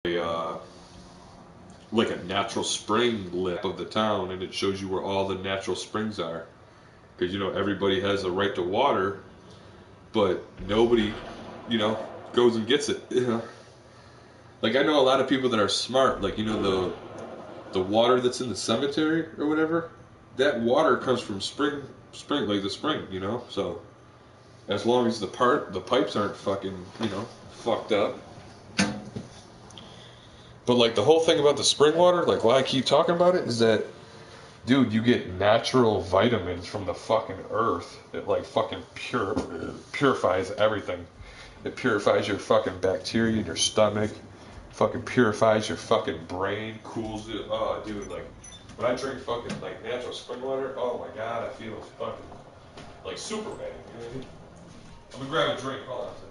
a like a natural spring lip of the town, and it shows you where all the natural springs are. Because everybody has a right to water, but nobody, you know, goes and gets it. Like I know a lot of people that are smart. Like the water that's in the cemetery or whatever, that water comes from spring like the spring. So as long as the pipes aren't fucking fucked up. But like the whole thing about the spring water, like why I keep talking about it is that, dude, you get natural vitamins from the fucking earth. It like fucking purifies everything. It purifies your fucking bacteria in your stomach. Fucking purifies your fucking brain. Cools it. Oh, dude, like when I drink fucking like natural spring water, oh my god, I feel fucking like Superman. You know what I mean? I'm gonna grab a drink. Hold on a second.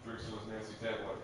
Drink some of this nasty tap water.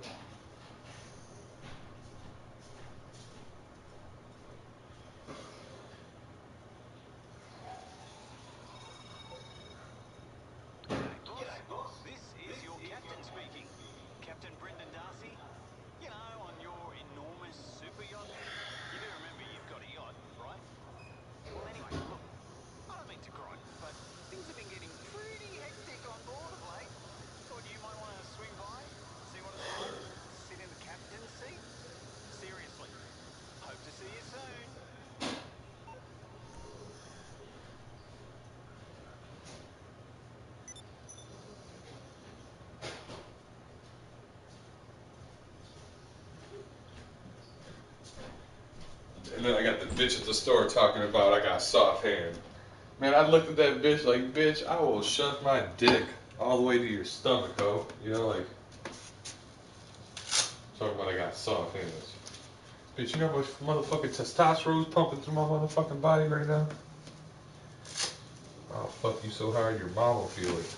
And then I got the bitch at the store talking about I got soft hand. Man, I looked at that bitch like, bitch, I will shove my dick all the way to your stomach, ho. Like, talking about I got soft hands. Bitch, you know how much motherfucking testosterone's pumping through my motherfucking body right now? I'll fuck you so hard your mom will feel it.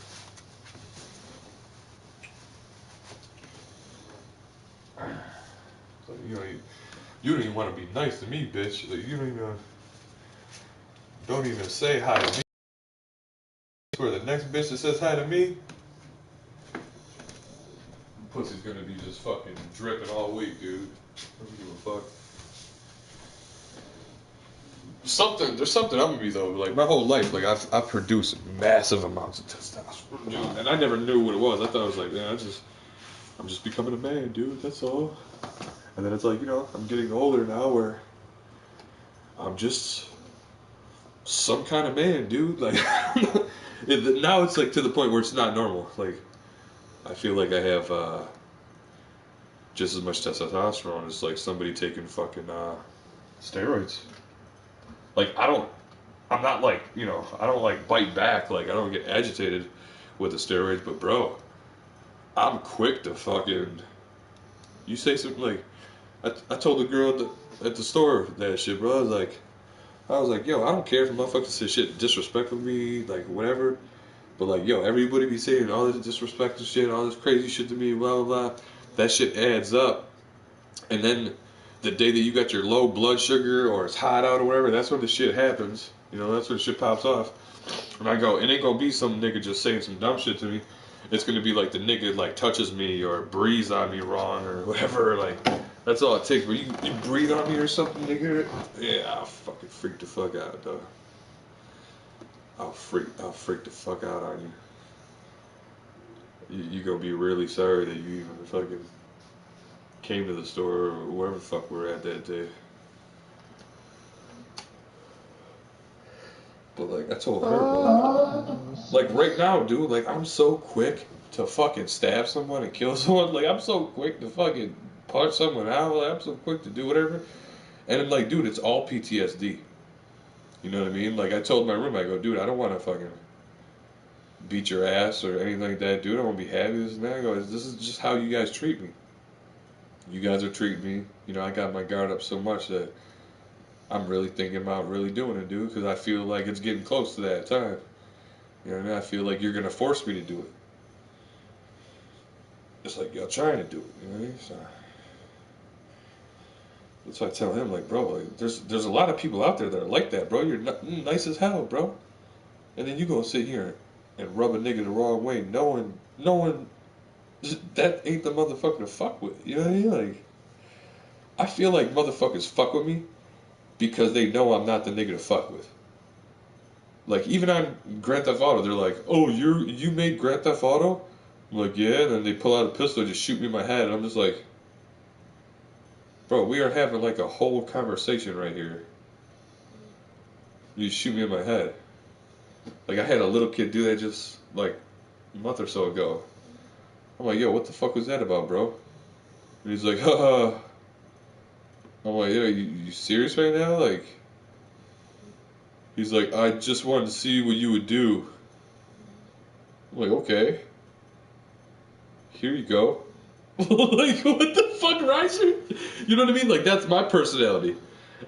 So, you don't even want to be nice to me, bitch. Like, you don't even say hi to me. Where the next bitch that says hi to me, pussy's gonna be just fucking dripping all week, dude. I don't give a fuck. There's something I'm gonna be though. Like my whole life, like I've produced massive amounts of testosterone, dude, and I never knew what it was. I thought it was like, yeah, I'm just becoming a man, dude. That's all. And then it's like, I'm getting older now, where I'm just some kind of man, dude. Like now it's like to the point where it's not normal. Like I feel like I have just as much testosterone as like somebody taking fucking steroids. Like I'm not like, I don't like bite back. Like I don't get agitated with the steroids, but bro, I'm quick to fucking. You say something like, I told the girl at the store that shit, bro. I was like, yo, I don't care if a motherfucker say shit disrespectful me, like whatever. But like, yo, everybody be saying all this disrespectful shit, all this crazy shit to me, blah blah blah. That shit adds up, and then the day that you got your low blood sugar or it's hot out or whatever, that's when the shit happens. That's when shit pops off. And I go, it ain't gonna be some nigga just saying some dumb shit to me. It's gonna be like the nigga like touches me or breathes on me wrong or whatever. Like that's all it takes. But you breathe on me or something, nigga. Yeah, I'll fucking freak the fuck out, dog. I'll freak the fuck out on you. You gonna be really sorry that you even fucking came to the store or wherever the fuck we're at that day. But like I told her, like right now, dude, like I'm so quick to fucking stab someone and kill someone. Like I'm so quick to fucking punch someone out. Like I'm so quick to do whatever. And I'm like, dude, it's all PTSD. You know what I mean? Like I told my room, I go, dude, I don't want to fucking beat your ass or anything like that, dude. I want to be happy. This and that. I go, this is just how you guys treat me. You guys are treating me. I got my guard up so much that I'm really thinking about really doing it, dude, because I feel like it's getting close to that time. You know what I mean? I feel like you're gonna force me to do it. It's like y'all trying to do it. You know what I mean? So that's why I tell him, like, bro, like, there's a lot of people out there that are like that, bro. You're nice as hell, bro. And then you gonna sit here and rub a nigga the wrong way, knowing that ain't the motherfucker to fuck with. You know what I mean? Like, I feel like motherfuckers fuck with me because they know I'm not the nigga to fuck with. Like, even on Grand Theft Auto, they're like, oh, you made Grand Theft Auto? I'm like, yeah, and then they pull out a pistol and just shoot me in my head, and I'm just like, bro, we are having like a whole conversation right here. You shoot me in my head. Like, I had a little kid do that just like a month or so ago. I'm like, yo, what the fuck was that about, bro? And he's like, haha. I'm like, yo, you serious right now? Like, he's like, I just wanted to see what you would do. I'm like, okay. Here you go. Like, what the fuck, Riser? You know what I mean? Like, that's my personality.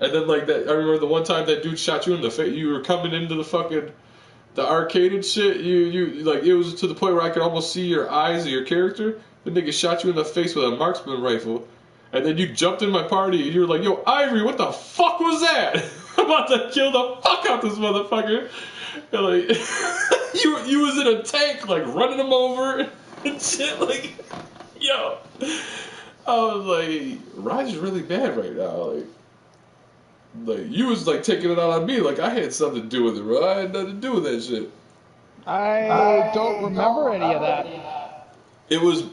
And then, like, that, I remember the one time that dude shot you in the face. You were coming into the arcade and shit. You like, it was to the point where I could almost see your eyes of your character. The nigga shot you in the face with a marksman rifle. And then you jumped in my party and you were like, yo, Ivory, what the fuck was that? I'm about to kill the fuck out this motherfucker. And like, you was in a tank, like, running him over and shit. Like, yo. I was like, Ryan's really bad right now. Like, you was, like, taking it out on me. Like, I had something to do with it, bro. I had nothing to do with that shit. I don't remember any of that. It was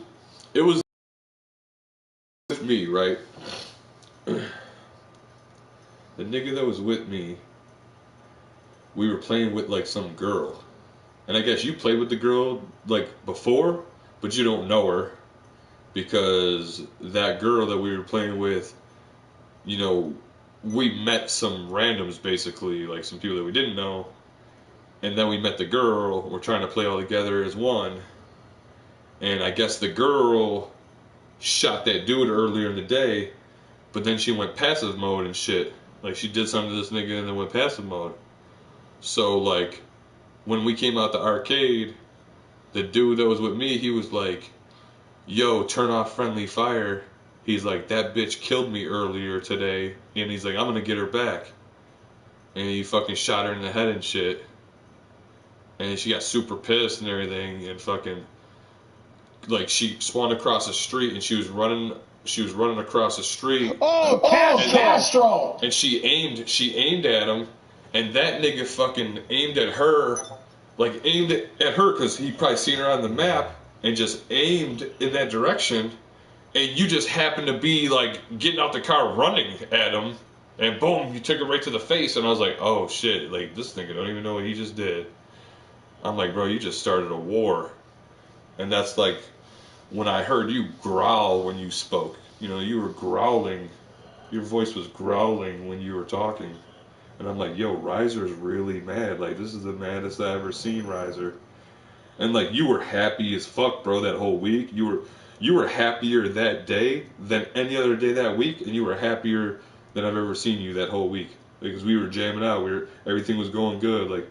with me, right? The nigga that was with me, we were playing with, like, some girl. And I guess you played with the girl, like, before, but you don't know her. Because that girl that we were playing with, you know, we met some randoms, basically, like some people that we didn't know. And then we met the girl. We're trying to play all together as one. And I guess the girl shot that dude earlier in the day, but then she went passive mode and shit. Like, she did something to this nigga and then went passive mode. So, like, when we came out the arcade, the dude that was with me, he was like, yo, turn off friendly fire. He's like, that bitch killed me earlier today. And he's like, I'm gonna get her back. And he fucking shot her in the head and shit. And she got super pissed and everything. And fucking, like, she spawned across the street and she was running across the street. Oh, Castro! And she aimed at him. And that nigga fucking aimed at her. Like, aimed at her because he probably seen her on the map. And just aimed in that direction, and you just happened to be, like, getting out the car running at him, and boom, you took it right to the face, and I was like, oh shit, like, this nigga don't even know what he just did. I'm like, bro, you just started a war. And that's like, when I heard you growl when you spoke, you know, you were growling, your voice was growling when you were talking, and I'm like, yo, Riser's really mad, like, this is the maddest I ever seen Riser. And, like, you were happy as fuck, bro, that whole week. You were happier that day than any other day that week, and you were happier than I've ever seen you that whole week. Because we were jamming out. Everything was going good. Like,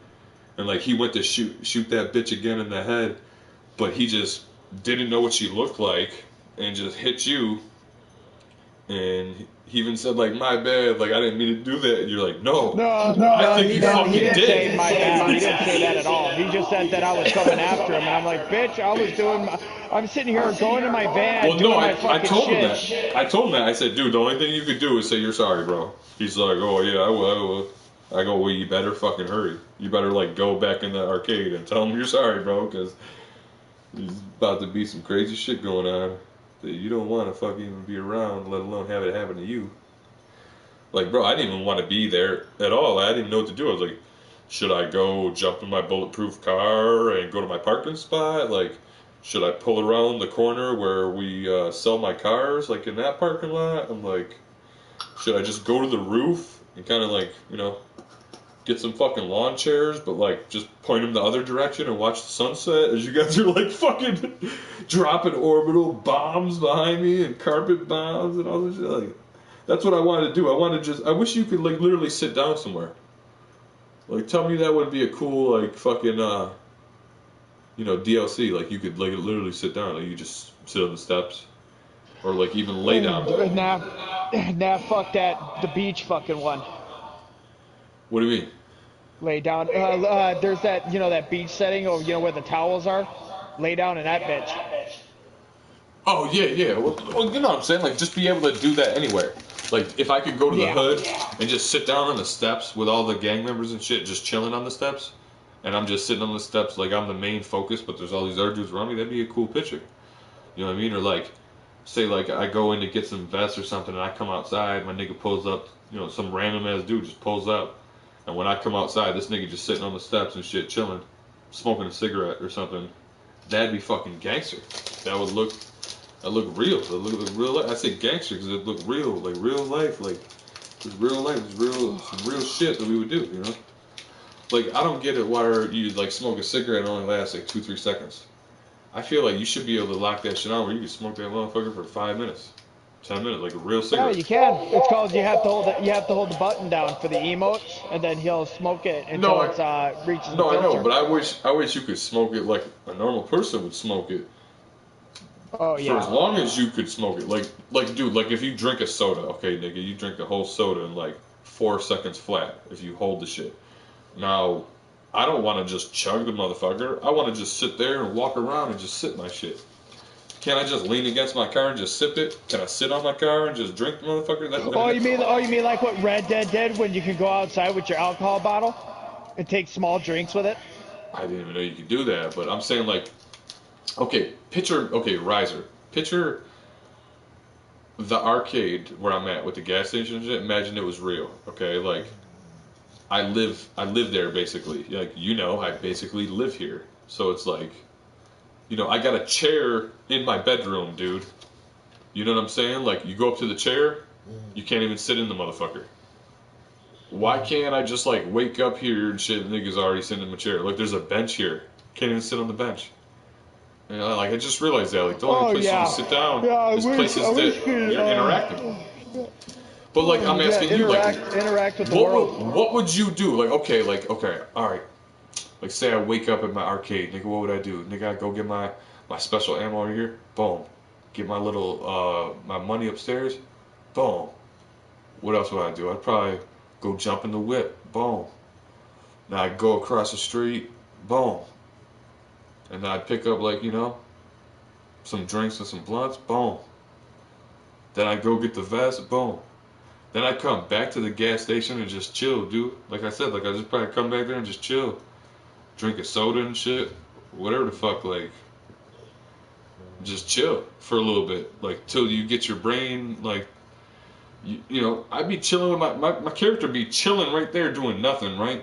and, like, he went to shoot that bitch again in the head, but he just didn't know what she looked like and just hit you. And he even said, like, my bad, like, I didn't mean to do that. And you're like, no, I think you fucking did. He didn't say my bad. He didn't say that at all. He just said that I was coming after him. And I'm like, bitch, I'm sitting here going to my van doing my fucking shit. I told him that. I said, dude, the only thing you could do is say you're sorry, bro. He's like, oh, yeah, I will. I go, well, you better fucking hurry. You better, like, go back in the arcade and tell him you're sorry, bro, because there's about to be some crazy shit going on that you don't want to fucking even be around, let alone have it happen to you. Like, bro, I didn't even want to be there at all. I didn't know what to do. I was like, should I go jump in my bulletproof car and go to my parking spot? Like, should I pull around the corner where we sell my cars, like in that parking lot? I'm like, should I just go to the roof and kind of, like, you know, get some fucking lawn chairs, but, like, just point them the other direction and watch the sunset as you guys are, like, fucking dropping orbital bombs behind me and carpet bombs and all this shit? Like, that's what I wanted to do. I wish you could, like, literally sit down somewhere. Like, tell me that would be a cool, like, fucking, you know, DLC. Like, you could, like, literally sit down. Like, you just sit on the steps. Or, like, even lay down. Nah, fuck that. The beach fucking one. What do you mean? Lay down. There's that, you know, that beach setting, or, you know, where the towels are. Lay down in that bitch. Oh, yeah. Well, you know what I'm saying? Like, just be able to do that anywhere. Like, if I could go to the hood and just sit down on the steps with all the gang members and shit, just chilling on the steps, and I'm just sitting on the steps like I'm the main focus, but there's all these other dudes around me, that'd be a cool picture. You know what I mean? Or like, say like I go in to get some vests or something, and I come outside, my nigga pulls up, you know, some random ass dude just pulls up, and when I come outside, this nigga just sitting on the steps and shit, chilling, smoking a cigarette or something. That'd be fucking gangster. That would look real. It look real life. I say gangster because it look real, like real life, like it's real life, it's some real shit that we would do, you know? Like, I don't get it why you like smoke a cigarette and only lasts like 2-3 seconds. I feel like you should be able to lock that shit on where you can smoke that motherfucker for 5 minutes, 10 minutes, like a real cigarette. Yeah, you can. It's called you have to hold it. You have to hold the button down for the emotes, and then he'll smoke it until it reaches the filter. I know, but I wish you could smoke it like a normal person would smoke it. Oh yeah. For as long as you could smoke it, like dude, like if you drink a soda, okay, nigga, you drink the whole soda in like 4 seconds flat if you hold the shit. Now, I don't want to just chug the motherfucker. I want to just sit there and walk around and just sip my shit. Can I just lean against my car and just sip it? Can I sit on my car and just drink the motherfucker? You mean like what Red Dead did when you can go outside with your alcohol bottle and take small drinks with it? I didn't even know you could do that, but I'm saying like, okay, Riser. Picture the arcade where I'm at with the gas station and shit. Imagine it was real, okay? Like, I live there basically. Like, you know, I basically live here. So it's like, you know, I got a chair in my bedroom, dude. You know what I'm saying? Like, you go up to the chair, you can't even sit in the motherfucker. Why can't I just, like, wake up here and shit, niggas already sitting in my chair? Like, there's a bench here. Can't even sit on the bench. You know, like, I just realized that. Like, the only place you can sit down is places that you're interacting. But, like, I'm asking you, like, interact with the world. What would you do? Like, okay, all right. Like, say I wake up at my arcade, nigga, what would I do? Nigga, I'd go get my special ammo over here, boom. Get my little, my money upstairs, boom. What else would I do? I'd probably go jump in the whip, boom. Now I'd go across the street, boom. And then I'd pick up, like, you know, some drinks and some blunts, boom. Then I'd go get the vest, boom. Then I'd come back to the gas station and just chill, dude. Like I said, like, I'd just probably come back there and just chill. Drink a soda and shit, whatever the fuck, like, just chill for a little bit, like, till you get your brain, like, you know, I'd be chilling with my character be chilling right there doing nothing, right?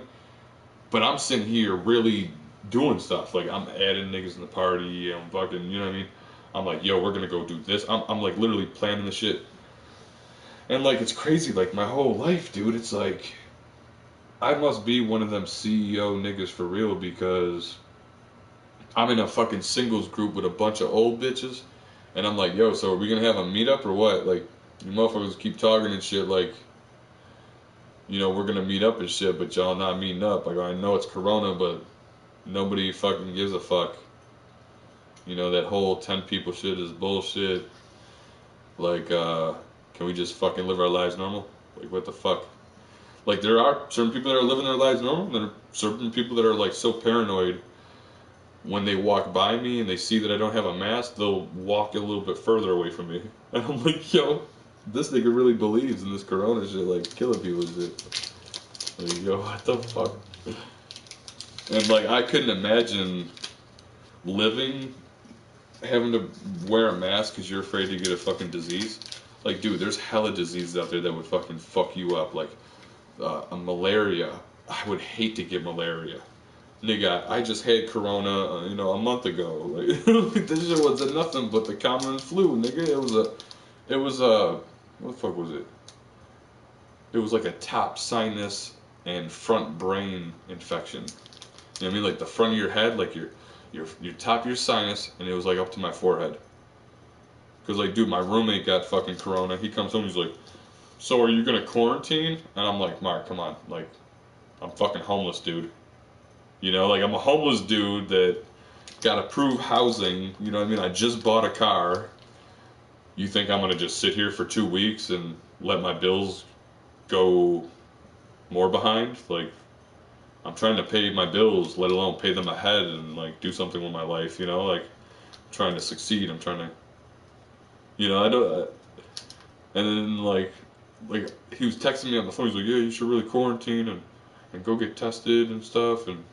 But I'm sitting here really doing stuff, like, I'm adding niggas in the party, I'm fucking, you know what I mean? I'm like, yo, we're gonna go do this, I'm like literally planning the shit, and like, it's crazy, like, my whole life, dude, it's like, I must be one of them CEO niggas for real, because I'm in a fucking singles group with a bunch of old bitches, and I'm like, yo, so are we gonna have a meetup or what? Like, you motherfuckers keep talking and shit, like, you know, we're gonna meet up and shit, but y'all not meeting up. Like, I know it's Corona, but nobody fucking gives a fuck. You know, that whole 10 people shit is bullshit. Like, can we just fucking live our lives normal? Like, what the fuck? Like, there are certain people that are living their lives normal, and there are certain people that are, like, so paranoid when they walk by me and they see that I don't have a mask, they'll walk a little bit further away from me. And I'm like, yo, this nigga really believes in this Corona shit, like, killing people and shit. Like, yo, what the fuck? And, like, I couldn't imagine living, having to wear a mask because you're afraid to get a fucking disease. Like, dude, there's hella diseases out there that would fucking fuck you up. Like, a malaria. I would hate to get malaria. Nigga, I just had Corona, you know, a month ago. Like, this shit wasn't nothing but the common flu, nigga. It was a, what the fuck was it? It was like a top sinus and front brain infection. You know what I mean? Like, the front of your head, like your top of your sinus, and it was like up to my forehead. Cause, like, dude, my roommate got fucking Corona. He comes home, he's like, so are you gonna quarantine? And I'm like, Mark, come on, like, I'm fucking homeless, dude. You know, like, I'm a homeless dude that got approved housing. You know what I mean? I just bought a car. You think I'm gonna just sit here for 2 weeks and let my bills go more behind? Like, I'm trying to pay my bills, let alone pay them ahead and, like, do something with my life, you know? Like, I'm trying to succeed. I'm trying to, you know, I don't, and then, like, like he was texting me on the phone. He's like, yeah, you should really quarantine and go get tested and stuff. And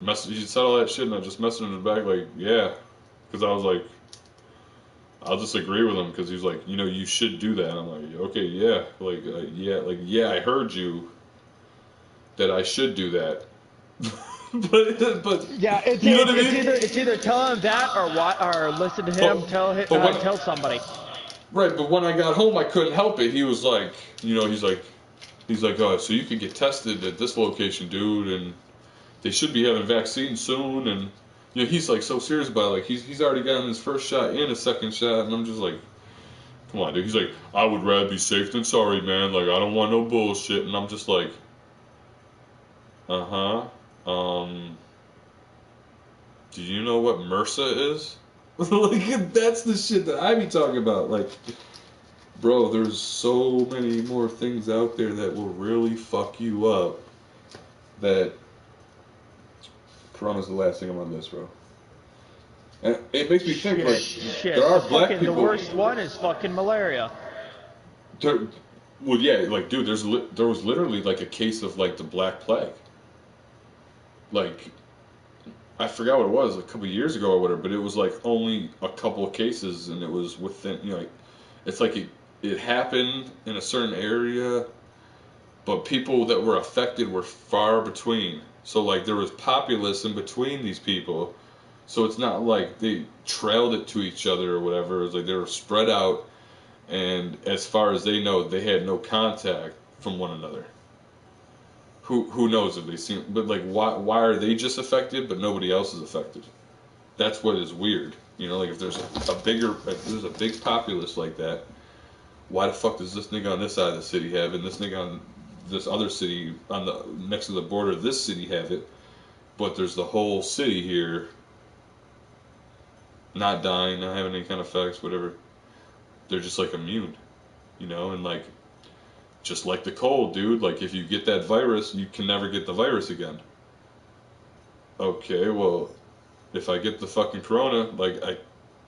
he said all that shit, and I just messaged him back like, yeah, because I was like, I'll just agree with him because he's like, you should do that. And I'm like, okay, yeah, yeah, I heard you that I should do that. but yeah, you know what I mean? It's either tell him that or listen to him. Tell somebody. Right, but when I got home, I couldn't help it. He was like, he's like, oh, so you could get tested at this location, dude, and they should be having vaccines soon, and he's like so serious about it. Like he's already gotten his first shot and a second shot, and I'm just like, come on, dude. He's like, I would rather be safe than sorry, man. Like I don't want no bullshit, and I'm just like, do you know what MRSA is? Like that's the shit that I be talking about. Like, bro, there's so many more things out there that will really fuck you up. That Corona is the last thing on my list, bro. And it makes me think there are black people. The worst one is fucking malaria. Well, yeah, like, dude, there was literally like a case of like the Black Plague. Like, I forgot what it was, a couple years ago or whatever, but it was like only a couple of cases, and it was within, like, it's like it happened in a certain area, but people that were affected were far between. So like there was populace in between these people. So it's not like they trailed it to each other or whatever. It was like they were spread out, and as far as they know, they had no contact from one another. Who knows if they seem, but like why are they just affected but nobody else is affected? That's what is weird. Like if there's a big populace like that, why the fuck does this nigga on this side of the city have it, and this nigga on this other city on the next to the border of this city have it, but there's the whole city here not dying, not having any kind of effects, whatever. They're just like immune, and like just like the cold, dude. Like if you get that virus, you can never get the virus again. Okay, well, if I get the fucking corona, like I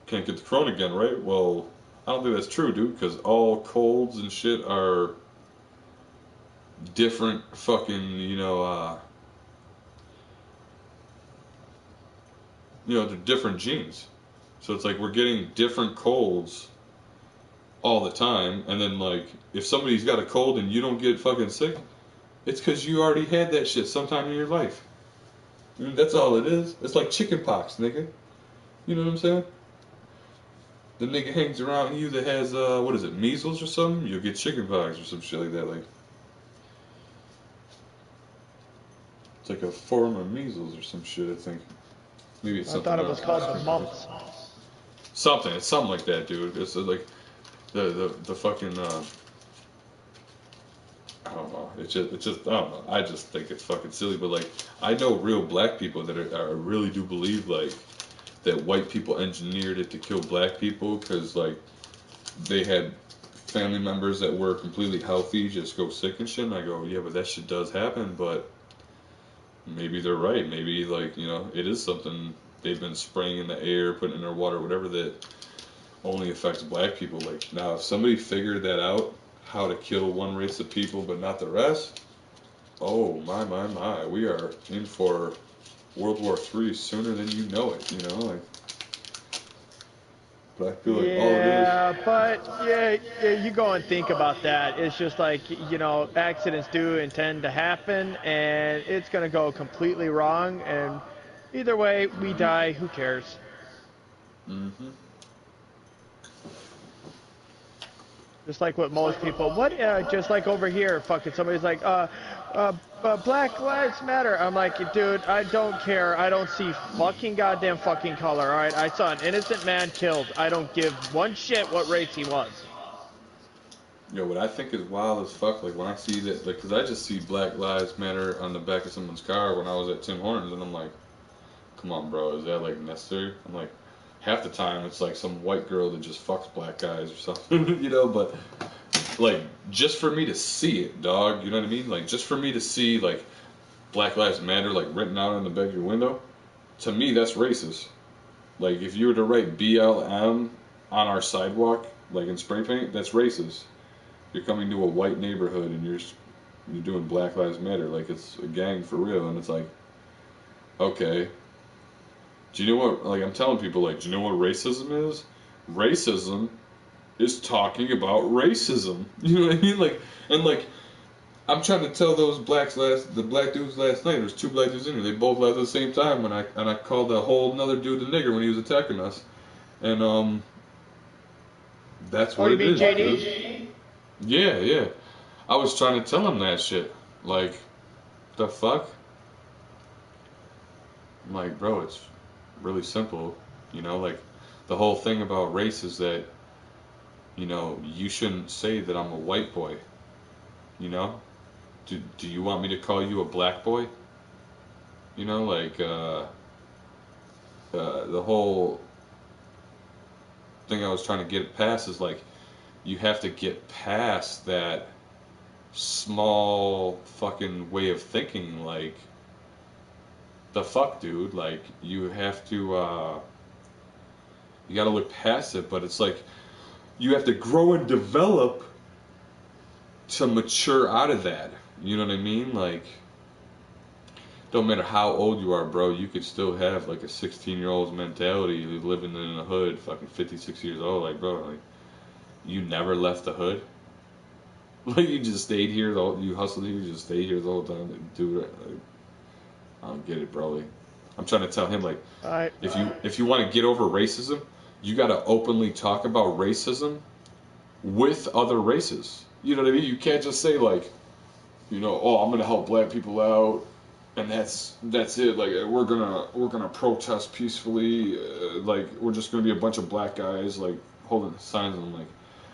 can't get the corona again, right? Well, I don't think that's true, dude, because all colds and shit are different fucking, they're different genes. So it's like we're getting different colds all the time, and then like if somebody's got a cold and you don't get fucking sick, it's because you already had that shit sometime in your life. That's all it is. It's like chicken pox, nigga. You know what I'm saying? The nigga hangs around you that has what is it, measles or something, you'll get chicken pox or some shit like that. Like it's like a form of measles or some shit, I think. Maybe it's something. I thought it was called the mumps. It's something like that, dude. It's like the fucking I don't know. It's just I don't know. I just think it's fucking silly. But like I know real black people that are really do believe like that white people engineered it to kill black people because like they had family members that were completely healthy just go sick and shit. And I go, yeah, but that shit does happen. But maybe they're right. Maybe like it is something they've been spraying in the air, putting in their water, whatever that only affects black people. Like now, if somebody figured that out, how to kill one race of people but not the rest, oh my, we are in for World War III sooner than you know it. Like. But I feel like all it is. Yeah, but you go and think about that. It's just like accidents do and tend to happen, and it's gonna go completely wrong. And either way, we die. Who cares? Mhm. Just like what most people, just like over here, fucking somebody's like, Black Lives Matter. I'm like, dude, I don't care. I don't see fucking goddamn fucking color, alright? I saw an innocent man killed. I don't give one shit what race he was. What I think is wild as fuck, like when I see that, like, cause I just see Black Lives Matter on the back of someone's car when I was at Tim Hortons, and I'm like, come on, bro, is that like necessary? I'm like, half the time it's like some white girl that just fucks black guys or something, but like just for me to see it, dog, you know what I mean? Like just for me to see like Black Lives Matter like written out on the back of your window, to me that's racist. Like if you were to write BLM on our sidewalk, like in spray paint, that's racist. You're coming to a white neighborhood and you're doing Black Lives Matter like it's a gang for real, and it's like, okay, do you know what? Like I'm telling people, like, do you know what racism is? Racism is talking about racism. You know what I mean? Like, and like I'm trying to tell the black dudes last night. There's two black dudes in here. They both left at the same time, and I called a whole another dude a nigger when he was attacking us, and that's Oh, what you it mean is, dude. JD? Yeah, yeah. I was trying to tell him that shit. Like, the fuck? I'm like, bro, it's really simple. You know, like the whole thing about race is that, you know, you shouldn't say that I'm a white boy. You know? Do you want me to call you a black boy? You know, like the whole thing I was trying to get past is like you have to get past that small fucking way of thinking. Like the fuck, dude. Like you have to you got to look past it. But it's like you have to grow and develop to mature out of that. You know what I mean? Like don't matter how old you are, bro, you could still have like a 16-year-old's mentality living in the hood, fucking 56 years old. Like, bro, like, you never left the hood. Like, you just stayed here, you hustled here, you just stayed here the whole time. Like, dude, like, I don't get it, bro. Like, I'm trying to tell him, like, I if you want to get over racism, you got to openly talk about racism with other races. You know what I mean? You can't just say, like, you know, oh, I'm gonna help black people out, and that's it. Like we're gonna protest peacefully. Like we're just gonna be a bunch of black guys like holding signs. And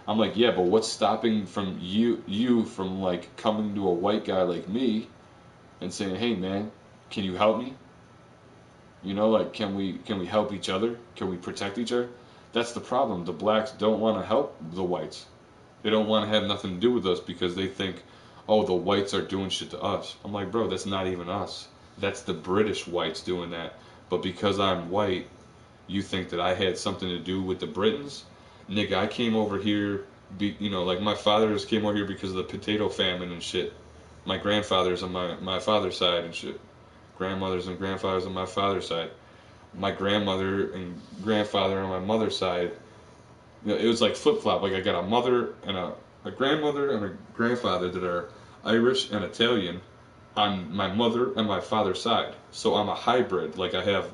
I'm like, yeah, but what's stopping from you from like coming to a white guy like me and saying, hey man, can you help me? You know, like can we help each other? Can we protect each other? That's the problem. The blacks don't want to help the whites. They don't want to have nothing to do with us because they think, oh, the whites are doing shit to us. I'm like, bro, that's not even us. That's the British whites doing that. But because I'm white, you think that I had something to do with the Britons? Nigga, I came over here, you know, like my fathers came over here because of the potato famine and shit. My grandfathers on my father's side and shit. Grandmothers and grandfathers on my father's side. My grandmother and grandfather on my mother's side, you know, it was like flip flop. Like I got a mother and a grandmother and a grandfather that are Irish and Italian on my mother and my father's side. So I'm a hybrid. Like I have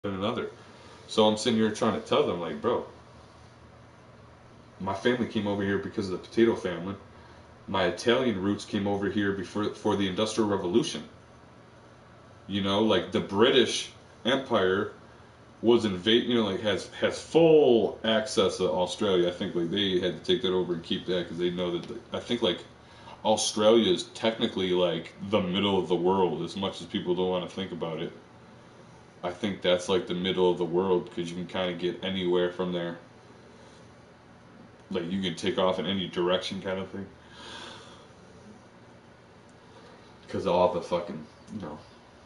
another. So I'm sitting here trying to tell them, like, bro, my family came over here because of the potato famine. My Italian roots came over here before the Industrial Revolution. You know, like the British Empire was you know, like has full access to Australia. I think like they had to take that over and keep that because they know that I think like Australia is technically like the middle of the world as much as people don't want to think about it. I think that's like the middle of the world because you can kind of get anywhere from there. Like you can take off in any direction kind of thing. Because all the fucking, you know,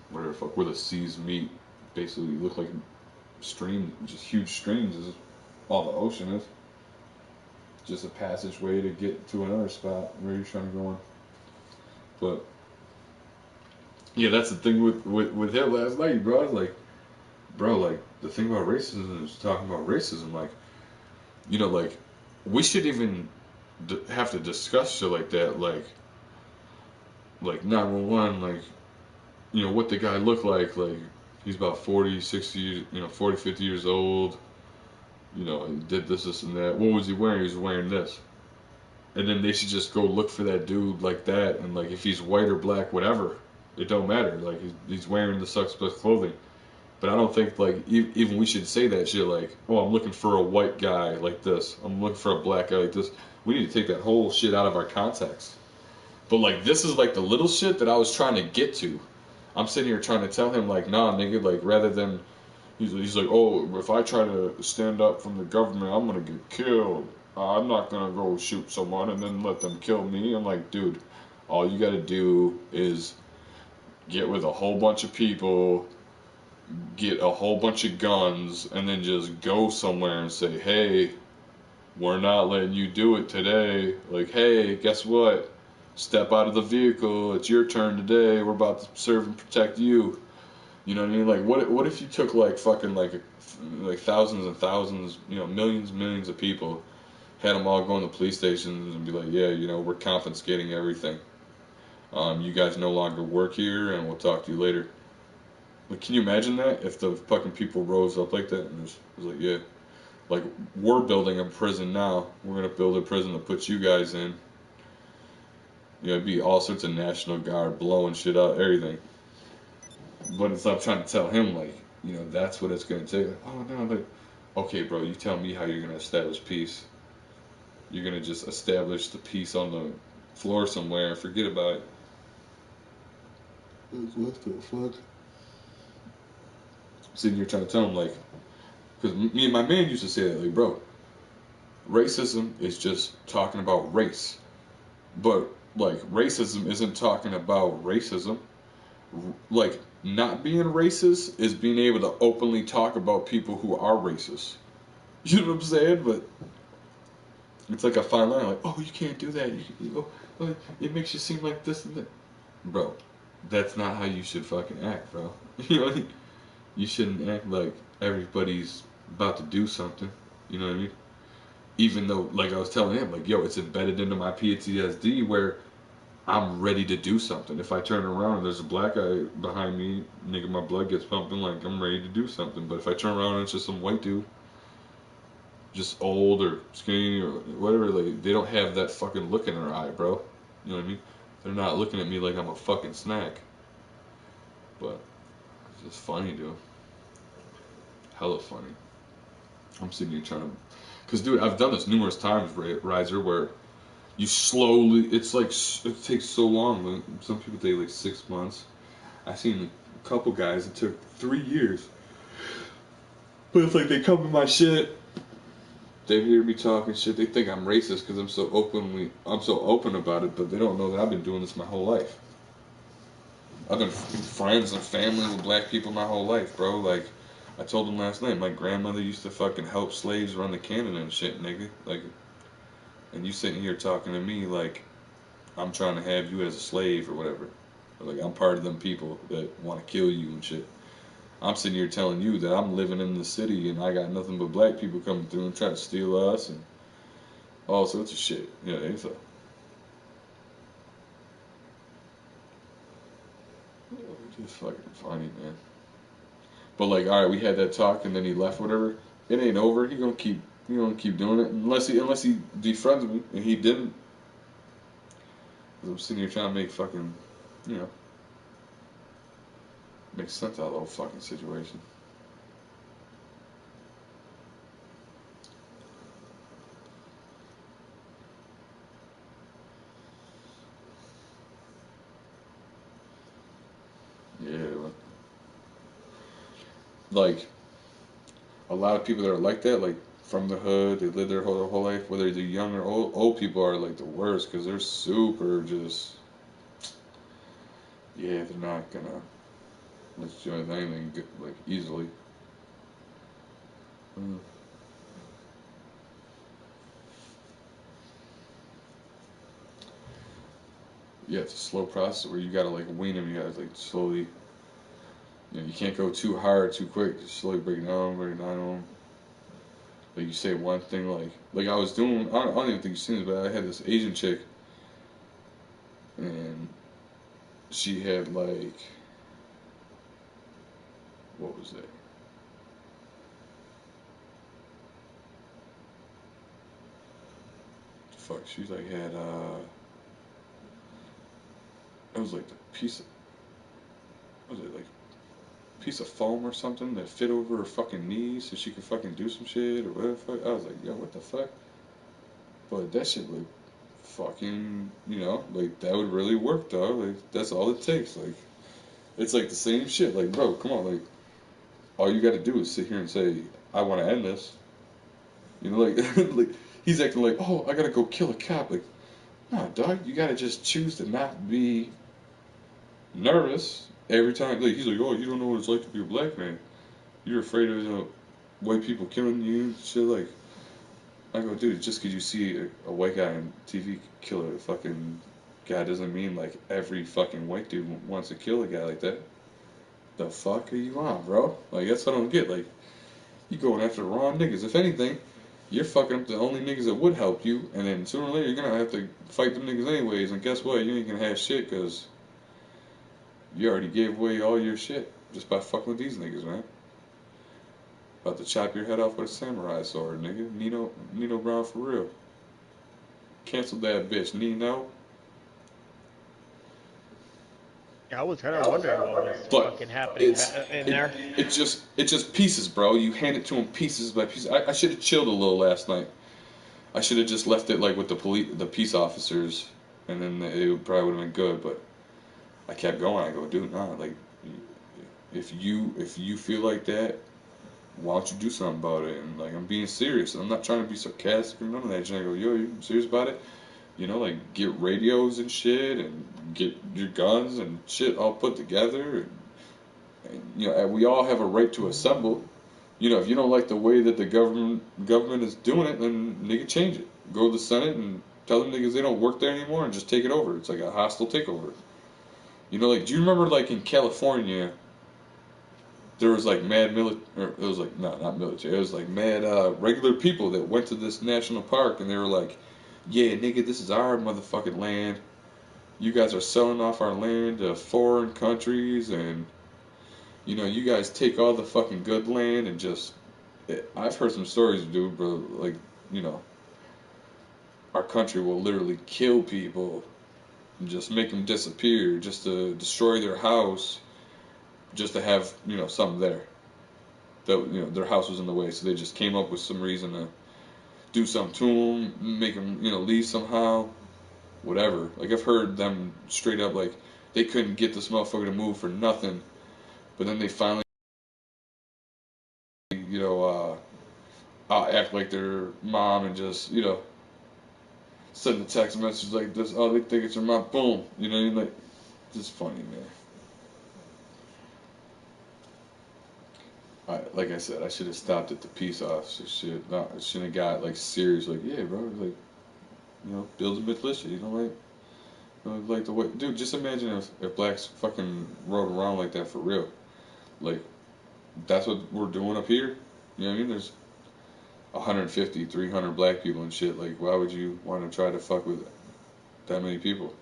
whatever fuck, where the seas meet basically look like stream, just huge streams is all the ocean is. Just a passageway to get to another spot where you're trying to go on. But yeah, that's the thing with him last night, bro. I was like, bro, like the thing about racism is talking about racism. Like, you know, like we should even have to discuss shit like that, like 911, like you know what the guy looked like he's about 40, 60, you know, 40, 50 years old. You know, he did this and that. What was he wearing? He was wearing this. And then they should just go look for that dude like that, and like if he's white or black, whatever, it don't matter. Like he's wearing the suspect clothing. But I don't think like even we should say that shit like, oh, I'm looking for a white guy like this. I'm looking for a black guy like this. We need to take that whole shit out of our context. But like this is like the little shit that I was trying to get to. I'm sitting here trying to tell him like, nah, nigga, like rather than he's like, oh, if I try to stand up from the government, I'm gonna get killed. I'm not gonna go shoot someone and then let them kill me. I'm like, dude, all you gotta do is get with a whole bunch of people, get a whole bunch of guns, and then just go somewhere and say, hey, we're not letting you do it today. Like, hey, guess what? Step out of the vehicle. It's your turn today. We're about to serve and protect you. You know what I mean? Like, what if you took like fucking like thousands and thousands, millions and millions of people, had them all go in the police stations and be like, yeah, we're confiscating everything. You guys no longer work here, and we'll talk to you later. Like, can you imagine that if the fucking people rose up like that and just was like, yeah, like we're building a prison now. We're gonna build a prison to put you guys in. It'd be all sorts of National Guard blowing shit out, everything. But it's I'm trying to tell him like, that's what it's gonna take. Like, oh no, like, okay, bro, you tell me how you're gonna establish peace. You're gonna just establish the peace on the floor somewhere and forget about it. What the fuck? Sitting here trying to tell him like, because me and my man used to say that, like, bro, racism is just talking about race, but like racism isn't talking about racism. Like, not being racist is being able to openly talk about people who are racist. You know what I'm saying? But it's like a fine line. Like, oh, you can't do that. It makes you seem like this and that. Bro, that's not how you should fucking act, bro. You shouldn't act like everybody's about to do something. You know what I mean? Even though, like I was telling him, like, yo, it's embedded into my PTSD where I'm ready to do something. If I turn around and there's a black guy behind me, nigga, my blood gets pumping, like, I'm ready to do something. But if I turn around and it's just some white dude, just old or skinny or whatever, like, they don't have that fucking look in their eye, bro. You know what I mean? They're not looking at me like I'm a fucking snack. But it's just funny, dude. Hella funny. I'm sitting here trying to, because dude, I've done this numerous times, Riser, where you slowly, it's like, it takes so long. Some people take like 6 months. I've seen a couple guys it took 3 years. But it's like they come to my shit, they hear me talking shit, they think I'm racist because I'm so open about it, but they don't know that I've been doing this my whole life. I've been friends and family with black people my whole life, bro. Like, I told them last night, my grandmother used to fucking help slaves run the cannon and shit, nigga. Like, and you sitting here talking to me like I'm trying to have you as a slave or whatever. Or like I'm part of them people that want to kill you and shit. I'm sitting here telling you that I'm living in the city and I got nothing but black people coming through and trying to steal us and all sorts of shit. Yeah, it's just fucking funny, man. But like, all right, we had that talk and then he left, whatever. It ain't over. He gonna keep doing it unless he defriends me, and he didn't. Cause I'm sitting here trying to make fucking, you know, make sense out of the whole fucking situation. Yeah, like a lot of people that are like that, like from the hood, they live their whole life, whether they're young or old. Old people are like the worst because they're super just, yeah, they're not gonna let you do anything good, like easily. Mm. Yeah, it's a slow process where you gotta like wean them. You gotta like slowly, you can't go too hard too quick. Just slowly break it down. Like you say one thing, like I was doing. I don't even think you've seen it, but I had this Asian chick, and she had like, what was it? Fuck, she like had it was like the piece of, what was it like piece of foam or something that fit over her fucking knees so she could fucking do some shit or whatever the fuck. I was like, yo, what the fuck? But that shit like fucking, like that would really work, dog. Like that's all it takes. Like it's like the same shit. Like, bro, come on, like all you got to do is sit here and say, I want to end this. Like like he's acting like, oh, I gotta go kill a cop. Like, nah, dog, you gotta just choose to not be nervous every time. Like he's like, oh, you don't know what it's like to be a black man. You're afraid of white people killing you and shit. Like, I go, dude, just because you see a white guy on TV kill a fucking guy doesn't mean like every fucking white dude wants to kill a guy like that. The fuck are you on, bro? Like that's what I don't get. Like you going after the wrong niggas. If anything, you're fucking up the only niggas that would help you, and then sooner or later you're gonna have to fight them niggas anyways. And guess what? You ain't gonna have shit because you already gave away all your shit just by fucking with these niggas, man. About to chop your head off with a samurai sword, nigga. Nino Brown for real. Cancel that bitch, Nino. Yeah, I was kind of wondering what was But fucking happening it's in it there. it just pieces, bro. You hand it to him pieces by pieces. I should have chilled a little last night. I should have just left it like with the peace officers, and then it probably would have been good. But I kept going. I go, dude, nah. Like, if you feel like that, why don't you do something about it? And like, I'm being serious. And I'm not trying to be sarcastic or none of that. And I go, yo, you serious about it? You know, like get radios and shit, and get your guns and shit all put together. And you know, we all have a right to assemble. You know, if you don't like the way that the government is doing it, then nigga change it. Go to the Senate and tell them niggas they don't work there anymore and just take it over. It's like a hostile takeover. You know, like do you remember like in California there was like mad military, it was like no, not military. It was like mad regular people that went to this national park and they were like, "Yeah, nigga, this is our motherfucking land. You guys are selling off our land to foreign countries, and you know, you guys take all the fucking good land and just." I've heard some stories, dude, bro. Like, you know, our country will literally kill people and just make them disappear, just to destroy their house, just to have something there. That their house was in the way, so they just came up with some reason to do something to them, make them leave somehow, whatever. Like I've heard them straight up like they couldn't get this motherfucker to move for nothing, but then they finally act like their mom and just send a text message like this. Oh, they think it's your mom. Boom. You know, like just funny, man. Like I said, I should have stopped at the peace officer shit. No, I shouldn't have got like serious. Like, yeah, bro, like build a militia. Like the way, dude. Just imagine if blacks fucking rode around like that for real. Like that's what we're doing up here. You know what I mean? There's 150, 300 black people and shit. Like, why would you want to try to fuck with that many people?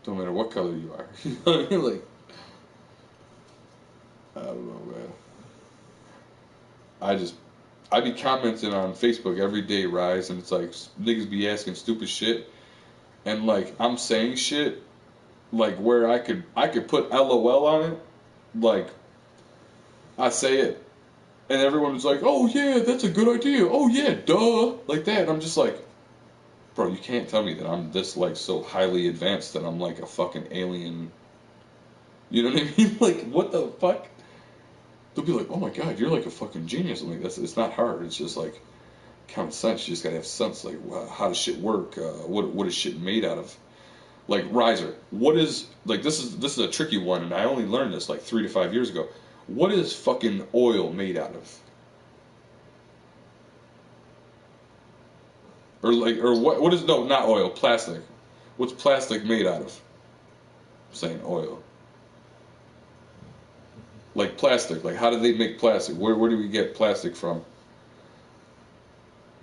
Don't matter what color you are. You know what I mean? Like, I don't know, man. I just I be commenting on Facebook every day, Rise, and it's like niggas be asking stupid shit, and like I'm saying shit like where I could put LOL on it, like I say it, and everyone's like, oh yeah, that's a good idea. Oh yeah, duh, like that. And I'm just like, bro, you can't tell me that I'm this like so highly advanced that I'm like a fucking alien. You know what I mean? Like what the fuck? They'll be like, oh my god, you're like a fucking genius. I'm like, it's not hard. It's just like common sense. You just gotta have sense. Like, how does shit work? What is shit made out of? Like, Riser, what is like this is a tricky one, and I only learned this like 3 to 5 years ago. What is fucking oil made out of? Or what is no, not oil, plastic. What's plastic made out of? I'm saying oil. Like plastic. Like how do they make plastic? Where do we get plastic from?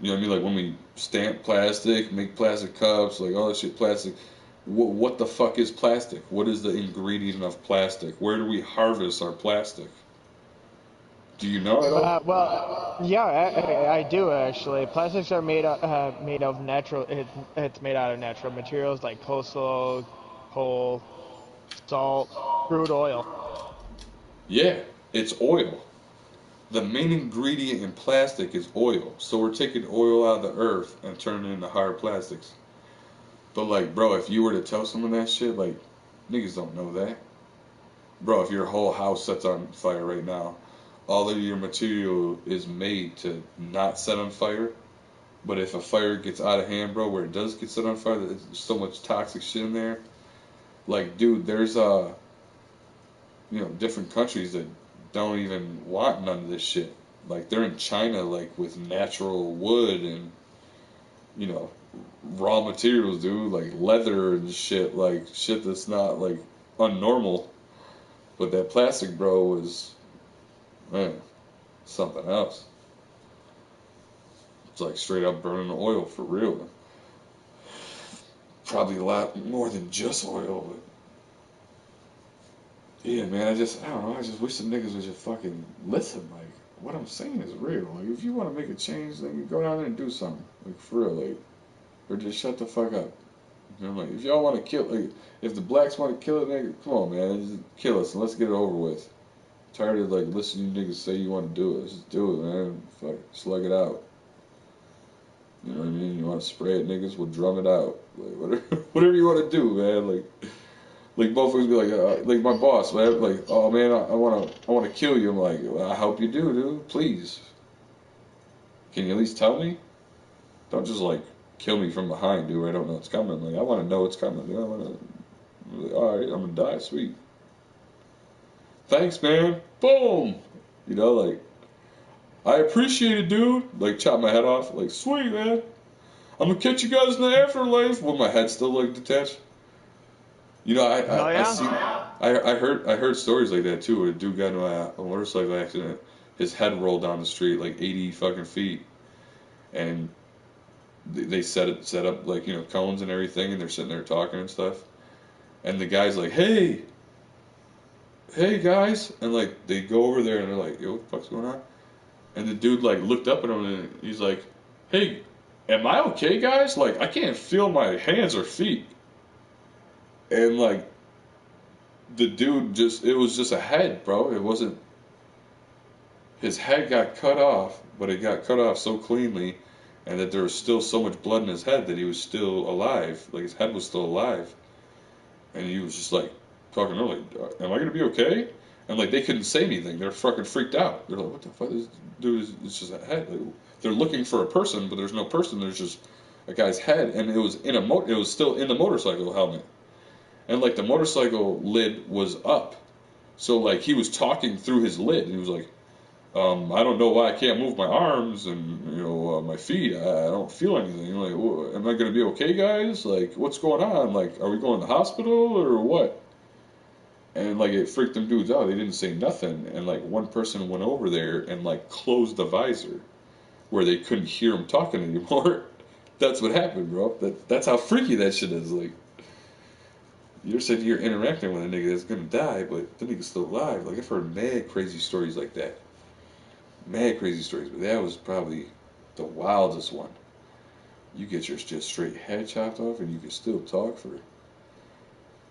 You know what I mean? Like when we stamp plastic, make plastic cups, like all that shit plastic. What the fuck is plastic? What is the ingredient of plastic? Where do we harvest our plastic? Do you know at all? Well, yeah, I do actually. Plastics are made of natural. It's made out of natural materials like coal, salt, crude oil. Yeah, it's oil. The main ingredient in plastic is oil. So we're taking oil out of the earth and turning it into hard plastics. But like, bro, if you were to tell someone that shit, like, niggas don't know that. Bro, if your whole house sets on fire right now, all of your material is made to not set on fire. But if a fire gets out of hand, bro, where it does get set on fire, there's so much toxic shit in there. Like, dude, there's different countries that don't even want none of this shit. like they're in China, like with natural wood and you know raw materials, dude, like leather and shit, like shit that's not like unnormal. But that plastic, bro, is man something else. It's like straight up burning oil for real. Probably a lot more than just oil, but yeah, man, I don't know, I just wish the niggas would just fucking listen, like, what I'm saying is real. Like, if you want to make a change, then you go down there and do something, like, for real, like, or just shut the fuck up. You know, like, if y'all want to kill, like, if the blacks want to kill a nigga, come on, man, just kill us and let's get it over with. Tired of, like, listening to you niggas say you want to do it, just do it, man, fuck, slug it out. You know what I mean? You want to spray at niggas, we'll drum it out. Like, whatever you want to do, man, like motherfuckers be like my boss, man, like, oh man, I wanna kill you. I'm like, well, I hope you do, dude. Please. Can you at least tell me? Don't just like kill me from behind, dude. I don't know it's coming. Like I want to know it's coming, dude. Like, all right, I'm gonna die, sweet. Thanks, man. Boom. You know, like I appreciate it, dude. Like chop my head off. Like sweet, man. I'm gonna catch you guys in the afterlife with my head still like detached. You know, I heard stories like that too. Where a dude got into a motorcycle accident. His head rolled down the street like 80 fucking feet, and they set up like cones and everything, and they're sitting there talking and stuff. And the guy's like, hey guys, and like they go over there and they're like, yo, what the fuck's going on? And the dude like looked up at him and he's like, hey, am I okay, guys? Like I can't feel my hands or feet. And like the dude it was just a head, bro. It wasn't, his head got cut off, but it got cut off so cleanly and that there was still so much blood in his head that he was still alive. Like his head was still alive. And he was just like talking to her like, am I gonna be okay? And like they couldn't say anything. They're fucking freaked out. They're like, what the fuck? This dude it's just a head. Like, they're looking for a person, but there's no person. There's just a guy's head, and it was it was still in the motorcycle helmet. And like the motorcycle lid was up, so like he was talking through his lid, and he was like, I don't know why I can't move my arms and my feet. I don't feel anything. Like, am I gonna be okay, guys? Like, what's going on? Like, are we going to the hospital or what? And like it freaked them dudes out. They didn't say nothing, and like one person went over there and like closed the visor where they couldn't hear him talking anymore. That's what happened, bro. That's how freaky that shit is. Like. You said you're interacting with a nigga that's gonna die, but the nigga's still alive. Like I've heard mad crazy stories like that. Mad crazy stories, but that was probably the wildest one. You get your just straight head chopped off and you can still talk for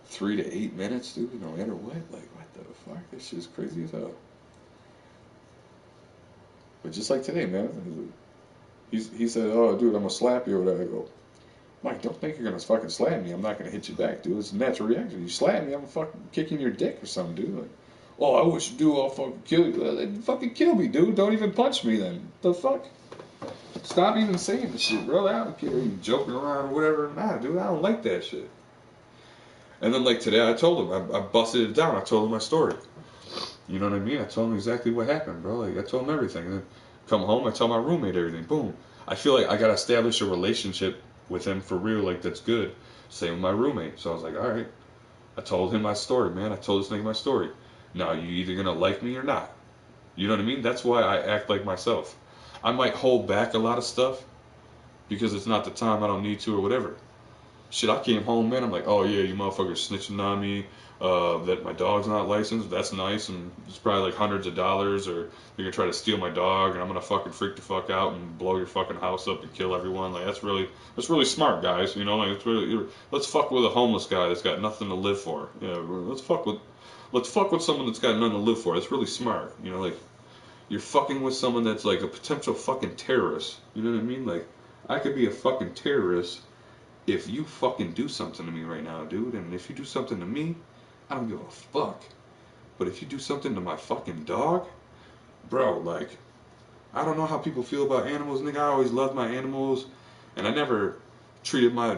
3 to 8 minutes, dude, no matter what. Like what the fuck? That shit's crazy as hell. But just like today, man. He said, oh dude, I'm gonna slap you or whatever. I go, Mike, don't think you're gonna fucking slap me. I'm not gonna hit you back, dude. It's a natural reaction. You slap me, I'm fucking kicking your dick or something, dude. Like, oh, I wish you do. I'll fucking kill you. Then fucking kill me, dude. Don't even punch me then. The fuck? Stop even saying the shit, bro. I don't care. You joking around or whatever. Nah, dude. I don't like that shit. And then like today, I told him. I busted it down. I told him my story. You know what I mean? I told him exactly what happened, bro. Like I told him everything. And then come home, I tell my roommate everything. Boom. I feel like I gotta establish a relationship with him for real, like that's good. Same with my roommate. So I was like, all right. I told him my story, man. I told this nigga my story. Now you either gonna like me or not. You know what I mean? That's why I act like myself. I might hold back a lot of stuff because it's not the time, I don't need to or whatever. Shit, I came home, man. I'm like, oh yeah, you motherfuckers snitching on me. That my dog's not licensed. That's nice, and it's probably like hundreds of dollars. Or you're gonna try to steal my dog, and I'm gonna fucking freak the fuck out and blow your fucking house up and kill everyone. Like that's really smart, guys. You know, like it's really, let's fuck with a homeless guy that's got nothing to live for. Yeah, let's fuck with someone that's got nothing to live for. That's really smart. You know, like you're fucking with someone that's like a potential fucking terrorist. You know what I mean? Like I could be a fucking terrorist if you fucking do something to me right now, dude. And if you do something to me, I don't give a fuck. But if you do something to my fucking dog, bro, like, I don't know how people feel about animals, nigga. I always loved my animals, and I never treated my,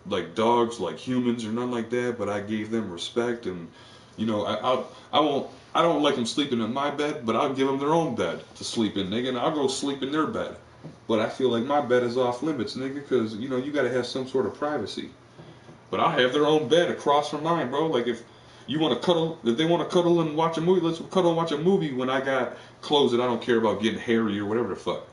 like, dogs like humans or nothing like that, but I gave them respect, and You know, I won't. I don't like them sleeping in my bed, but I'll give them their own bed to sleep in, nigga, and I'll go sleep in their bed. But I feel like my bed is off limits, nigga, because you know you gotta have some sort of privacy. But I'll have their own bed across from mine, bro. Like if you want to cuddle, if they want to cuddle and watch a movie, let's cuddle and watch a movie. When I got clothes that I don't care about getting hairy or whatever the fuck.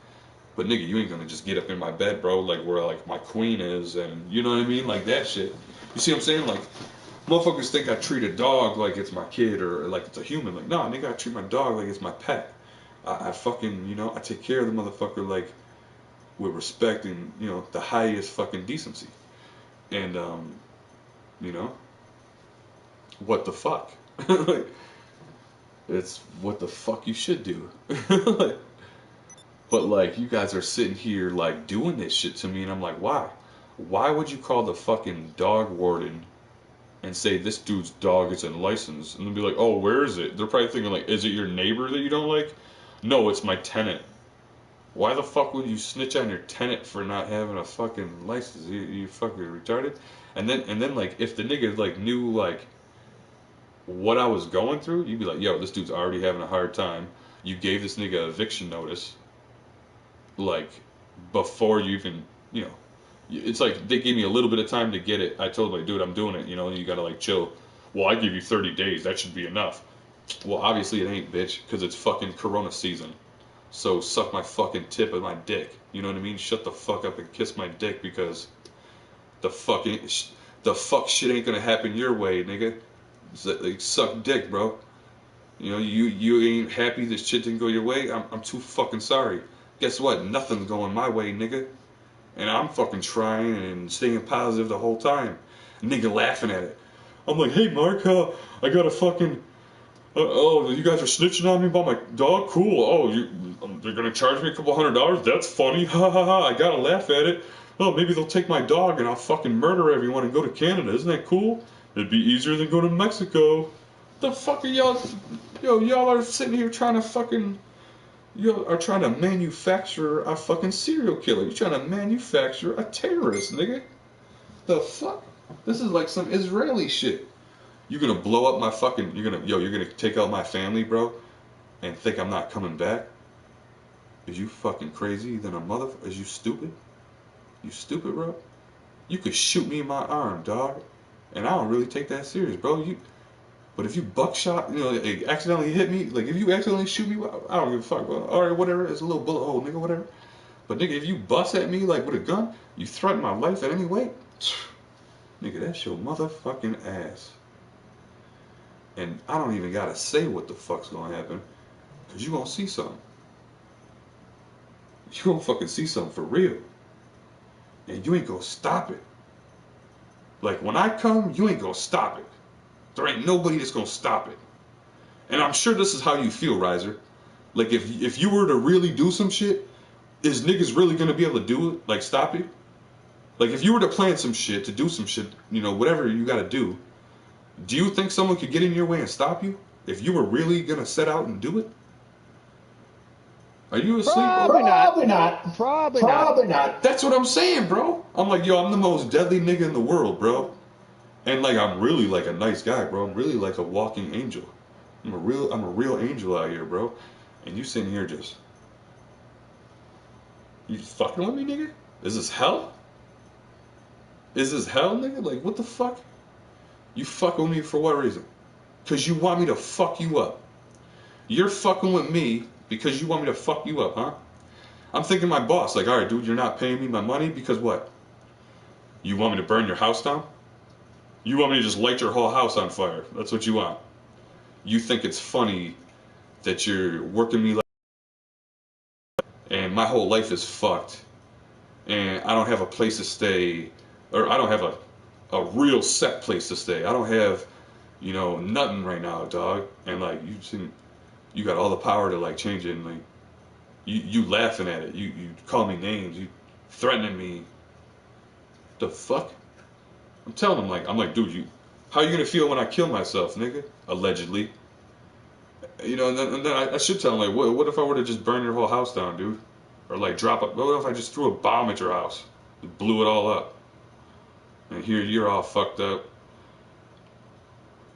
But nigga, you ain't gonna just get up in my bed, bro, like where like my queen is, and you know what I mean, like that shit. You see what I'm saying? Like motherfuckers think I treat a dog like it's my kid or like it's a human. Like nah, nigga, I treat my dog like it's my pet. I fucking, you know, I take care of the motherfucker like with respect and you know the highest fucking decency. And you know, what the fuck? Like, it's what the fuck you should do. Like, but like you guys are sitting here like doing this shit to me, and I'm like, why? Why would you call the fucking dog warden and say this dude's dog isn't licensed, and then be like, oh, where is it? They're probably thinking like, is it your neighbor that you don't like? No, it's my tenant. Why the fuck would you snitch on your tenant for not having a fucking license? You fucking retarded. And then like if the nigga like knew like what I was going through, you'd be like, yo, this dude's already having a hard time. You gave this nigga eviction notice, like, before you even, you know, it's like they gave me a little bit of time to get it. I told them, like, dude, I'm doing it, you know, you gotta, like, chill. Well, I give you 30 days, that should be enough. Well, obviously it ain't, bitch, because it's fucking Corona season. So suck my fucking tip of my dick. You know what I mean? Shut the fuck up and kiss my dick because the fucking, the fuck shit ain't gonna happen your way, nigga. Like, suck dick, bro. You know, you ain't happy this shit didn't go your way. I'm too fucking sorry. Guess what? Nothing's going my way, nigga. And I'm fucking trying and staying positive the whole time. Nigga laughing at it. I'm like, hey Mark, I got a fucking. Oh, you guys are snitching on me about my dog? Cool. Oh, they're gonna charge me a couple $100? That's funny. Ha ha ha. I gotta laugh at it. Oh, maybe they'll take my dog and I'll fucking murder everyone and go to Canada. Isn't that cool? It'd be easier than going to Mexico. The fuck are y'all? Yo, y'all are sitting here trying to fucking. You are trying to manufacture a fucking serial killer. You're trying to manufacture a terrorist, nigga. The fuck? This is like some Israeli shit. You're gonna blow up my fucking. You're gonna take out my family, bro, and think I'm not coming back? Is you fucking crazy? Then a motherfucker? Is you stupid? You stupid, bro? You could shoot me in my arm, dog, and I don't really take that serious, bro. But if you buckshot, you know, like, accidentally hit me, like if you accidentally shoot me, I don't give a fuck. Well, all right, whatever. It's a little bullet hole, nigga, whatever. But nigga, if you bust at me like with a gun, you threaten my life in any way, nigga, that's your motherfucking ass. And I don't even gotta say what the fuck's gonna happen, cause you gonna see something. You gonna fucking see something for real, and you ain't gonna stop it. Like when I come, you ain't gonna stop it. There ain't nobody that's gonna stop it. And I'm sure this is how you feel, Riser. Like if you were to really do some shit, is niggas really gonna be able to do it? Like stop you? Like if you were to plan some shit, to do some shit, you know, whatever you gotta do you think someone could get in your way and stop you? If you were really gonna set out and do it? Are you asleep? Probably not. Probably not. Probably not. Probably not. That's what I'm saying, bro. I'm like, yo, I'm the most deadly nigga in the world, bro. And like I'm really like a nice guy, bro. I'm really like a walking angel. I'm a real angel out here, bro. And you sitting here you just fucking with me, nigga? Is this hell? Is this hell, nigga? Like what the fuck? You fucking with me for what reason? Cause you want me to fuck you up. You're fucking with me because you want me to fuck you up, huh? I'm thinking my boss, like, all right, dude, you're not paying me my money because what? You want me to burn your house down? You want me to just light your whole house on fire? That's what you want. You think it's funny that you're working me like, and my whole life is fucked, and I don't have a place to stay, or I don't have a real set place to stay. I don't have, you know, nothing right now, dog. And like you got all the power to like change it, and like you laughing at it. You call me names. You threatening me. The fuck? I'm telling him I'm like, dude, how you gonna feel when I kill myself, nigga? Allegedly. You know, and then I should tell him like, what if I were to just burn your whole house down, dude? Or like drop it. What if I just threw a bomb at your house, blew it all up, and here you're all fucked up.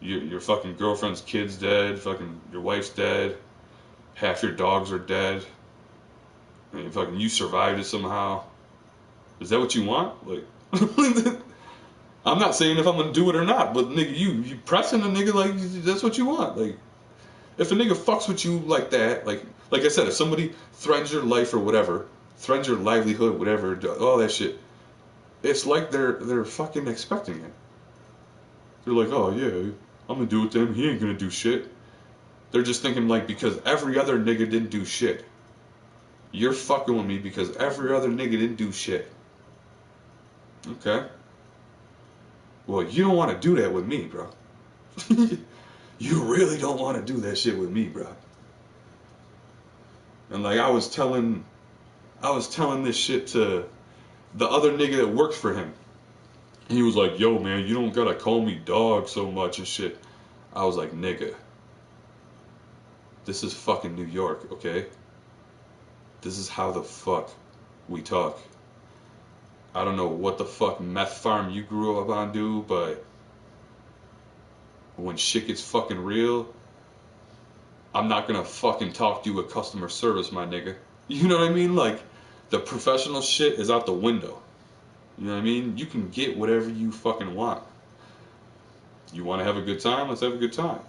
Your fucking girlfriend's kid's dead. Fucking your wife's dead. Half your dogs are dead. And fucking you survived it somehow. Is that what you want? Like, I'm not saying if I'm gonna do it or not, but nigga, you pressing a nigga like that's what you want. Like, if a nigga fucks with you like that, like I said, if somebody threatens your life or whatever, threatens your livelihood, whatever, all that shit, it's like they're fucking expecting it. They're like, oh yeah, I'm gonna do it to him. He ain't gonna do shit. They're just thinking like because every other nigga didn't do shit. You're fucking with me because every other nigga didn't do shit. Okay. Well, you don't want to do that with me, bro. You really don't want to do that shit with me, bro. And like I was telling this shit to the other nigga that works for him. He was like, yo, man, you don't gotta call me dog so much and shit. I was like, nigga, this is fucking New York, okay? This is how the fuck we talk. I don't know what the fuck meth farm you grew up on, dude, but when shit gets fucking real, I'm not gonna fucking talk to you with customer service, my nigga. You know what I mean? Like, the professional shit is out the window. You know what I mean? You can get whatever you fucking want. You wanna have a good time? Let's have a good time.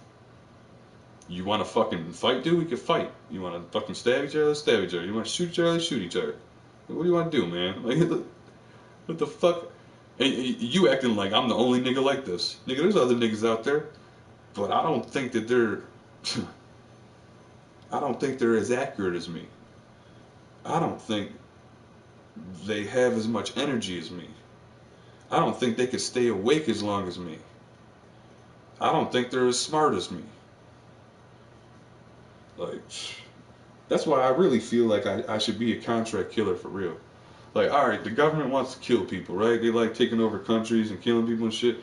You wanna fucking fight, dude? We can fight. You wanna fucking stab each other? Let's stab each other. You wanna shoot each other? Let's shoot each other. What do you wanna do, man? Like, what the fuck? And you acting like I'm the only nigga like this. Nigga, there's other niggas out there, but I don't think that they're I don't think they're as accurate as me. I don't think they have as much energy as me. I don't think they could stay awake as long as me. I don't think they're as smart as me. Like, that's why I really feel like I should be a contract killer for real. Like, alright, the government wants to kill people, right? They like taking over countries and killing people and shit.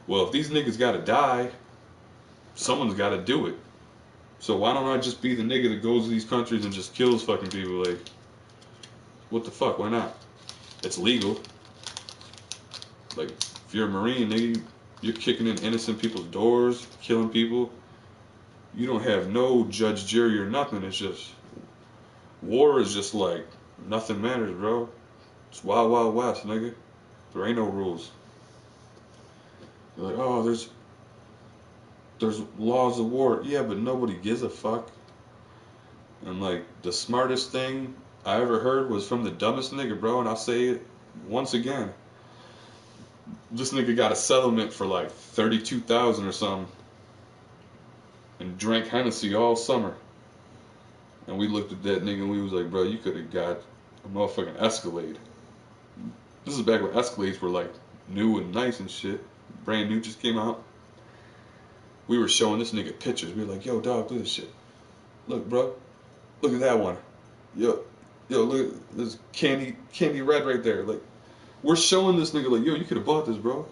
Well, if these niggas gotta die, someone's gotta do it. So why don't I just be the nigga that goes to these countries and just kills fucking people? Like, what the fuck? Why not? It's legal. Like, if you're a Marine, nigga, you're kicking in innocent people's doors, killing people. You don't have no judge, jury, or nothing. It's just, war is just like, nothing matters, bro. It's wild, wild west, nigga. There ain't no rules. You're like, oh, there's laws of war. Yeah, but nobody gives a fuck. And like, the smartest thing I ever heard was from the dumbest nigga, bro, and I'll say it once again. This nigga got a settlement for like 32,000 or something, and drank Hennessy all summer. And we looked at that nigga and we was like, bro, you could have got a motherfucking Escalade. This is back when Escalades were like new and nice and shit. Brand new, just came out. We were showing this nigga pictures. We were like, yo, dog, look at this shit. Look, bro. Look at that one. Yo, look at this candy red right there. Like, we're showing this nigga like, yo, you could have bought this, bro.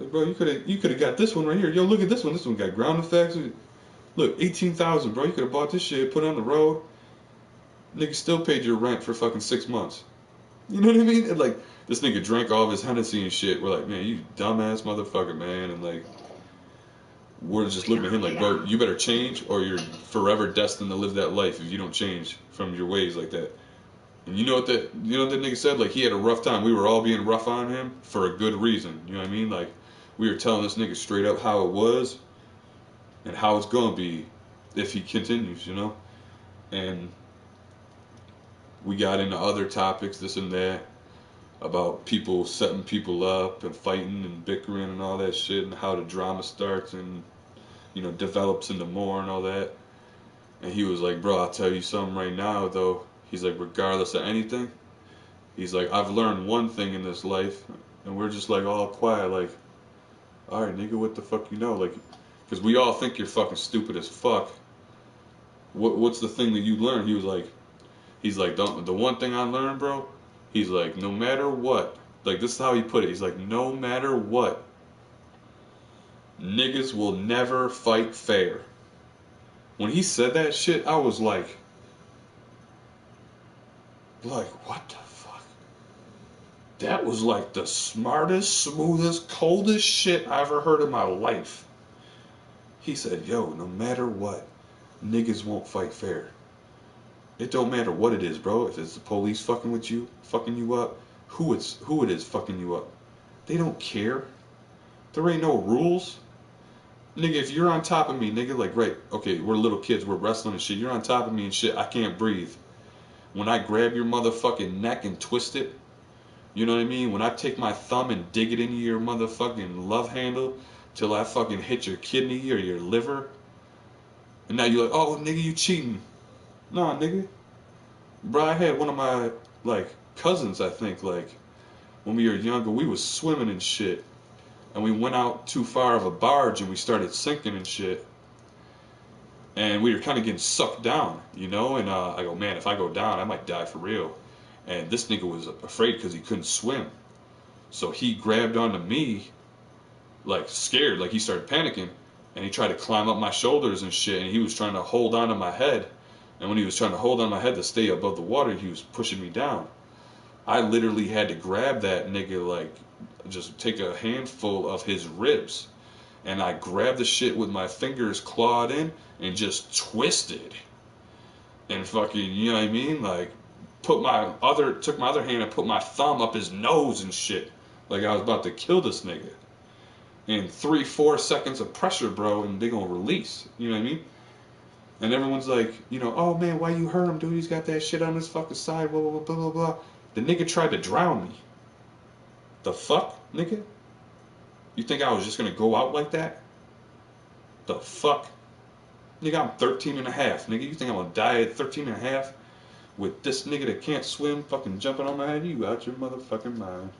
Like, bro, you could have got this one right here. Yo, look at this one. This one got ground effects. Look, 18,000, bro. You could have bought this shit, put it on the road. Nigga still paid your rent for fucking 6 months. You know what I mean? And like, this nigga drank all of his Hennessy and shit. We're like, man, you dumbass motherfucker, man. And like, we're just looking at him like, bro, you better change or you're forever destined to live that life if you don't change from your ways like that. And you know what that nigga said? Like, he had a rough time. We were all being rough on him for a good reason. You know what I mean? Like, we were telling this nigga straight up how it was and how it's gonna be if he continues, you know? And we got into other topics, this and that, about people setting people up and fighting and bickering and all that shit, and how the drama starts and, you know, develops into more and all that. And he was like, bro, I'll tell you something right now, though. He's like, regardless of anything, he's like, I've learned one thing in this life. And we're just like all quiet, like, alright, nigga, what the fuck you know? Like, because we all think you're fucking stupid as fuck. What's the thing that you learned? He's like, the one thing I learned, bro, he's like, no matter what, like, this is how he put it. He's like, no matter what, niggas will never fight fair. When he said that shit, I was like, what the fuck? That was like the smartest, smoothest, coldest shit I ever heard in my life. He said, yo, no matter what, niggas won't fight fair. It don't matter what it is, bro. If it's the police fucking with you, fucking you up, who it is fucking you up. They don't care. There ain't no rules. Nigga, if you're on top of me, nigga, like, right, okay, we're little kids, we're wrestling and shit, you're on top of me and shit, I can't breathe. When I grab your motherfucking neck and twist it, you know what I mean? When I take my thumb and dig it into your motherfucking love handle till I fucking hit your kidney or your liver, and now you're like, oh, nigga, you cheating. Nah, nigga. Bro, I had one of my, like, cousins, I think, like, when we were younger, we was swimming and shit. And we went out too far of a barge and we started sinking and shit. And we were kind of getting sucked down, you know? And I go, man, if I go down, I might die for real. And this nigga was afraid because he couldn't swim. So he grabbed onto me, like, scared, like he started panicking. And he tried to climb up my shoulders and shit. And he was trying to hold onto my head. And when he was trying to hold on my head to stay above the water, he was pushing me down. I literally had to grab that nigga, like, just take a handful of his ribs. And I grabbed the shit with my fingers clawed in and just twisted. And fucking, you know what I mean? Like, took my other hand and put my thumb up his nose and shit. Like I was about to kill this nigga. And 3-4 seconds of pressure, bro, and they gonna release. You know what I mean? And everyone's like, you know, oh man, why you hurt him, dude? He's got that shit on his fucking side, blah, blah, blah, blah, blah, blah. The nigga tried to drown me. The fuck, nigga? You think I was just gonna go out like that? The fuck? Nigga, I'm 13 and a half, nigga. You think I'm gonna die at 13 and a half with this nigga that can't swim fucking jumping on my head? You out your motherfucking mind.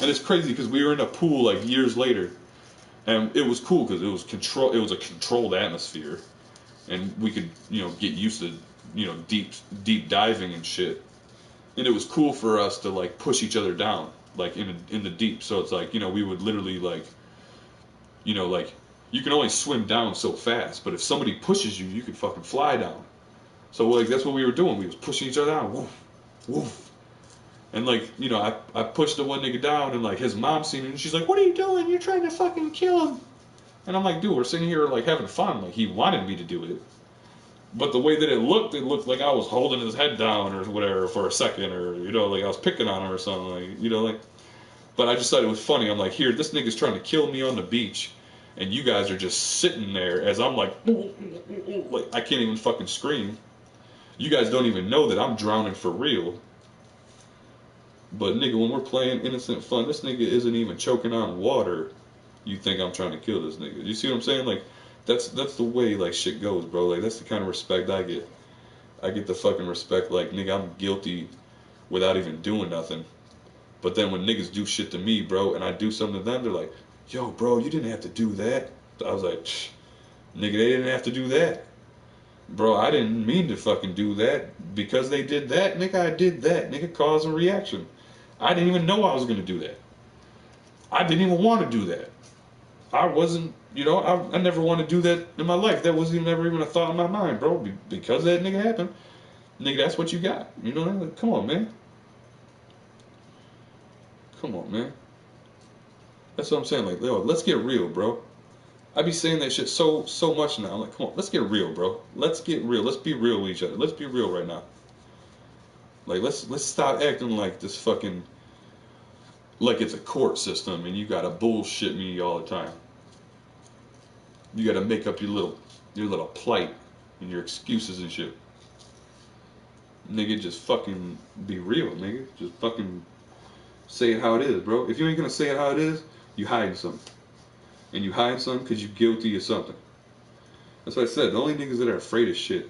And it's crazy because we were in a pool like years later. And it was cool because it was a controlled atmosphere. And we could, you know, get used to, you know, deep diving and shit. And it was cool for us to like push each other down, like in the deep. So it's like, you know, we would literally like, you know, like you can only swim down so fast, but if somebody pushes you, you can fucking fly down. So like that's what we were doing. We was pushing each other down, woof, woof. And like, you know, I pushed the one nigga down, and like his mom seen it, and she's like, "What are you doing? You're trying to fucking kill him." And I'm like, dude, we're sitting here like having fun. Like he wanted me to do it. But the way that it looked like I was holding his head down or whatever for a second, or, you know, like I was picking on him or something, like, you know, like. But I just thought it was funny. I'm like, here, this nigga's trying to kill me on the beach, and you guys are just sitting there as I'm like I can't even fucking scream. You guys don't even know that I'm drowning for real. But nigga, when we're playing innocent fun, this nigga isn't even choking on water. You think I'm trying to kill this nigga? You see what I'm saying? Like, that's the way like shit goes, bro. Like that's the kind of respect I get. I get the fucking respect like, nigga, I'm guilty without even doing nothing. But then when niggas do shit to me, bro, and I do something to them, they're like, yo, bro, you didn't have to do that. I was like, nigga, they didn't have to do that. Bro, I didn't mean to fucking do that. Because they did that, nigga, I did that. Nigga, cause a reaction. I didn't even know I was going to do that. I didn't even want to do that. I wasn't, you know, I never want to do that in my life. That wasn't never even a thought in my mind, bro. Because that nigga happened, nigga, that's what you got. You know what I mean? Like, come on, man. Come on, man. That's what I'm saying. Like, yo, let's get real, bro. I be saying that shit so much now. I'm like, come on, let's get real, bro. Let's get real. Let's be real with each other. Let's be real right now. Like, let's stop acting like this fucking, like it's a court system and you gotta bullshit me all the time. You gotta make up your little plight and your excuses and shit. Nigga, just fucking be real, nigga. Just fucking say it how it is, bro. If you ain't gonna say it how it is, you hiding something. And you hide something because you're guilty of something. That's what I said. The only niggas that are afraid of shit,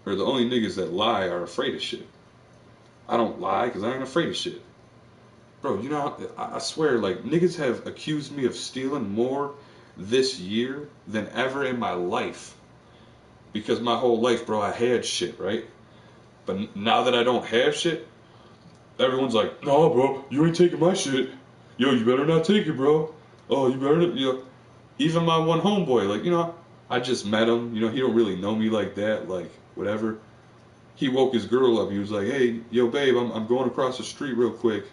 or the only niggas that lie, are afraid of shit. I don't lie because I ain't afraid of shit. Bro, you know, I swear, like, niggas have accused me of stealing more this year than ever in my life. Because my whole life, bro, I had shit, right? But now that I don't have shit, everyone's like, no, bro, you ain't taking my shit. Yo, you better not take it, bro. Oh, you better, you know. Even my one homeboy, like, you know, I just met him. You know, he don't really know me like that, like, whatever. He woke his girl up. He was like, hey, yo, babe, I'm going across the street real quick.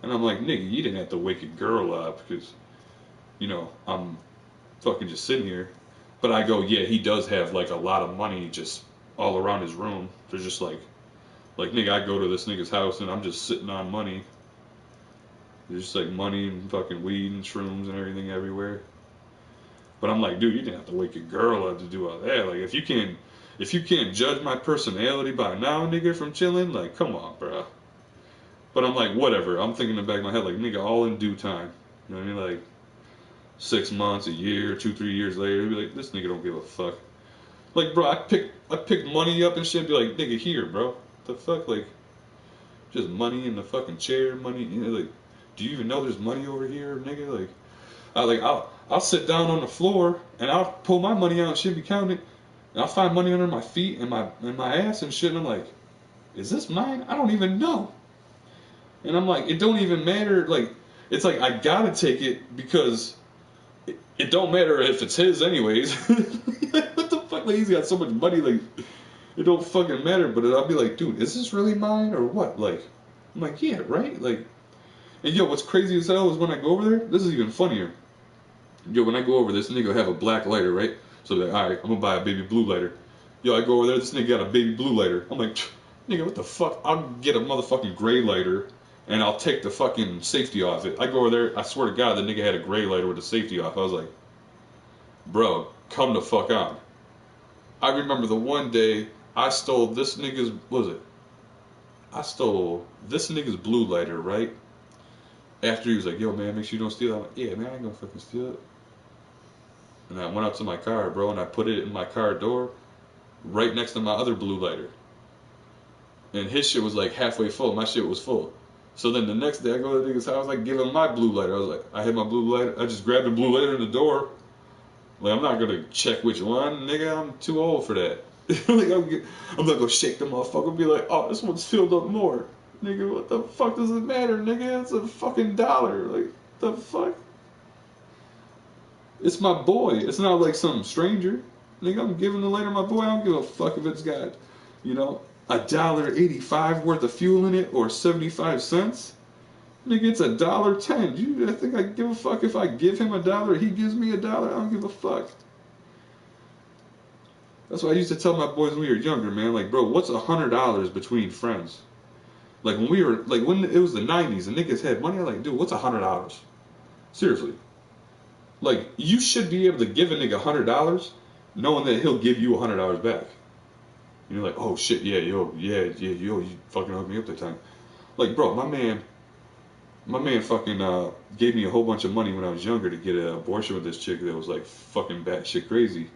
And I'm like, nigga, you didn't have to wake a girl up because, you know, I'm fucking just sitting here. But I go, yeah, he does have like a lot of money just all around his room. They're just like nigga, I go to this nigga's house and I'm just sitting on money. There's just like money and fucking weed and shrooms and everything everywhere. But I'm like, dude, you didn't have to wake your girl up to do all that. Like, if you can't judge my personality by now, nigga, from chilling, like, come on, bro. But I'm like, whatever. I'm thinking in the back of my head, like, nigga, all in due time. You know what I mean? Like, 6 months, a year, 2, 3 years later, he'd be like, this nigga don't give a fuck. Like, bro, I pick money up and shit, be like, nigga, here, bro. The fuck, like, just money in the fucking chair, money, you know, like, do you even know there's money over here, nigga? Like, I'll sit down on the floor and I'll pull my money out and shit, be counting it, and I'll find money under my feet and my ass and shit, and I'm like, is this mine? I don't even know. And I'm like, it don't even matter. Like, it's like I gotta take it because it don't matter if it's his anyways. What the fuck? Like, he's got so much money, like, it don't fucking matter. But I'll be like, dude, is this really mine or what? Like, I'm like, yeah, right? Like, and yo, what's crazy as hell is when I go over there, this is even funnier. Yo, when I go over, this nigga have a black lighter, right? So like, all right, I'm gonna buy a baby blue lighter. Yo, I go over there, this nigga got a baby blue lighter. I'm like, nigga, what the fuck? I'll get a motherfucking gray lighter and I'll take the fucking safety off it. I go over there, I swear to God, the nigga had a gray lighter with the safety off. I was like, bro, come the fuck on. I remember the one day I stole this nigga's, what was it? I stole this nigga's blue lighter, right? After he was like, yo, man, make sure you don't steal it. I'm like, yeah, man, I ain't gonna fucking steal it. And I went out to my car, bro, and I put it in my car door right next to my other blue lighter. And his shit was like halfway full. My shit was full. So then the next day I go to the nigga's house, I give him my blue lighter. I was like, I had my blue lighter. I just grabbed the blue lighter in the door. Like, I'm not gonna check which one, nigga. I'm too old for that. Like, I'm not gonna shake the motherfucker and be like, oh, this one's filled up more. Nigga, what the fuck does it matter, nigga? It's a fucking dollar. Like, the fuck? It's my boy. It's not like some stranger. Nigga, I'm giving the lighter to my boy. I don't give a fuck if it's got, you know, $1.85 worth of fuel in it or 75 cents. Nigga, it's $1.10. I think I give a fuck if I give him $1, he gives me $1. I don't give a fuck. That's what I used to tell my boys when we were younger, man. Like, bro, what's $100 between friends? Like, when we were, like, when it was the 90s and niggas had money, I'm like, dude, what's $100? Seriously. Like, you should be able to give a nigga $100 knowing that he'll give you $100 back. And you're like, oh shit, yeah, yo, you fucking hooked me up that time. Like, bro, my man fucking gave me a whole bunch of money when I was younger to get an abortion with this chick that was like fucking batshit crazy.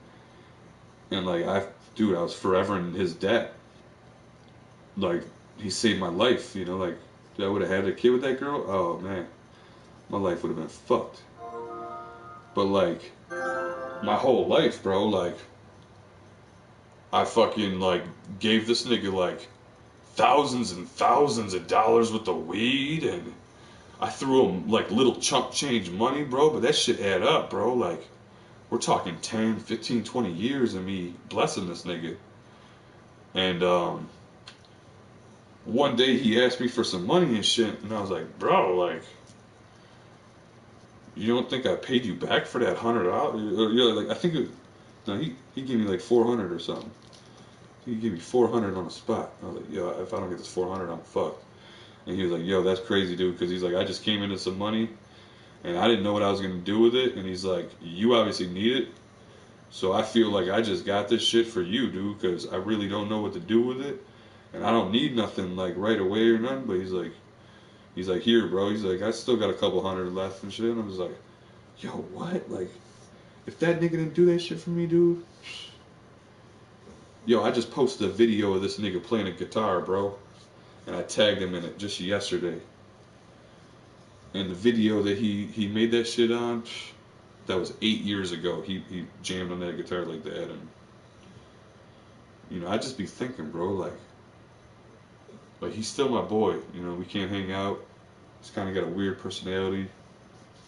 And like, I was forever in his debt. Like, he saved my life, you know, like, if I would have had a kid with that girl, oh man, my life would have been fucked. But like, my whole life, bro, like, I fucking like gave this nigga like thousands and thousands of dollars worth of weed, and I threw him like little chump change money, bro, but that shit add up, bro. Like, we're talking 10, 15, 20 years of me blessing this nigga. And one day he asked me for some money and shit, and I was like, bro, like, you don't think I paid you back for that $100? Yeah, like, I think no, he gave me like 400 or something. He gave me 400 on the spot. I was like, yo, if I don't get this 400, I'm fucked. And he was like, yo, that's crazy, dude, because he's like, I just came into some money, and I didn't know what I was going to do with it, and he's like, you obviously need it, so I feel like I just got this shit for you, dude, because I really don't know what to do with it, and I don't need nothing, like, right away or nothing, but he's like, here, bro, he's like, I still got a couple hundred left and shit, and I was like, yo, what? Like, if that nigga didn't do that shit for me, dude, yo, I just posted a video of this nigga playing a guitar, bro, and I tagged him in it just yesterday. And the video that he made that shit on, that was 8 years ago. He jammed on that guitar like that, and you know, I just be thinking, bro, like he's still my boy. You know, we can't hang out. He's kind of got a weird personality.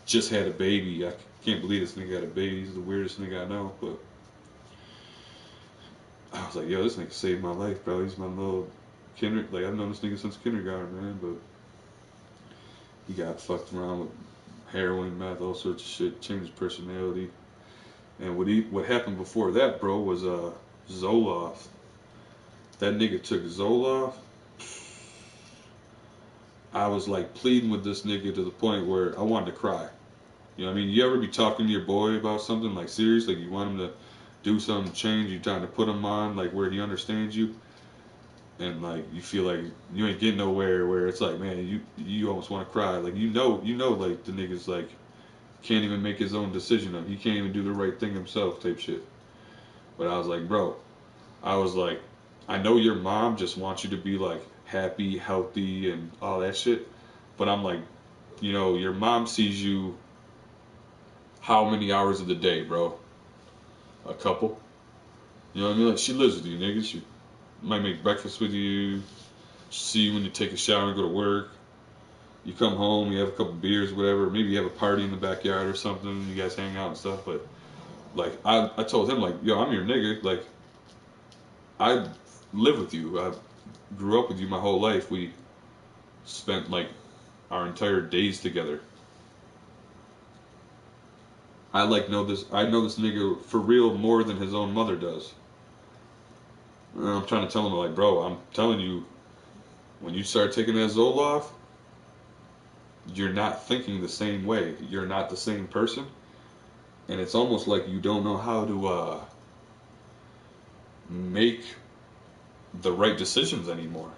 Just had a baby. I can't believe this nigga had a baby. He's the weirdest nigga I know. But I was like, yo, this nigga saved my life, bro. He's my little like, I've known this nigga since kindergarten, man. But he got fucked around with heroin, meth, all sorts of shit. Changed his personality. And what happened before that, bro, was Zoloft. That nigga took Zoloft. I was like pleading with this nigga to the point where I wanted to cry. You know what I mean? You ever be talking to your boy about something like serious, like you want him to do something, change, you trying to put him on, like where he understands you, and like you feel like you ain't getting nowhere, where it's like, man, you almost want to cry, like like the nigga's like can't even make his own decision of, he can't even do the right thing himself, type shit. But I was like, bro, I was like, I know your mom just wants you to be like happy, healthy, and all that shit, but I'm like, your mom sees you how many hours of the day, bro? A couple. You know what I mean? Like she lives with you, nigga. She might make breakfast with you. See you when you take a shower and go to work. You come home, you have a couple beers, whatever. Maybe you have a party in the backyard or something. You guys hang out and stuff. But like I told him, like, yo, I'm your nigga. Like I live with you. I grew up with you my whole life. We spent like our entire days together. I know this nigga for real more than his own mother does. And I'm trying to tell him, like, bro, I'm telling you, when you start taking that Zoloft, you're not thinking the same way. You're not the same person, and it's almost like you don't know how to make the right decisions anymore.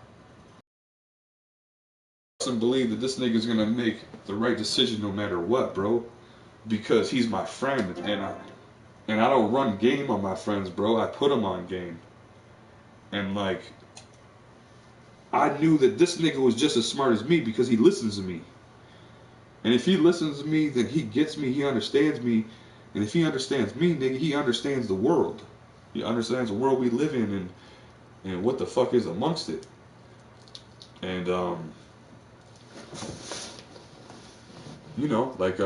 I doesn't believe that this nigga's gonna make the right decision no matter what, bro, because he's my friend, and I don't run game on my friends, bro. I put them on game, and like I knew that this nigga was just as smart as me because he listens to me. And if he listens to me, then he gets me, he understands me. And if he understands me, nigga, he understands the world. He understands the world we live in and what the fuck is amongst it. And like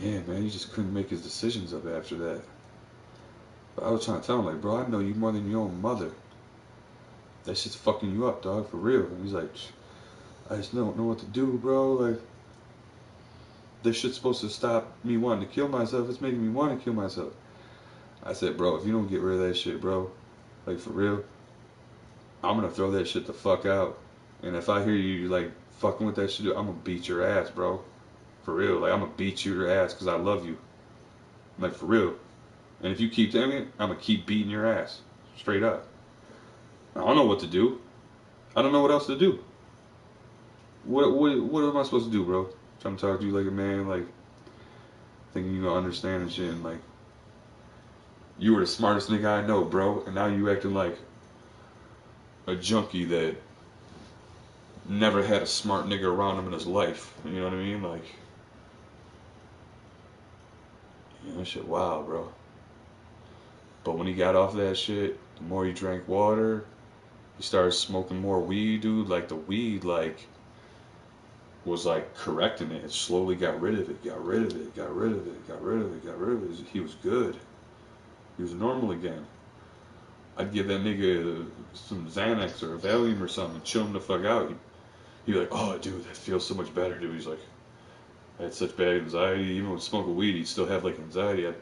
yeah, man, he just couldn't make his decisions up after that. But I was trying to tell him, like, bro, I know you more than your own mother. That shit's fucking you up, dog, for real. And he's like, I just don't know what to do, bro. Like, this shit's supposed to stop me wanting to kill myself. It's making me want to kill myself. I said, bro, if you don't get rid of that shit, bro, like, for real, I'm gonna throw that shit the fuck out. And if I hear you, like, fucking with that shit, I'm gonna beat your ass, bro. For real. Like, I'm gonna beat your ass because I love you. Like, for real. And if you keep doing it, I'm gonna keep beating your ass. Straight up. I don't know what to do. I don't know what else to do. What am I supposed to do, bro? Trying to talk to you like a man, like thinking you gonna understand and shit, and like you were the smartest nigga I know, bro, and now you acting like a junkie that never had a smart nigga around him in his life. You know what I mean? Like, that shit wild, bro. But when he got off that shit, the more he drank water, he started smoking more weed, dude. Like the weed, like was like correcting it. It slowly got rid of it, got rid of it, got rid of it, got rid of it, got rid of it. He was good. He was normal again. I'd give that nigga some Xanax or a Valium or something, chill him the fuck out. He'd be like, oh, dude, that feels so much better, dude. He's like, I had such bad anxiety. Even with smoking weed, he'd still have like anxiety. I'd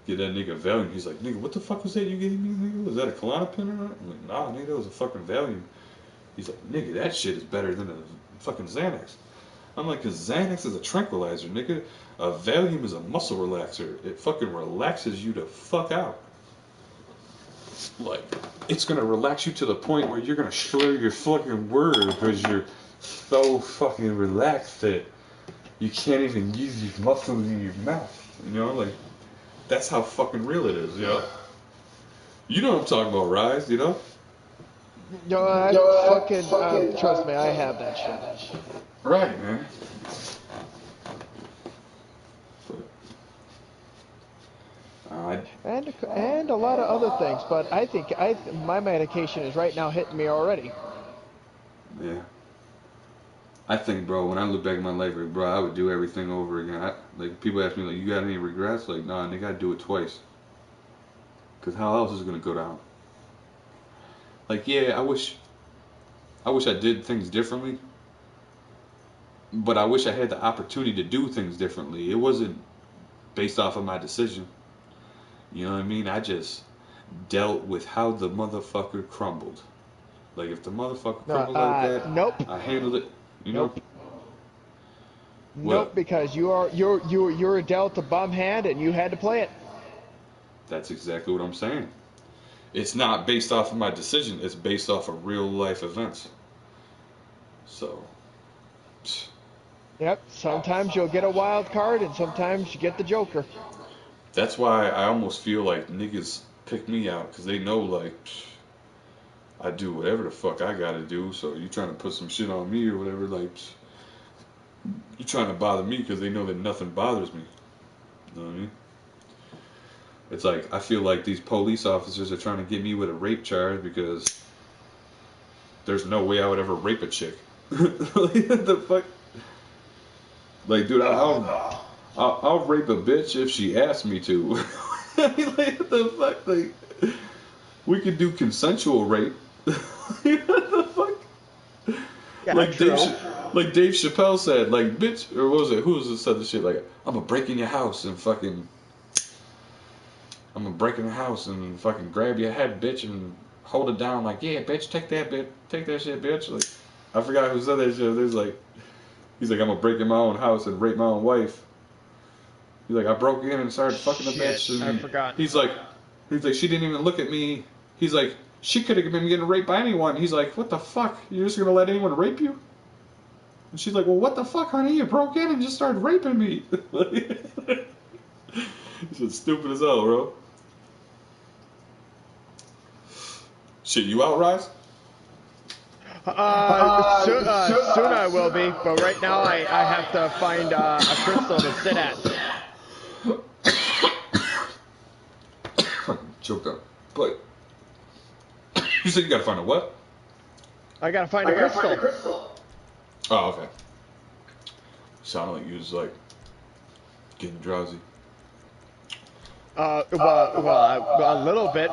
give that nigga a Valium. He's like, nigga, what the fuck was that you gave me, nigga? Was that a Klonopin or not? I'm like, nah, nigga, that was a fucking Valium. He's like, nigga, that shit is better than a fucking Xanax. I'm like, cause Xanax is a tranquilizer, nigga. A Valium is a muscle relaxer. It fucking relaxes you to fuck out. Like, it's gonna relax you to the point where you're gonna slur your fucking word because you're so fucking relaxed that you can't even use your muscles in your mouth. You know, like, that's how fucking real it is, you know? You know what I'm talking about, Rise, you know? Yo, I fucking, trust me, I have that shit. Right, man. And a lot of other things, but I think my medication is right now hitting me already. Yeah. I think, bro, when I look back at my life, like, bro, I would do everything over again. Like, people ask me, like, you got any regrets? Like, nah, nigga, I'd do it twice. Because how else is it going to go down? Like, yeah, I wish I did things differently. but I wish I had the opportunity to do things differently. It wasn't based off of my decision. You know what I mean? I just dealt with how the motherfucker crumbled. Like if the motherfucker crumbled like that, Nope. I handled it. You know? Nope. Nope, What? because you're dealt a bum hand and you had to play it. That's exactly what I'm saying. It's not based off of my decision. It's based off of real life events. So. Yep. Sometimes you'll get a wild card and sometimes you get the Joker. That's why I almost feel like niggas pick me out because they know like I do whatever the fuck I gotta do. So you trying to put some shit on me or whatever, like you trying to bother me because they know that nothing bothers me. You know what I mean? It's like I feel like these police officers are trying to get me with a rape charge because there's no way I would ever rape a chick. Like, what the fuck? Like, dude, I'll rape a bitch if she asks me to. I mean, like, what the fuck? Like, we could do consensual rape. What the fuck? Yeah, Like true. Dave Chappelle said, like, bitch, or what was it? Who was it said the shit? Like, I'm gonna break in your house and fucking, I'm gonna break in the house and fucking grab your head, bitch, and hold it down. Like, yeah, bitch, take that shit, bitch. Like, I forgot who said that shit. There's like, he's like, I'm gonna break in my own house and rape my own wife. He's like, I broke in and started fucking the bitch. And I forgot. He's like, she didn't even look at me. He's like, she could have been getting raped by anyone. He's like, what the fuck? You're just gonna let anyone rape you? And she's like, well, what the fuck, honey? You broke in and just started raping me. This is stupid as hell, bro. Shit, you out, Rise? Soon I will be, but right now I have to find a crystal to sit at. Choked up. But you said you gotta find a what? I gotta find a crystal. Oh, okay. Sounded like you was like getting drowsy. Well, a little bit,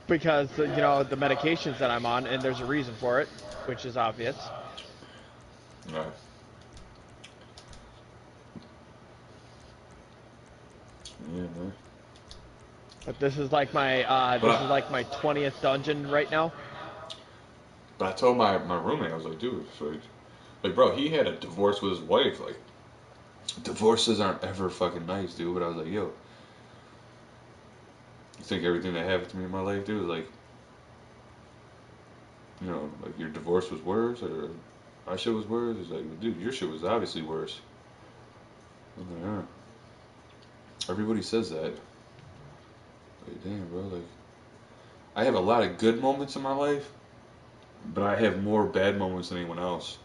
because you know the medications that I'm on, and there's a reason for it, which is obvious. Right. Yeah, man. But this is like my 20th dungeon right now. But I told my roommate, I was like, dude, like, bro, he had a divorce with his wife. Like, divorces aren't ever fucking nice, dude. But I was like, yo, you think everything that happened to me in my life, dude, like, you know, like your divorce was worse or my shit was worse? He's like, well, dude, your shit was obviously worse. I'm like, yeah. Everybody says that. Like, damn, bro, like, I have a lot of good moments in my life, but I have more bad moments than anyone else.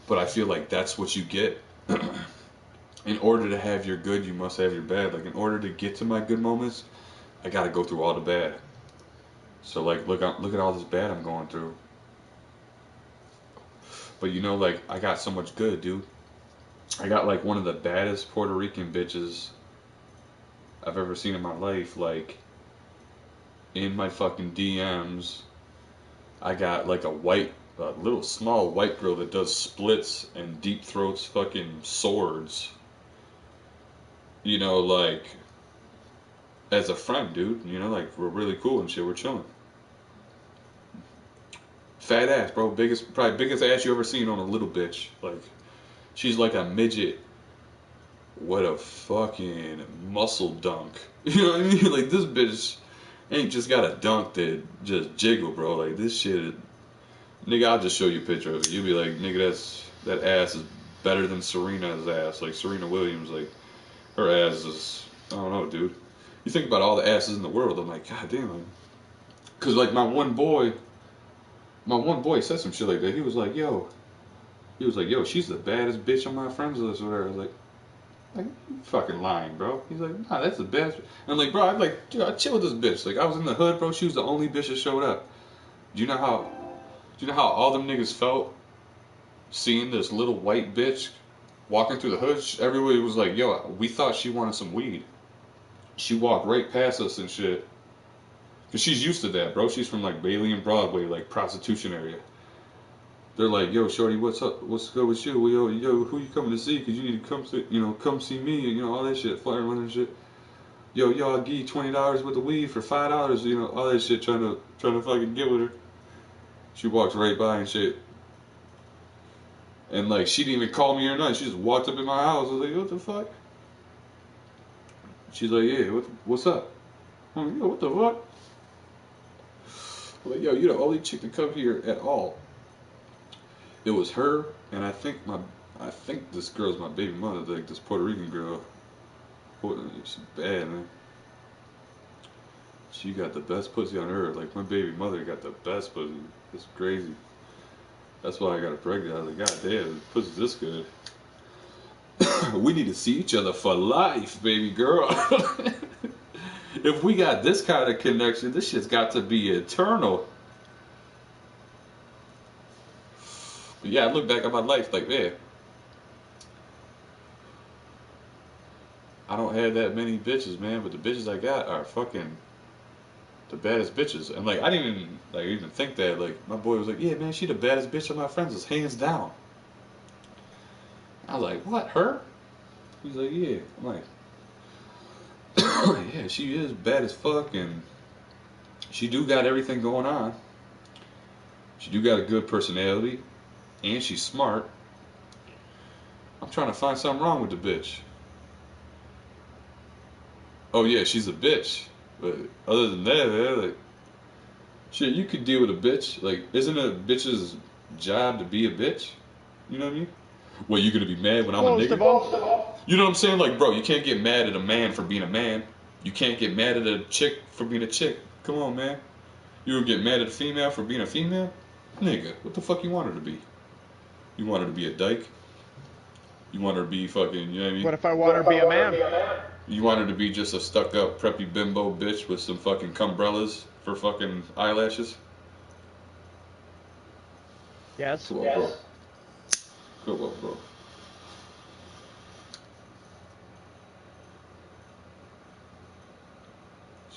But I feel like that's what you get. In order to have your good, you must have your bad. Like, in order to get to my good moments, I gotta go through all the bad. So, like, look at all this bad I'm going through. But you know, like, I got so much good, dude. I got like one of the baddest Puerto Rican bitches I've ever seen in my life. Like, in my fucking DMs, I got like a little small white girl that does splits and deep throats fucking swords. You know, like, as a friend, dude. You know, like, we're really cool and shit. We're chilling. Fat ass, bro. Probably biggest ass you ever seen on a little bitch. Like, she's like a midget. What a fucking muscle dunk. You know what I mean? Like, this bitch ain't just got a dunk that just jiggle, bro. Like, this shit, nigga, I'll just show you a picture of it. You'll be like, nigga, that ass is better than Serena's ass. Like, Serena Williams, like, her ass is, I don't know, dude. You think about all the asses in the world, I'm like, god damn. Because, like, my one boy said some shit like that. He was like, yo, she's the baddest bitch on my friends list or whatever. I was like, you fucking lying, bro. He's like, nah, that's the best. And I'm like, bro, I'm like, dude, I chill with this bitch. Like, I was in the hood, bro. She was the only bitch that showed up. Do you know how all them niggas felt seeing this little white bitch walking through the hood? Everybody was like, yo, we thought she wanted some weed. She walked right past us and shit. Because she's used to that, bro. She's from, like, Bailey and Broadway, like, prostitution area. they're like, yo, shorty, what's up? What's good with you? Well, yo, who you coming to see? Cause you need to come, come see me. All that shit, flirting with and shit. Yo, I'll give you $20 worth of weed for $5. All that shit, trying to fucking get with her. She walks right by and shit. And like, she didn't even call me or nothing. She just walked up in my house. I was like, what the fuck? She's like, yeah, what's up? I'm like, yo, what the fuck? I'm like, yo, you're the only chick to come here at all. It was her, and I think this girl's my baby mother, like this Puerto Rican girl. She's bad, man. She got the best pussy on earth. Like, my baby mother got the best pussy. It's crazy. That's why I got her pregnant. I was like, God damn, pussy's this good. We need to see each other for life, baby girl. If we got this kind of connection, this shit's got to be eternal. But yeah, I look back at my life like, man, I don't have that many bitches, man, but the bitches I got are fucking the baddest bitches. And like, I didn't even think that. Like, my boy was like, yeah, man, she the baddest bitch of my friends, is hands down. I was like, what, her? He's like, yeah. I'm like, yeah, she is bad as fuck, and she do got everything going on. She do got a good personality, and she's smart. I'm trying to find something wrong with the bitch. Oh yeah, she's a bitch. But other than that, man, like, shit, you could deal with a bitch. Like, isn't a bitch's job to be a bitch? You know what I mean? Well, you gonna be mad when I'm a nigga? You know what I'm saying? Like, bro, you can't get mad at a man for being a man. You can't get mad at a chick for being a chick. Come on, man. You would get mad at a female for being a female? Nigga, what the fuck you want her to be? You want her to be a dyke? You want her to be fucking, you know what I mean? What if I want her to be a man? You want her to be just a stuck-up, preppy bimbo bitch with some fucking cumbrellas for fucking eyelashes? Yes. Come on, bro. Come on, bro.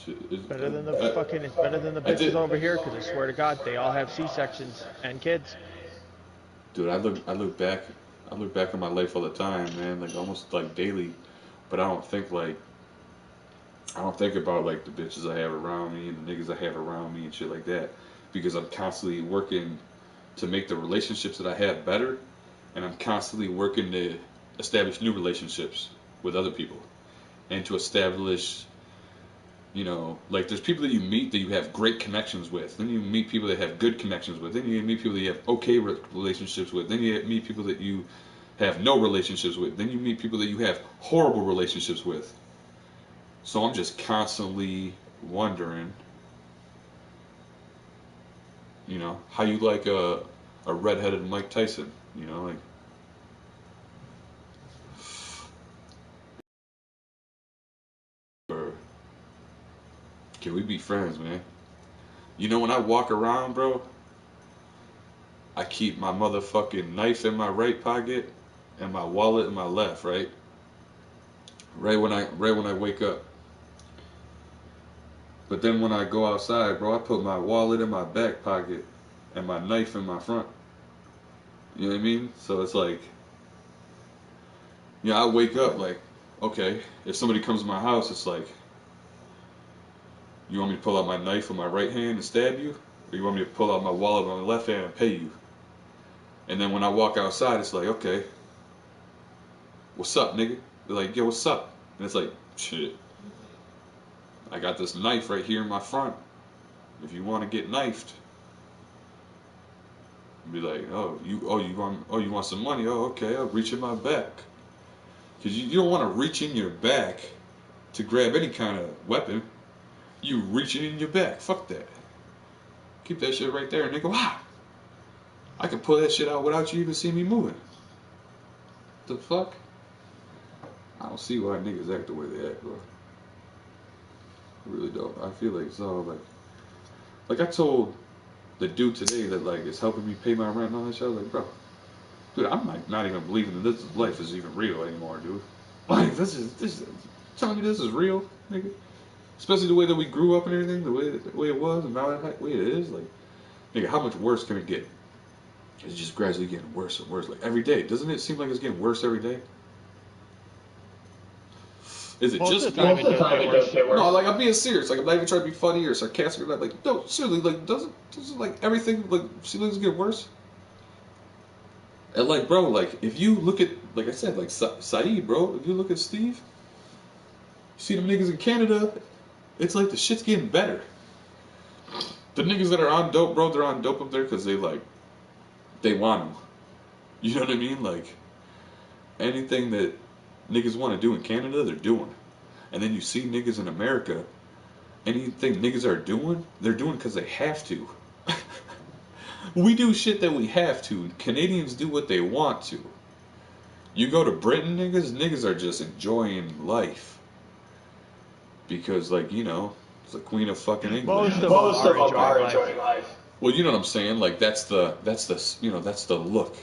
Shit, It's better than the bitches over here, because I swear to God, they all have C-sections and kids. Dude, I look back on my life all the time, man, like almost like daily, but I don't think about like the bitches I have around me and the niggas I have around me and shit like that, because I'm constantly working to make the relationships that I have better, and I'm constantly working to establish new relationships with other people, and to establish, like, there's people that you meet that you have great connections with. Then you meet people that have good connections with. Then you meet people that you have okay relationships with. Then you meet people that you have no relationships with. Then you meet people that you have horrible relationships with. So I'm just constantly wondering, how you like a redheaded Mike Tyson, like. Can we be friends, man? When I walk around, bro, I keep my motherfucking knife in my right pocket and my wallet in my left, right? Right when I wake up. But then when I go outside, bro, I put my wallet in my back pocket and my knife in my front. You know what I mean? So it's like, I wake up like, okay, if somebody comes to my house, it's like, you want me to pull out my knife with my right hand and stab you? Or you want me to pull out my wallet with my left hand and pay you? And then when I walk outside, it's like, okay, what's up, nigga? They're like, yo, what's up? And it's like, shit, I got this knife right here in my front. If you want to get knifed, be like, you want some money? Oh, okay, I'll reach in my back. Because you don't want to reach in your back to grab any kind of weapon. You reaching in your back. Fuck that. Keep that shit right there, nigga. Wow. I can pull that shit out without you even seeing me moving. The fuck? I don't see why niggas act the way they act, bro. I really don't. I feel like it's all like I told the dude today that like is helping me pay my rent and all that shit. I was like, bro, dude, I'm like not even believing that this life is even real anymore, dude. Like this is telling me this is real, nigga. Especially the way that we grew up and everything, the way it was, and now the way it is. Like, nigga, how much worse can it get? It's just gradually getting worse and worse. Like every day, doesn't it seem like it's getting worse every day? Is it Most just of the time me? it does get worse. No, like I'm being serious. Like I'm not even trying to be funny or sarcastic or not. Like no, seriously. Like doesn't like everything like seems get worse? And like bro, like if you look at like I said, like Saeed, bro, if you look at Steve, you see them niggas in Canada, it's like the shit's getting better. The niggas that are on dope, bro, they're on dope up there because they want them. You know what I mean? Like anything that niggas want to do in Canada, they're doing. And then you see niggas in America, anything niggas are doing, they're doing because they have to. We do shit that we have to. Canadians do what they want to. You go to Britain, niggas are just enjoying life. Because, like, you know, it's the Queen of fucking England. Most of them Most are of them are enjoying enjoying life. life. Well, you know what I'm saying? Like, that's the that's the look.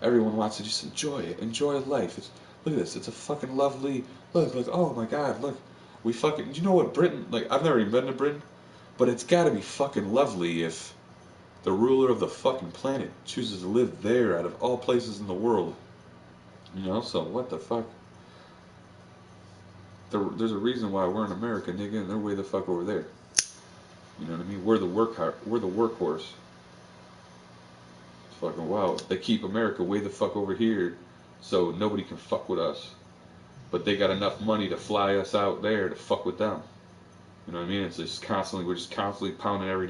Everyone wants to just enjoy it. Enjoy life. Look at this. It's a fucking lovely, look, oh my god, look. We fucking, you know what Britain, like, I've never even been to Britain, but it's gotta be fucking lovely if the ruler of the fucking planet chooses to live there out of all places in the world. You know, so what the fuck? There's a reason why we're in America, nigga, and they're way the fuck over there. You know what I mean? We're the workhorse. It's fucking wild. They keep America way the fuck over here, so nobody can fuck with us. But they got enough money to fly us out there to fuck with them. You know what I mean? It's just constantly, we're just constantly pounding everyone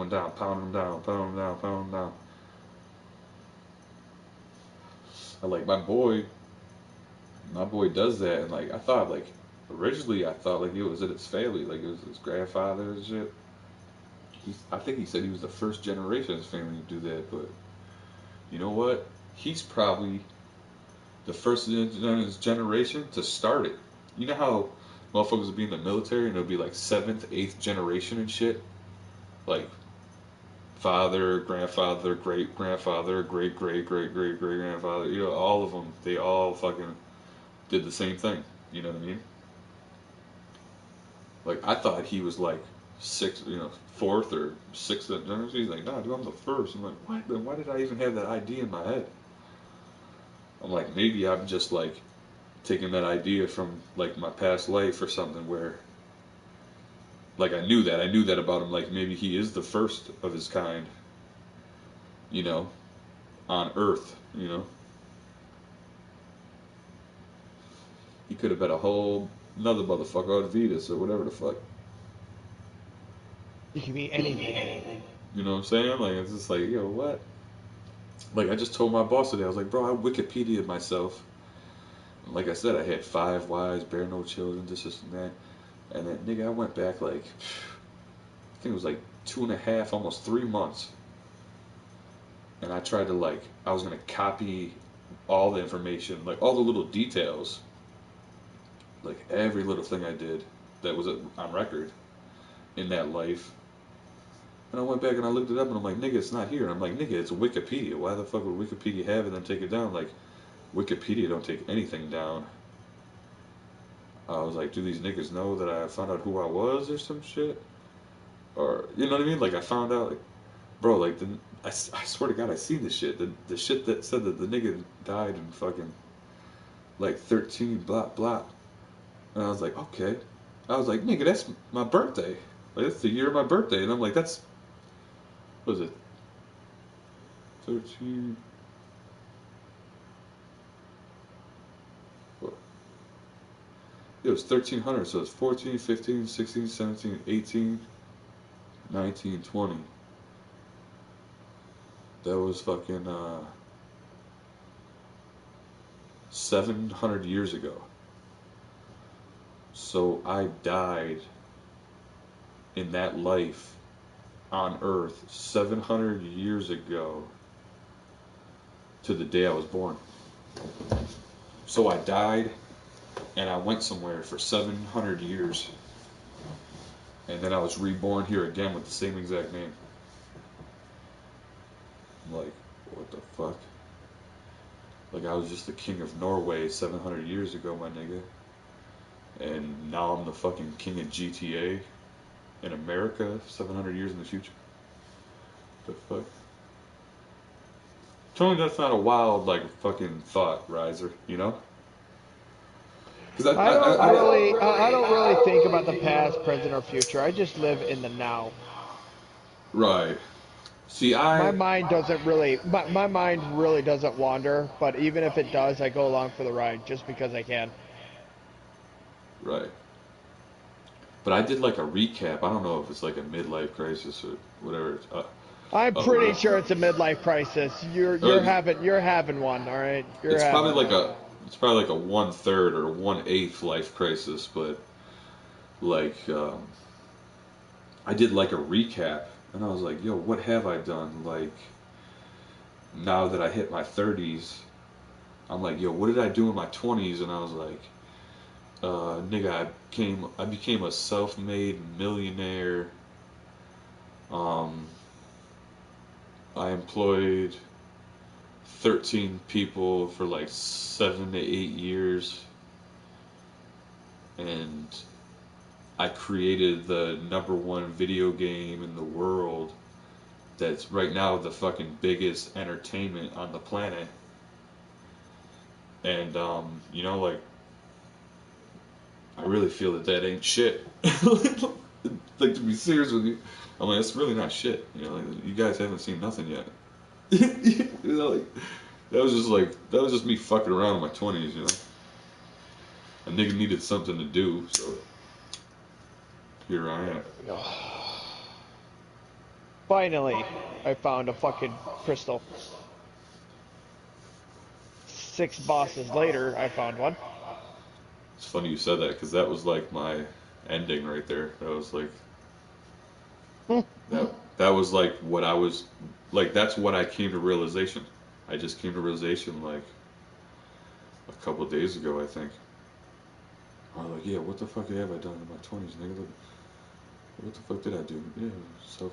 down, pounding them down, pounding them down, pounding them down. I like my boy does that, and like I thought like originally I thought like it was in his family, like it was his grandfather and shit. I think he said he was the first generation of his family to do that, but you know what? He's probably the first in his generation to start it. You know how motherfuckers would be in the military and it'll be like seventh, eighth generation and shit? Like father, grandfather, great grandfather, great great great great great grandfather. You know, all of them. They all fucking did the same thing. You know what I mean? Like I thought he was like sixth, you know, fourth or sixth generation. He's like, nah, dude, I'm the first. I'm like, what? Then why did I even have that idea in my head? I'm like, maybe I'm just like taking that idea from like my past life or something where like I knew that about him. Like maybe he is the first of his kind, you know, on Earth. You know, he could have been a whole another motherfucker on Venus or whatever the fuck. You can be anything. You know what I'm saying? Like it's just like, yo, what? Like I just told my boss today, I was like, bro, I Wikipedia'd myself. And like I said, I had 5 wives, bear no children, this and that. And then nigga, I went back like I think it was like 2.5, almost 3 months. And I tried to like I was gonna copy all the information, like all the little details, like every little thing I did that was on record in that life. And I went back and I looked it up and I'm like, nigga, it's not here. And I'm like, nigga, it's Wikipedia. Why the fuck would Wikipedia have it and then take it down? Like, Wikipedia don't take anything down. I was like, do these niggas know that I found out who I was or some shit? Or, you know what I mean? Like, I found out, like, bro, like, I swear to God, I seen this shit. The shit that said that the nigga died in fucking, like, 13, blah, blah. And I was like, okay. I was like, nigga, that's my birthday. Like, that's the year of my birthday. And I'm like, that's, what was it? 13. What? It was 1300, so it's 14, 15, 16, 17, 18, 19, 20. That was fucking 700 years ago. So I died in that life on Earth 700 years ago to the day I was born. So I died and I went somewhere for 700 years. And then I was reborn here again with the same exact name. I'm like, what the fuck? Like I was just the king of Norway 700 years ago, my nigga. And now I'm the fucking king of GTA in America 700 years in the future. The fuck? tell me that's not a wild, like, fucking thought, Riser, you know? Because I don't really think about the past, present, or future. I just live in the now. right. See, My mind doesn't really, my mind really doesn't wander, but even if it does, I go along for the ride just because I can. right. But I did like a recap. I don't know if it's like a midlife crisis or whatever. I'm Of pretty what? sure it's a midlife crisis. You're having one, all right? You're It's probably having like one. it's probably like a 1/3 or 1/8 life crisis. But like, I did like a recap, and I was like, yo, what have I done? Like, now that I hit my 30s, I'm like, yo, what did I do in my 20s? And I was like, nigga, I became a self-made millionaire. Um, I employed 13 people for like 7 to 8 years, and I created the #1 video game in the world that's right now the fucking biggest entertainment on the planet. And you know, like, I really feel that that ain't shit. Like, to be serious with you, I'm like, it's really not shit. You know, like, you guys haven't seen nothing yet. You know, like, that was just me fucking around in my 20s. You know, a nigga needed something to do, so here I am. Finally, I found a fucking crystal. 6 bosses later, I found one. It's funny you said that because that was like my ending right there. That was like that was like what I was like. That's what I came to realization. I just came to realization like a couple of days ago, I think. I was like, yeah, what the fuck have I done in my 20s, nigga? Like, what the fuck did I do? Yeah, self.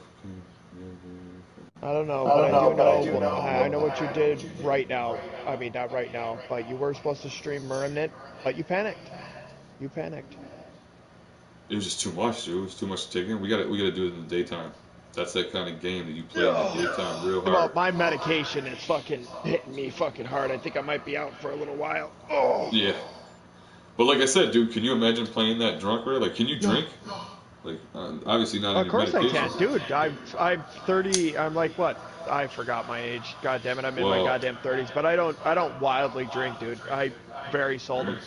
I don't know, but I know what you did right now. I mean, not right now, but you were supposed to stream Mermnit, but you panicked. You panicked. It was just too much, dude. It was too much to take in. We gotta do it in the daytime. That's that kind of game that you play in the daytime real Well, hard. my medication is fucking hitting me fucking hard. I think I might be out for a little while. Oh. Yeah. But like I said, dude, can you imagine playing that drunk, right? Like, can you drink? Like, obviously not on Of your course I medication. can, dude. I'm 30. I'm like what? I forgot my age. God damn it, I'm in my Well, goddamn 30s. But I don't wildly drink, dude. I very seldom.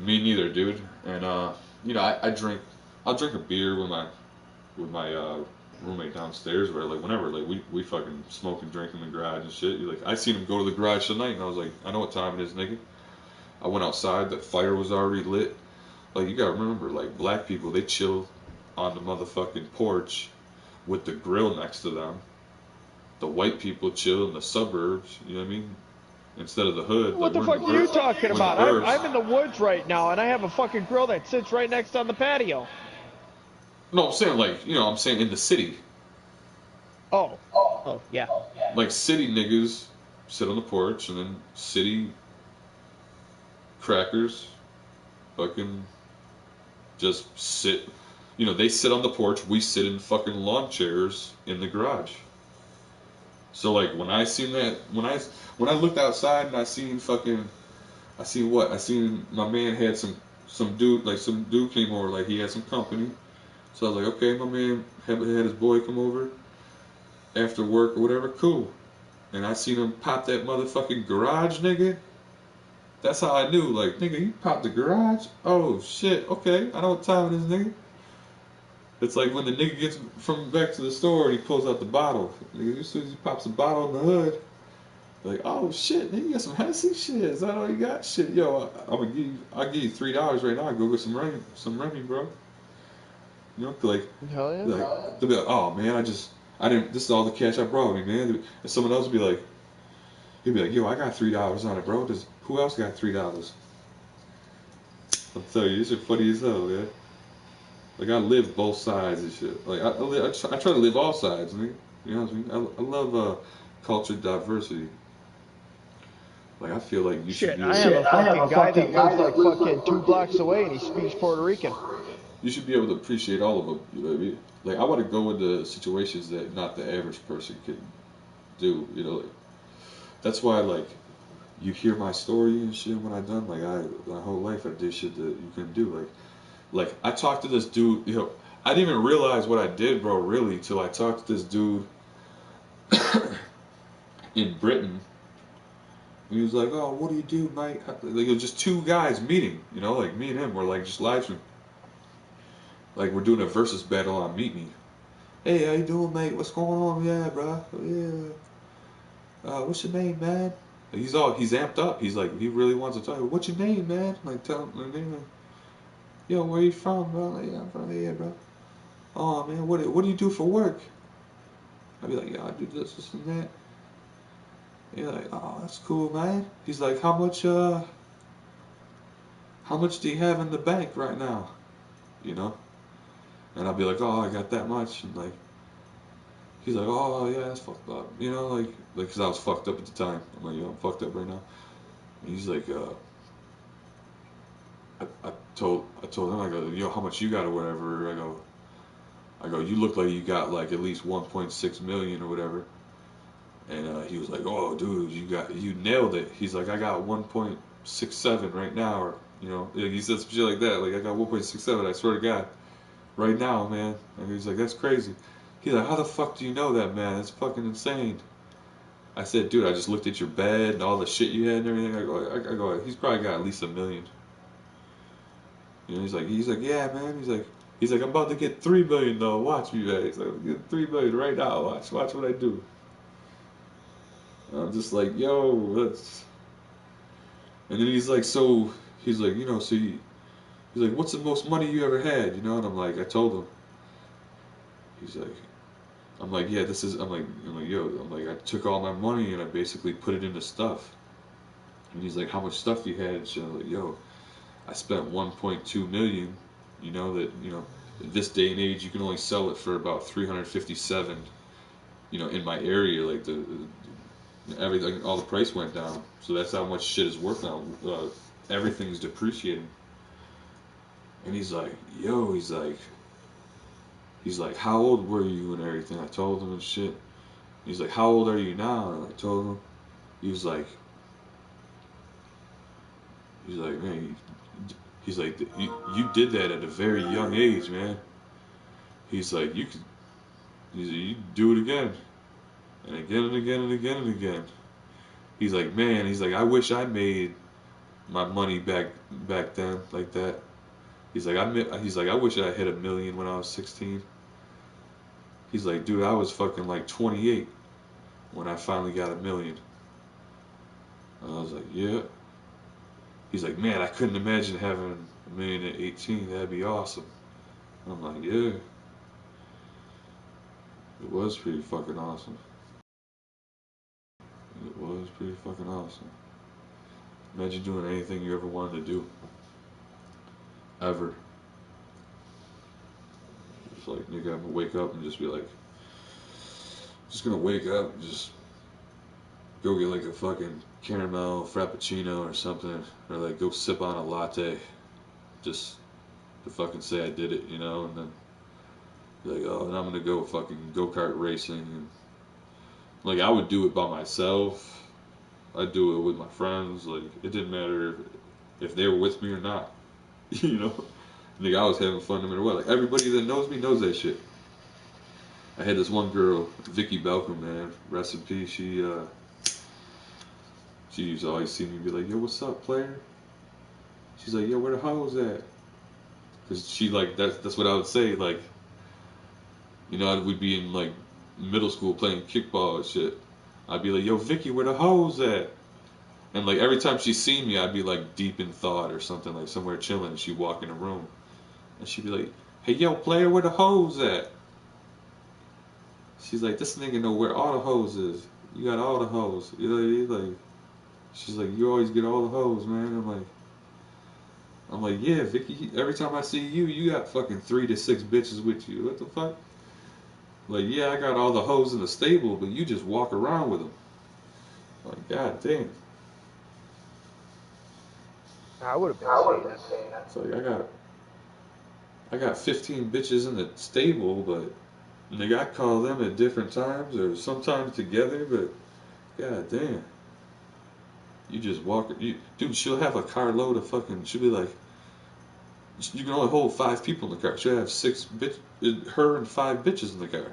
me neither, dude. And you know, I drink. I'll drink a beer with my roommate downstairs, where like whenever like we fucking smoke and drink in the garage and shit. You like I seen him go to the garage tonight, and I was like, I know what time it is, nigga. I went outside. The fire was already lit. Like, you gotta remember, like, black people, they chill on the motherfucking porch with the grill next to them. The white people chill in the suburbs, you know what I mean? Instead of the hood, like, What the fuck are you talking we're in the about? burbs. I'm in the woods right now, and I have a fucking grill that sits right next on the patio. No, I'm saying, like, you know, I'm saying in the city. Oh, yeah. Like, city niggas sit on the porch, and then city crackers fucking just sit. You know, they sit on the porch, we sit in fucking lawn chairs in the garage. So like when I seen that when I looked outside and I seen what? I seen my man had some dude came over, like he had some company. So I was like, okay, my man had his boy come over after work or whatever, cool. And I seen him pop that motherfucking garage, nigga. That's how I knew, like, nigga, you popped the garage? Oh shit, okay, I know what time it is, nigga. It's like when the nigga gets from back to the store and he pulls out the bottle. Nigga, as soon as he pops a bottle in the hood, like, oh shit, nigga, you got some Hennessy shit. Is that all you got? Shit, yo, I'll give you $3 right now. Go get some Remy, bro. You know, Hell yeah. they'll be like, oh man, I didn't. This is all the cash I brought me, man. And someone else will be like, he'll be like, yo, I got $3 on it, bro. Who else got $3? I'll tell you, this is funny as hell, man. Like, I live both sides and shit. Like, I try to live all sides, nigga. You know what I mean? I love culture diversity. Like, I feel like you should Shit, be I able, have a fucking guy that lives like fucking 2 blocks away, and he speaks Puerto Rican. you should be able to appreciate all of them. You know what I mean? Like, I want to go into situations that not the average person can do. You know, that's why like you hear my story and shit when I done like my whole life I did shit that you couldn't do like I talked to this dude, you know, I didn't even realize what I did, bro, really, till I talked to this dude in Britain. He was like, "Oh, what do you do, mate?" Like it was just two guys meeting, you know, like me and him were like just live stream, like we're doing a versus battle on Meet Me. Hey, how you doing, mate? What's going on? Yeah, bro. Yeah. What's your name, man? He's amped up. He's like, he really wants to talk. What's your name, man? Like, tell him my name. Like, yo, where you from, bro? Like, yeah, I'm from here, bro. Oh man, what do you do for work? I'd be like, yeah, I do this and that. He's like, oh, that's cool, man. He's like, how much do you have in the bank right now? You know? And I'd be like, oh, I got that much. And like, he's like, oh yeah, that's fucked up. You know, like, cause I was fucked up at the time. I'm like, yo, I'm fucked up right now. And he's like, I told him, I go, yo, how much you got or whatever. I go, you look like you got like at least 1.6 million or whatever. And he was like, oh, dude, you nailed it. He's like, I got 1.67 right now, or you know, he said some shit like that. Like I got 1.67. I swear to God, right now, man. And he's like, that's crazy. He's like, how the fuck do you know that, man? That's fucking insane. I said, dude, I just looked at your bed and all the shit you had and everything. I go, he's probably got at least a million. You know, he's like, yeah, man. He's like, I'm about to get 3 million though. Watch me, man. He's like, I'm getting 3 million right now. Watch what I do. And I'm just like, yo, that's. And then he's like, so he's like, you know, he's like, what's the most money you ever had? You know, and I'm like, I told him. He's like, I'm like, yeah, this is. I'm like, yo, I'm like, I took all my money and I basically put it into stuff. And he's like, how much stuff you had? And so I'm like, yo, I spent 1.2 million. You know that, you know, in this day and age, you can only sell it for about 357. You know, in my area, like the everything, all the price went down. So that's how much shit is worth now. Everything's depreciating. And he's like, yo, he's like, how old were you and everything? I told him and shit. He's like, how old are you now? And I told him. He was like, man, he's like, you did that at a very young age, man. He's like, you do it again, and again and again and again and again. He's like, man, he's like, I wish I made my money back then like that. He's like, I wish I hit a million when I was 16. He's like, dude, I was fucking like 28 when I finally got a million. And I was like, yeah. He's like, man, I couldn't imagine having a million at 18. That'd be awesome. And I'm like, yeah. It was pretty fucking awesome. It was pretty fucking awesome. Imagine doing anything you ever wanted to do. Ever. It's like, nigga, I'm gonna wake up and just be like, just gonna wake up and just go get like a fucking caramel frappuccino or something. Or like go sip on a latte. Just to fucking say I did it, you know, and then be like, oh, and I'm gonna go fucking go-kart racing. And like, I would do it by myself. I'd do it with my friends. Like, it didn't matter if they were with me or not. You know? Nigga, I was having fun no matter what. Like, everybody that knows me knows that shit. I had this one girl, Vicky Belcom, man. Rest in peace. She used to always see me and be like, yo, what's up, player? She's like, yo, where the hoes at? Because she, like, that's what I would say. Like, you know, we'd be in, like, middle school playing kickball and shit. I'd be like, yo, Vicky, where the hoes at? And, like, every time she seen me, I'd be, like, deep in thought or something, like, somewhere chilling, and she'd walk in the room. And she'd be like, hey, yo, player, where the hoes at? She's like, this nigga know where all the hoes is. You got all the hoes. You know what I mean? Like, she's like, you always get all the hoes, man. I'm like, yeah, Vicky, every time I see you, you got fucking 3 to 6 bitches with you. What the fuck? Like, yeah, I got all the hoes in the stable, but you just walk around with them. Like, god damn. I would have been saying that. It's like, I got 15 bitches in the stable, but nigga, I call them at different times or sometimes together, but god damn. You just walk. Dude, she'll have a carload of fucking. She'll be like, you can only hold 5 people in the car. She'll have 6 her and 5 bitches in the car.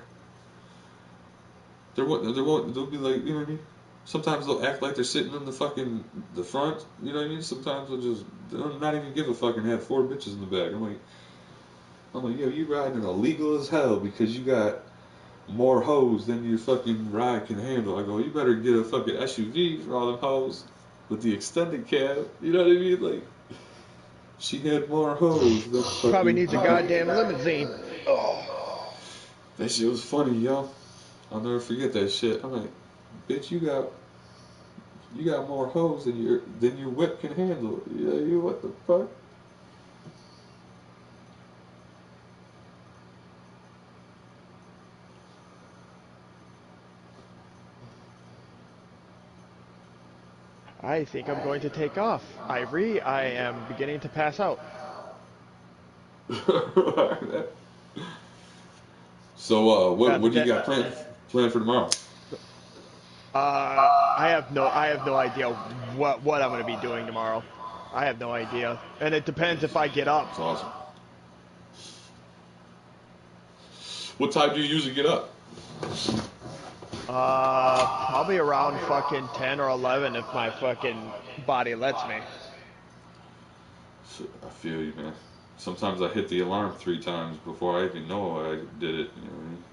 They'll be like, you know what I mean? Sometimes they'll act like they're sitting in the front. You know what I mean? Sometimes they'll not even give a fuck and have 4 bitches in the back. I'm like, yo, you riding illegal as hell because you got more hoes than your fucking ride can handle. I go, you better get a fucking SUV for all them hoes with the extended cab. You know what I mean? Like, she had more hoes than Probably fucking. needs a goddamn limousine. That shit was funny, yo. I'll never forget that shit. I'm like, bitch, you got more hoes than your whip can handle. You what the fuck? I think I'm going to take off. Ivory, I am beginning to pass out. So, Got what do you the got planned for tomorrow? I have no idea what I'm going to be doing tomorrow. I have no idea, and it depends if I get up. That's awesome. What time do you usually get up? Probably around fucking 10 or 11 if my fucking body lets me. I feel you, man. Sometimes I hit the alarm 3 times before I even know I did it. You know what I mean?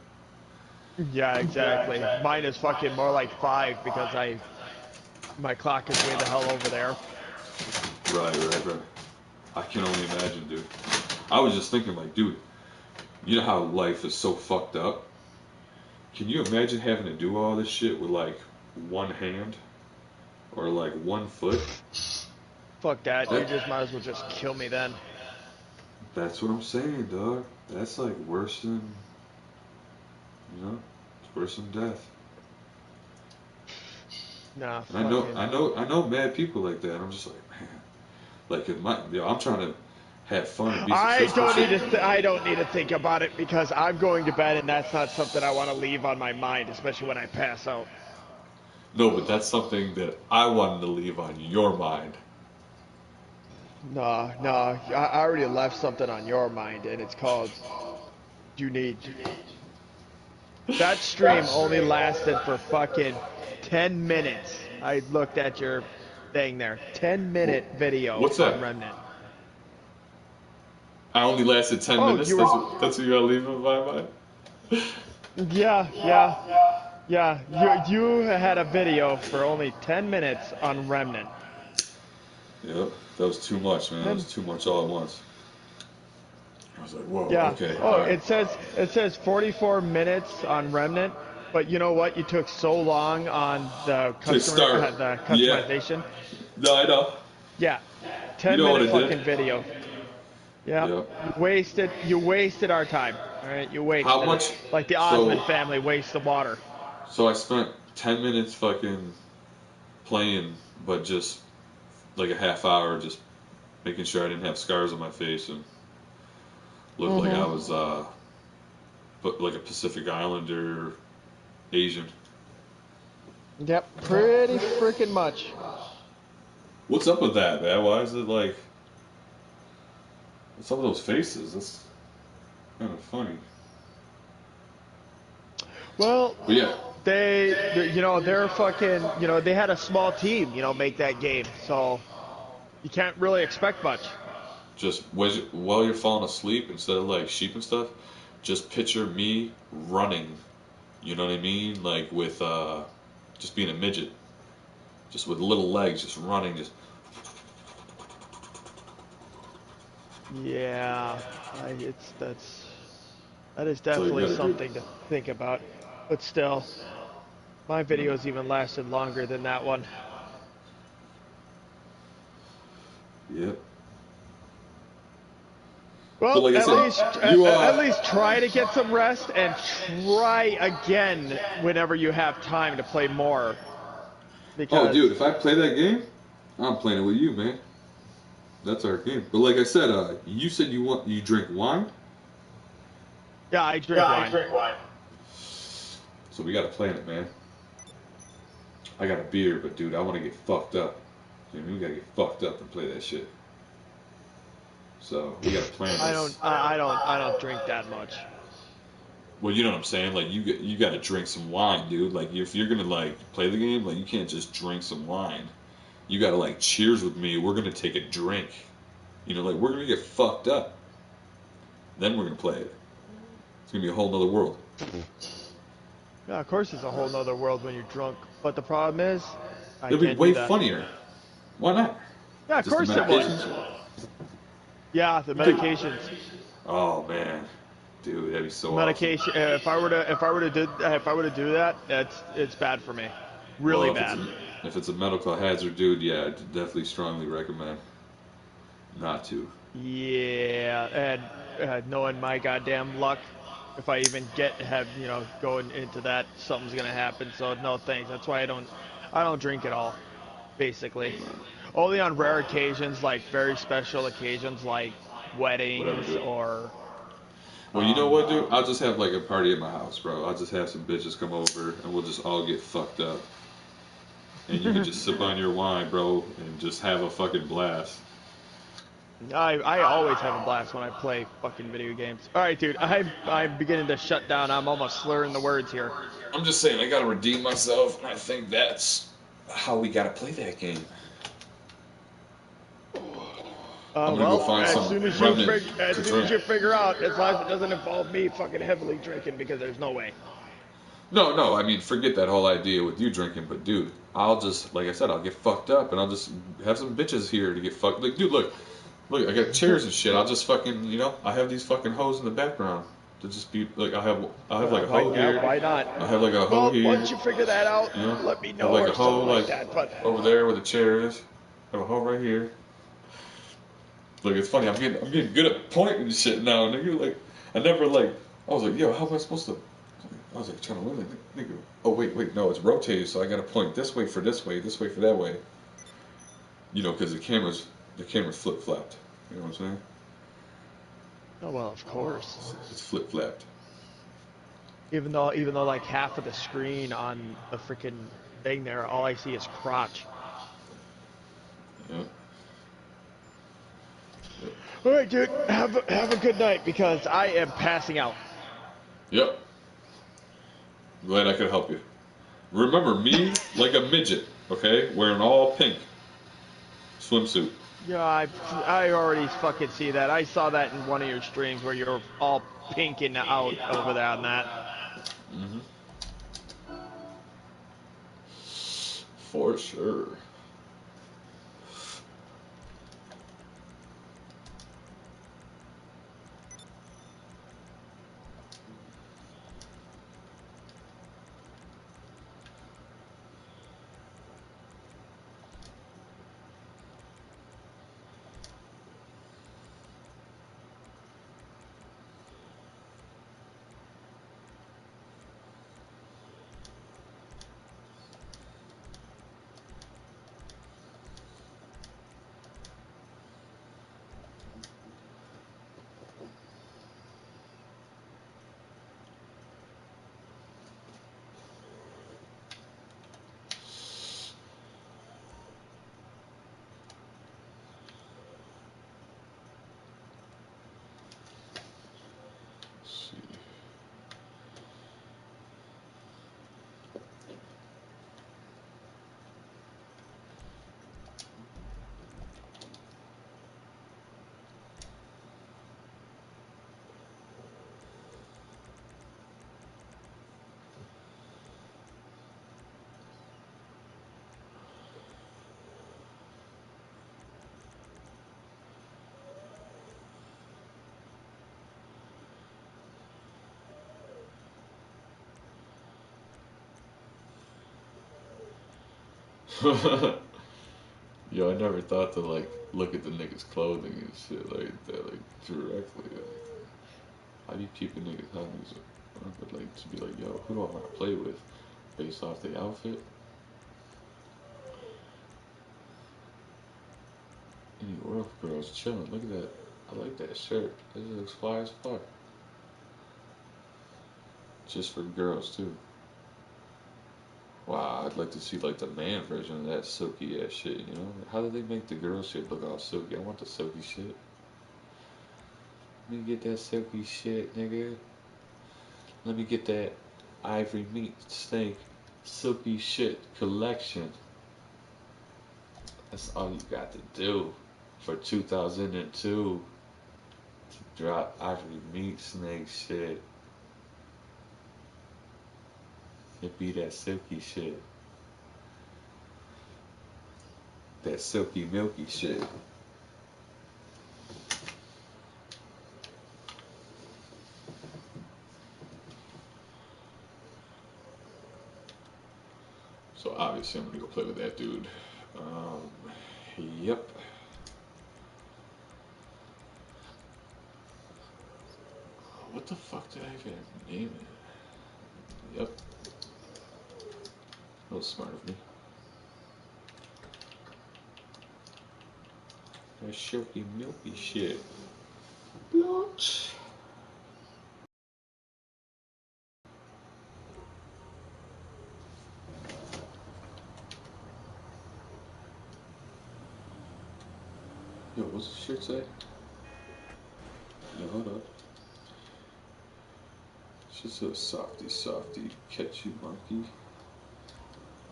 Yeah, exactly. Mine is fucking more like 5 because my clock is way the hell over there. Right. I can only imagine, dude. I was just thinking, like, dude, you know how life is so fucked up? Can you imagine having to do all this shit with, like, one hand? Or, like, one foot? Fuck that. You just might as well just kill me then. That's what I'm saying, dog. That's, like, worse than, it's worse than death. Nah, And I know mad people like that. I'm just like, man. Like, I'm trying to have fun and be successful. I don't need to think about it because I'm going to bed and that's not something I want to leave on my mind, especially when I pass out. No, but that's something that I wanted to leave on your mind. No, I already left something on your mind, and it's called you need. That stream only lasted for fucking 10 minutes. I looked at your thing there. 10-minute video What's on that? Remnant. I only lasted 10 minutes. That's what you gotta leave in my mind. Yeah. You had a video for only 10 minutes on Remnant. Yep, that was too much, man. That was too much all at once. I was like, whoa, Yeah. okay. Oh, Right. it says 44 minutes on Remnant, but you know what? You took so long on the customization. No, I know. Yeah. You know what 10-minute it fucking did? video. Yeah. Yep. You wasted our time. All right, you wasted How it. much? Like the So, Osmond family wastes the water. so I spent 10 minutes fucking playing, but just like a half hour just making sure I didn't have scars on my face and looked like I was but like a Pacific Islander Asian. Yep, pretty freaking much. What's up with that, man? Why is it like what's up with those faces? That's kind of funny. Well, But yeah, they're fucking, they had a small team, make that game. So you can't really expect much. just while you're falling asleep, instead of like sheep and stuff, just picture me running. You know what I mean? Like with just being a midget, just with little legs, just running, just. Yeah, that is So you definitely gotta do. something to think about. But still, my videos even lasted longer than that one. Yep. But Well, like I said, at least try to get some rest and try again whenever you have time to play more. oh, Because dude, if I play that game, I'm playing it with you, man. That's our game. But like I said, you said you drink wine. yeah, I drink wine. So we gotta plan it, man. I got a beer, but dude, I want to get fucked up. You know, we gotta get fucked up and play that shit. So we gotta plan this. I don't drink that much. Well, you know what I'm saying? Like you gotta drink some wine, dude. Like if you're gonna like play the game, like you can't just drink some wine. You gotta like cheers with me. We're gonna take a drink. You know, like we're gonna get fucked up. Then we're gonna play it. It's gonna be a whole nother world. Yeah, of course it's a whole nother world when you're drunk. But the problem is, I It'll be can't do way that. funnier. Why not? Yeah, of Just the course it would. medications? Yeah, the Dude. medications. Oh man, dude, that'd be so awesome. Medication. If I were to do that, it's bad for me. Really Well, bad. if it's a medical hazard, dude, yeah, I'd definitely strongly recommend not to. Yeah, and knowing my goddamn luck, if I even going into that, something's gonna happen. So no thanks. That's why I don't drink at all, basically. Only on rare occasions, like very special occasions, like Whatever, weddings dude. or Well, you know um. what, dude? I'll just have like a party at my house, bro. I'll just have some bitches come over and we'll just all get fucked up. And you can just sip on your wine, bro, and just have a fucking blast. I always have a blast when I play fucking video games. All right, dude. I'm beginning to shut down. I'm almost slurring the words here. I'm just saying, I gotta redeem myself, and I think that's how we gotta play that game. I'm gonna go Well, find some remnant as to soon as drink. you figure out, as long as it doesn't involve me fucking heavily drinking, because there's no way. No, no, I mean, forget that whole idea with you drinking, but dude, I'll just, like I said, I'll get fucked up, and I'll just have some bitches here to get fucked. Like, dude, look, I got chairs and shit. I'll just fucking, I have these fucking hoes in the background to just be like, I'll have like a hoe here. Why not? I have like a hoe Well, here. once you figure that out, You know, let me I have know like or a hoe something like like that. But over there where the chair is. I have a hoe right here. Look, it's funny. I'm getting good at pointing shit now, nigga. Like, I was like, yo, how am I supposed to? I was like trying to look like, nigga. Oh wait, no, it's rotated, so I gotta point this way for this way for that way. You know, because the camera's flip flapped. You know what I'm saying? oh well, of course. It's flip flapped. Even though like half of the screen on the freaking thing there, all I see is crotch. Yeah. All right, dude. Have a good night because I am passing out. Yep. Glad I could help you. Remember me like a midget, okay? Wearing all pink swimsuit. Yeah, I already fucking see that. I saw that in one of your streams where you're all pinking out over there on that. Hmm. For sure. Let's see. Yo, I never thought to like look at the niggas' clothing and shit like that, like directly. Like, how do you keep a niggas' homies? But like to be like, yo, who do I want to play with based off the outfit? Any world girls chilling. Look at that. I like that shirt. It looks fly as fuck. Just for girls too. Wow, I'd like to see like the man version of that silky ass shit, you know? How do they make the girl shit look all silky? I want the silky shit. Let me get that silky shit, nigga. Let me get that Ivory Meat Snake silky shit collection. That's all you got to do for 2002 to drop Ivory Meat Snake shit. It be that silky shit. That silky milky shit. So obviously I'm gonna go play with that dude. Yep. What the fuck did I even name it? Yep. That was smart of me. That silky milky shit. Bitch. Yo, what's the shirt say? Yo, hold up. She says softy, softy, catch you monkey.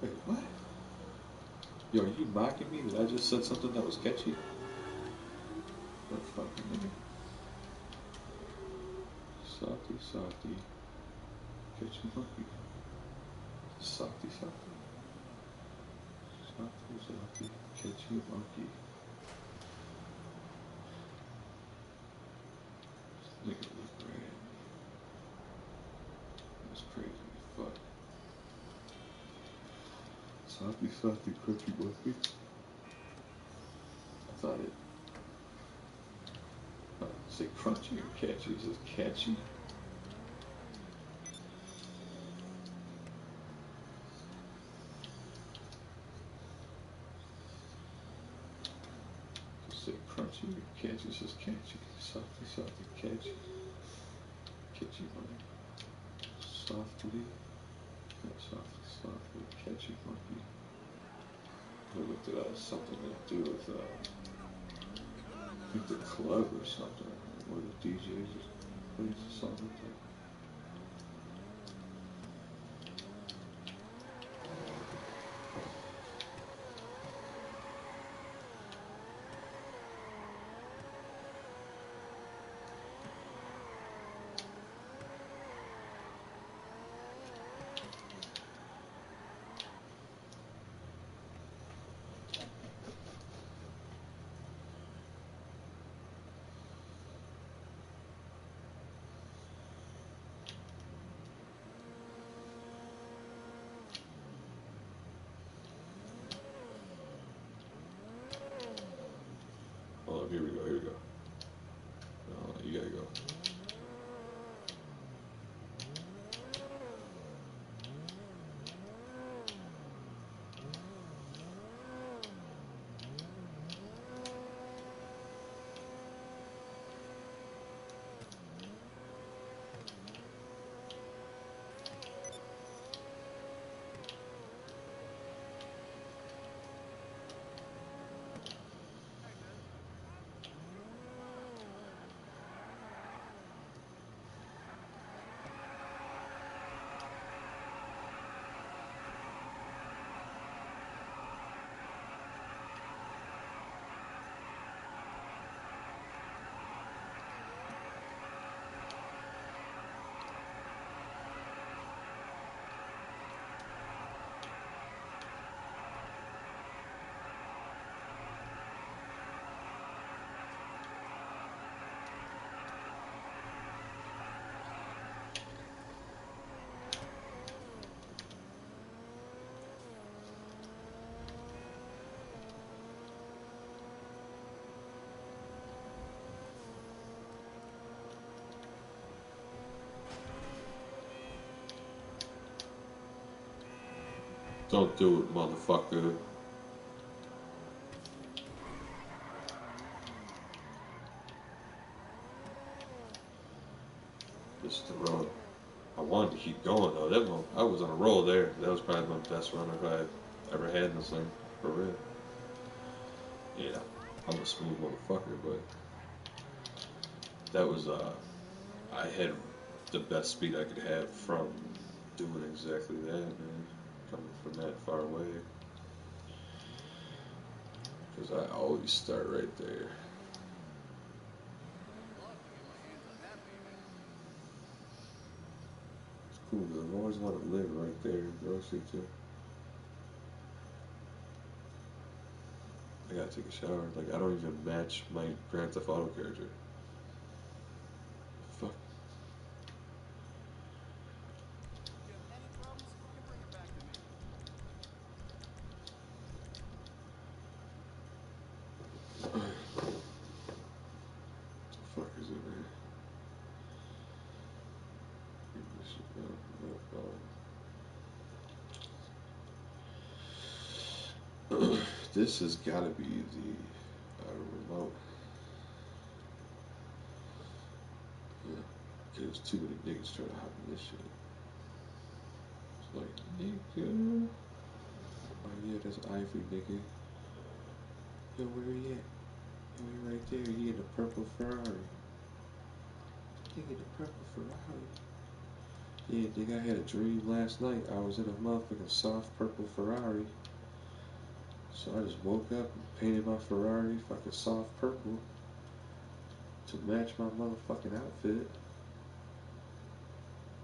Wait, what? Yo, are you mocking me that I just said something that was catchy? What fucking nigga? Softy, softy, catch you monkey. Softy, softy. Softy, softy, catch you monkey. This nigga was great. That's crazy as fuck. Softy, softy, catch you monkey. I thought it say crunchy or catchy. It says catchy. It say crunchy or catchy. It says catchy. Softy, softy, catchy. Catchy monkey. Softly. Yeah, softly, softly, catchy monkey. I looked it up. Something to do with I think the club or something, where the DJs plays a song like that. Oh, here we go, here we go. You gotta go. Don't do it, motherfucker. This is the road I wanted to keep going though. That one, I was on a roll there. That was probably my best run I've ever had in this thing, for real. Yeah, I'm a smooth motherfucker, but that was I had the best speed I could have from doing exactly that, man. Coming from that far away, because I always start right there. It's cool, because I've always wanted to live right there in grocery too. I gotta take a shower. Like, I don't even match my Grand Theft Auto character. Fuck. What the fuck is it, man? This has gotta be the remote. Yeah. There's too many niggas trying to hop in this shit. It's like, nigga. Oh yeah, that's Ivory, nigga. Yo, where he at? Yo, he right there. He in the purple Ferrari. Nigga, the purple Ferrari. Yeah, nigga, I had a dream last night. I was in a motherfucking soft purple Ferrari. So I just woke up and painted my Ferrari fucking soft purple to match my motherfucking outfit.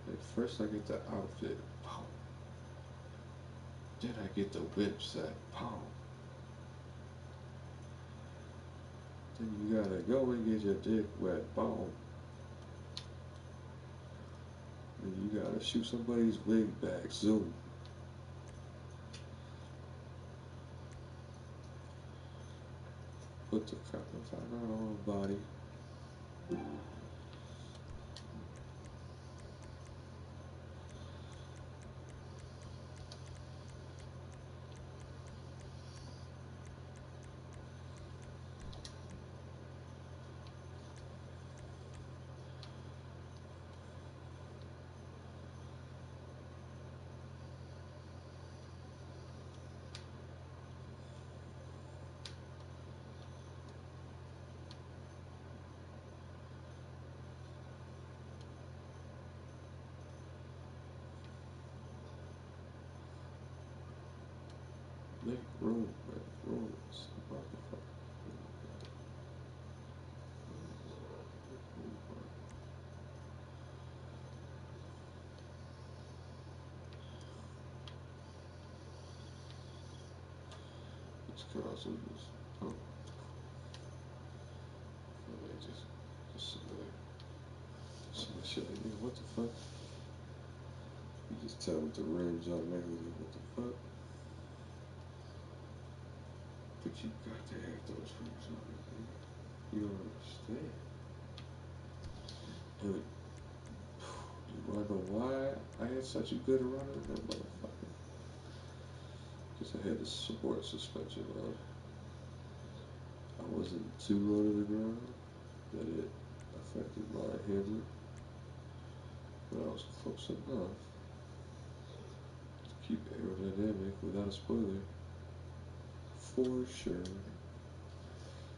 Like, first I get the outfit, pow. Then I get the whip set, pow. Then you gotta go and get your dick wet, boom. Then you gotta shoot somebody's wig back, zoom. Put the cotton fiber on the body. Make room, make room. It's the motherfucker. This could also use, oh, okay, just some shit like, nigga, what the fuck? You just tell with the rims automatically, like, what the fuck? But you got to have those rims on it, man. You don't understand. Dude, you wanna know why I had such a good run in that motherfucker? Because I had the support suspension on. I wasn't too low to the ground that it affected my handling, but I was close enough to keep aerodynamic without a spoiler. For sure.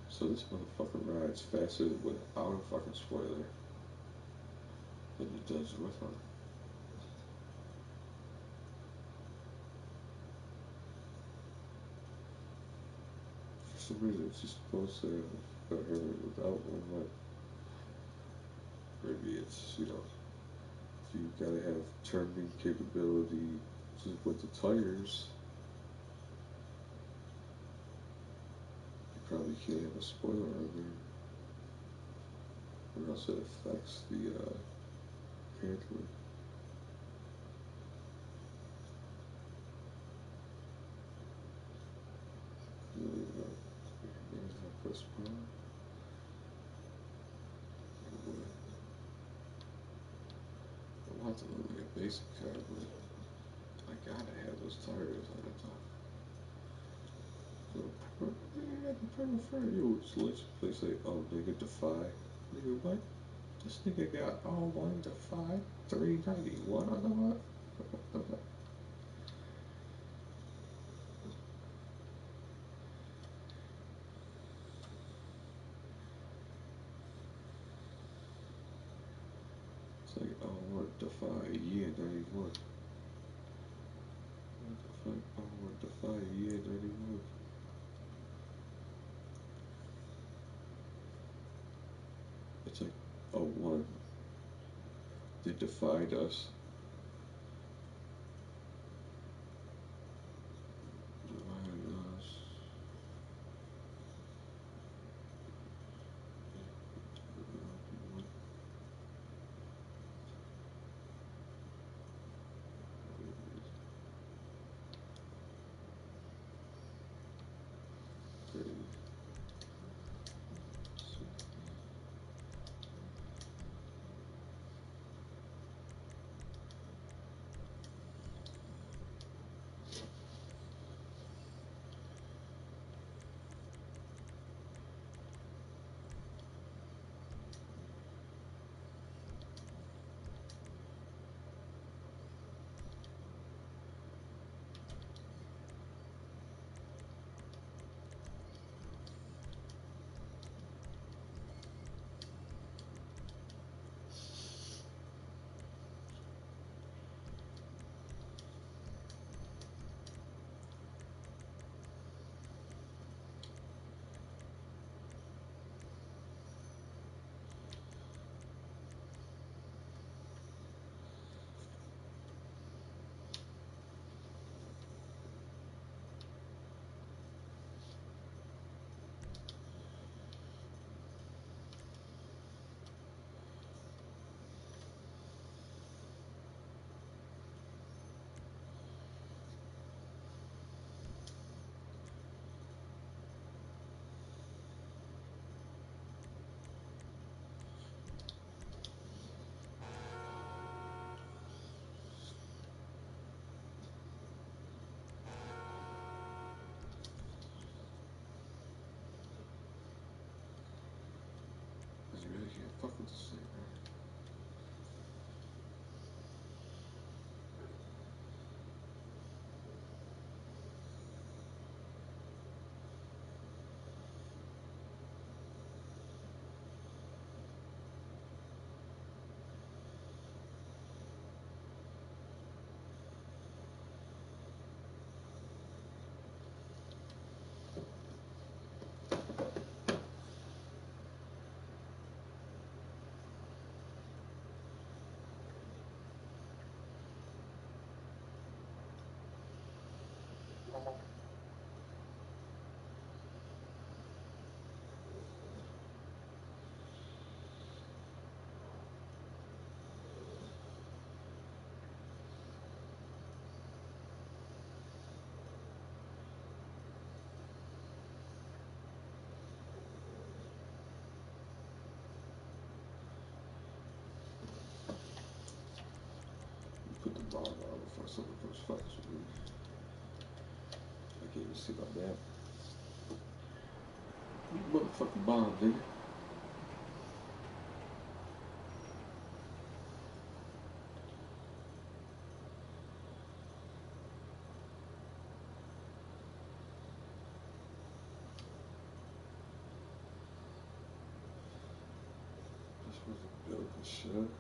So this motherfucker rides faster without a fucking spoiler than it does with one. For some reason, it's just supposed to have better without one, but maybe it's, you know, if you gotta have turning capability just with the tires, you probably can't have a spoiler on there, or else it affects the handling. Press power. I want to look like a basic car, but I gotta have those tires on the top. So, I got the purple fur. Yo, just let you play say, oh, nigga, defy. Nigga, what? This nigga got all 1 to 5, 391 on the what? What the fuck? It's like all 1 to 5, yeah, 91. What the fuck? All 1 to 5, yeah, 91. It's like, oh, 1. They defied us. Divided us. You really can't fuck with this thing, man. Put the bomb on before someone comes fucking with me. I can't even see my damn motherfucking bomb, nigga. This wasn't built and shit.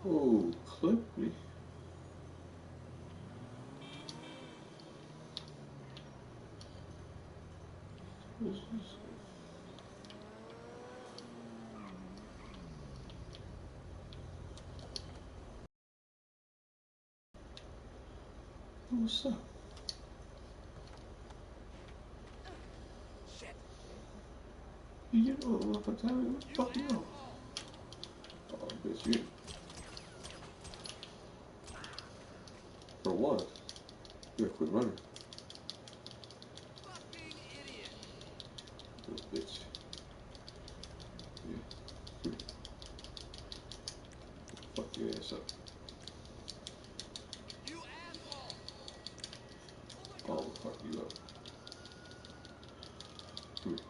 Oh, clip me. What's this? What's up? You know what I'm telling you? What the fuck you know? Oh, bitch, you. For what? You gotta quit running. Little bitch. Yeah. Fuck your ass up. Oh, fuck you up. Come here.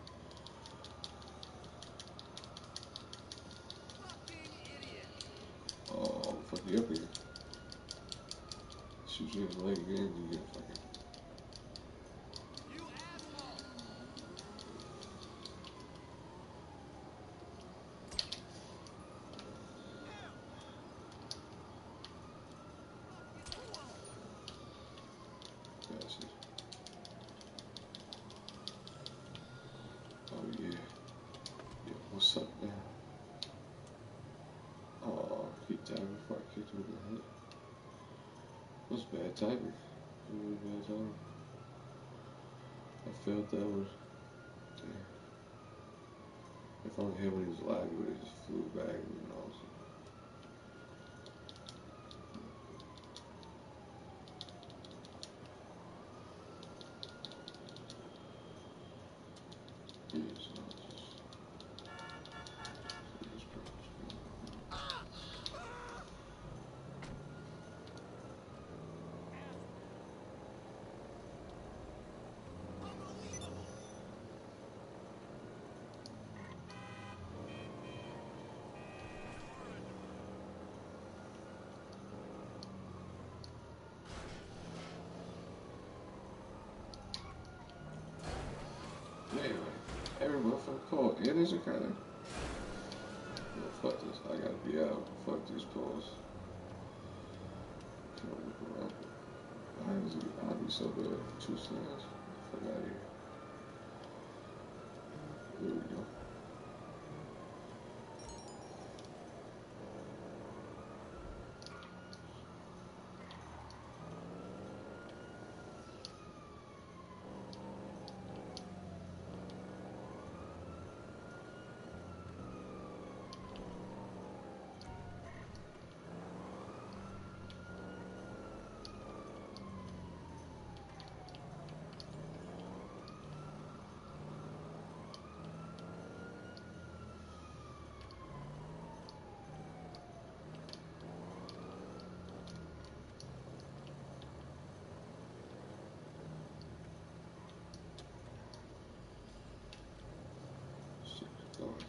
Oh, fuck you up again. Shoot you in the leg again, you get fucking. Bastard. Oh, yeah. Yeah, what's up now? Oh, keep diving before I kicked him in the head. That was bad timing. Really bad timing. I felt that one. Damn. If only hit when he was alive, he would have just flew back and all. Yes, anyway, every motherfucker called. Yeah, there's a kind of. Well, fuck this. I gotta be out. Fuck these poles. Can't look around. Why is it? I'll be so good. 2 snails. Fuck out of here. There we go. Shit, going.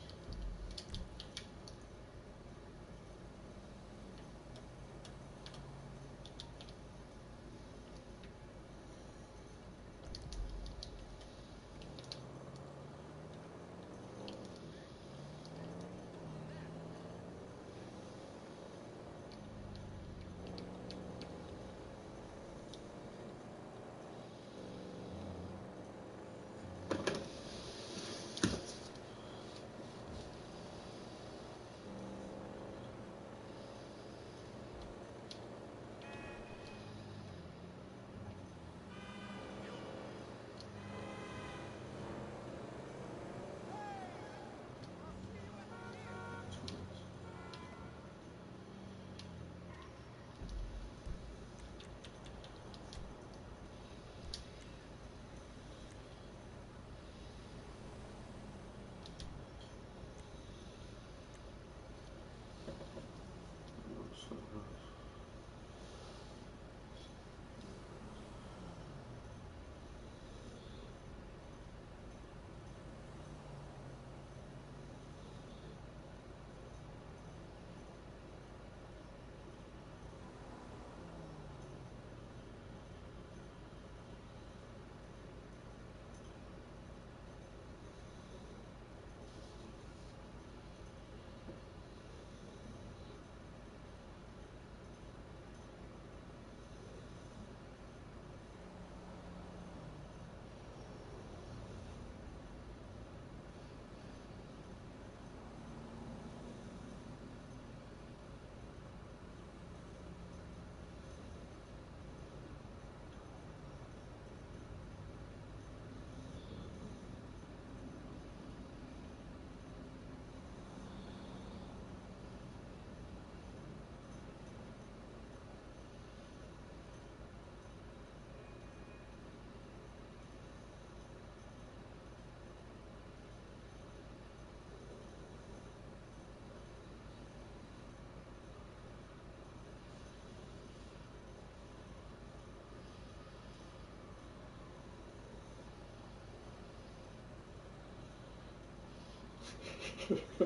So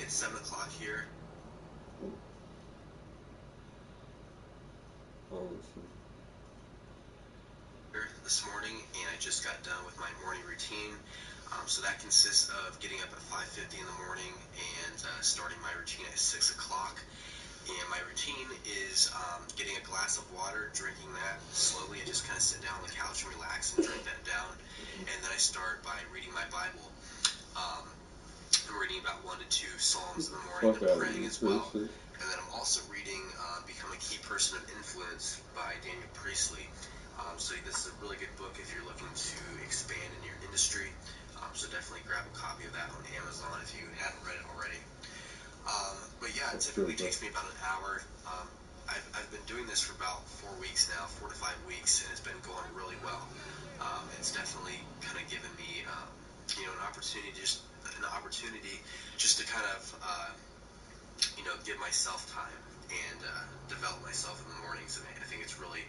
it's 7 o'clock here. This morning, and I just got done with my morning routine. So that consists of getting up at 5:50 in the morning and starting my routine at 6 o'clock. And my routine is getting a glass of water, drinking that slowly. I just kind of sit down on the couch and relax and drink that down. And then I start by reading my Bible. I'm reading about 1 to 2 Psalms in the morning and praying as well. And then I'm also reading Become a Key Person of Influence by Daniel Priestley. So this is a really good book if you're looking to expand in your industry. So definitely grab a copy of that on Amazon if you haven't read it already. But yeah, it typically takes me about an hour. I've been doing this for about 4 weeks now, 4 to 5 weeks, and it's been going really well. It's definitely kind of given me, an opportunity just to kind of, give myself time and develop myself in the mornings. And I think it's really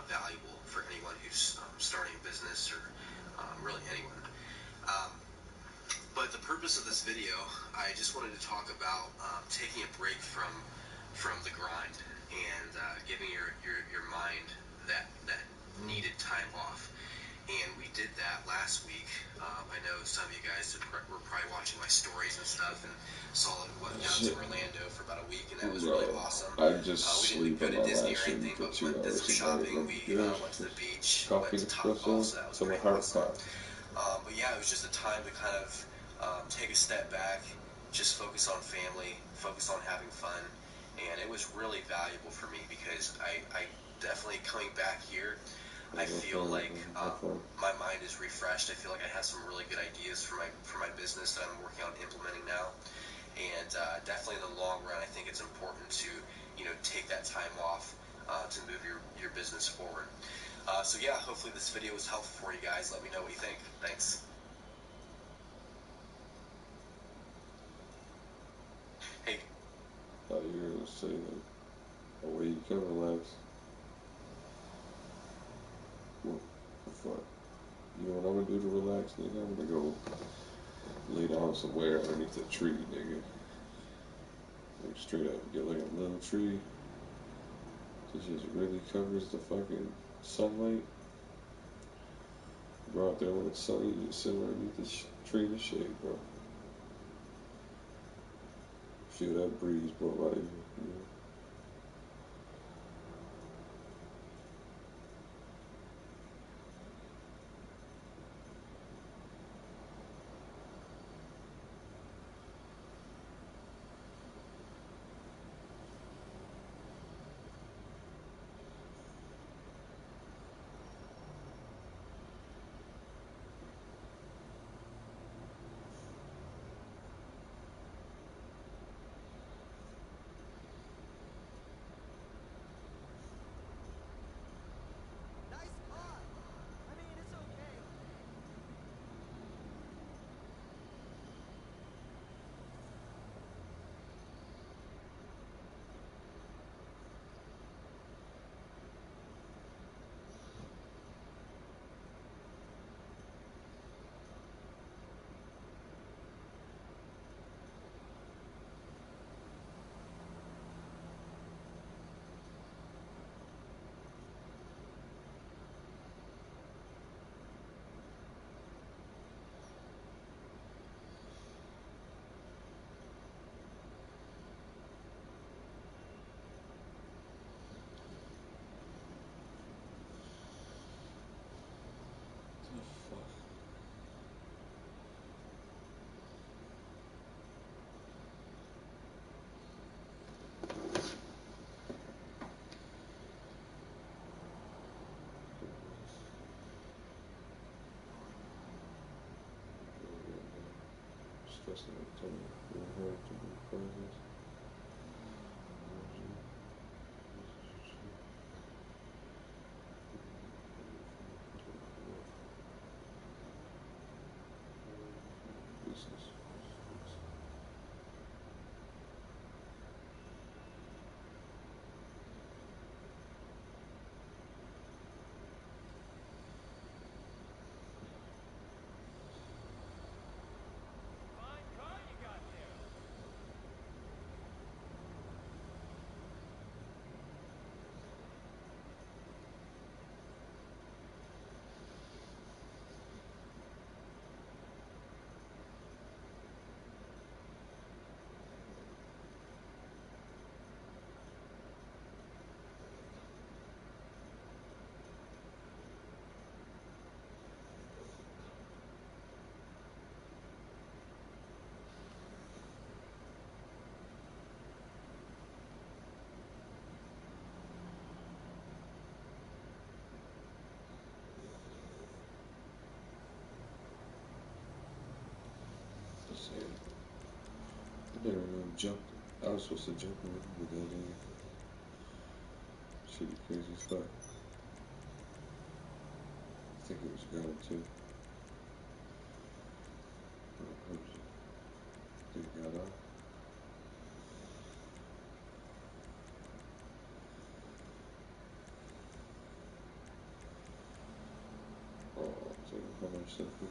valuable for anyone who's starting a business or really anyone. But the purpose of this video, I just wanted to talk about taking a break from the grind and giving your mind that needed time off. And we did that last week. I know some of you guys were probably watching my stories and stuff and saw it went down to Orlando for about a week, and that was really awesome. I just we didn't go to Disney or anything, but we did some shopping. We went to the beach, went to Topgolf, so that was pretty awesome. But yeah, it was just a time to kind of take a step back, just focus on family, focus on having fun, and it was really valuable for me because I definitely coming back here, I feel like my mind is refreshed. I feel like I have some really good ideas for my business that I'm working on implementing now. And definitely in the long run, I think it's important to take that time off to move your business forward. So yeah, hopefully this video was helpful for you guys. Let me know what you think. Thanks. Hey. I thought you were gonna say like a way you can relax. What the fuck? You know what I'm gonna do to relax, nigga? I'm gonna go lay down somewhere underneath a tree, nigga. Like straight up, get like a little tree that just really covers the fucking sunlight. Go out there when it's sunny, you just sit underneath the tree in the shade, bro. Feel that breeze blow by you, you know? Stressing out, telling you, hard to be present. never even jumped. I was supposed to jump with him, but then should be crazy as fuck. I think it was gone too. Oh, they got off. Oh, take a whole bunch of stuff here.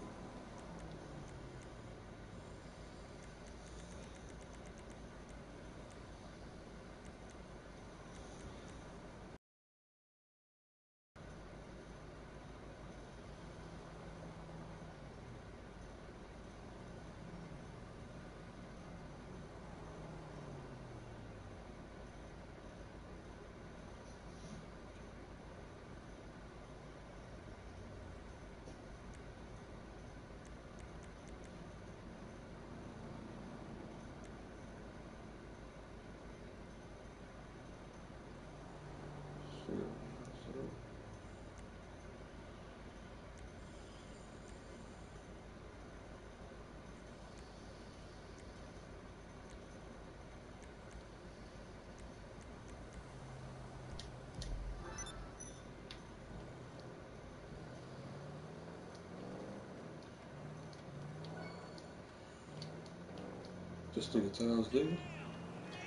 Just nigga thought I was leaving?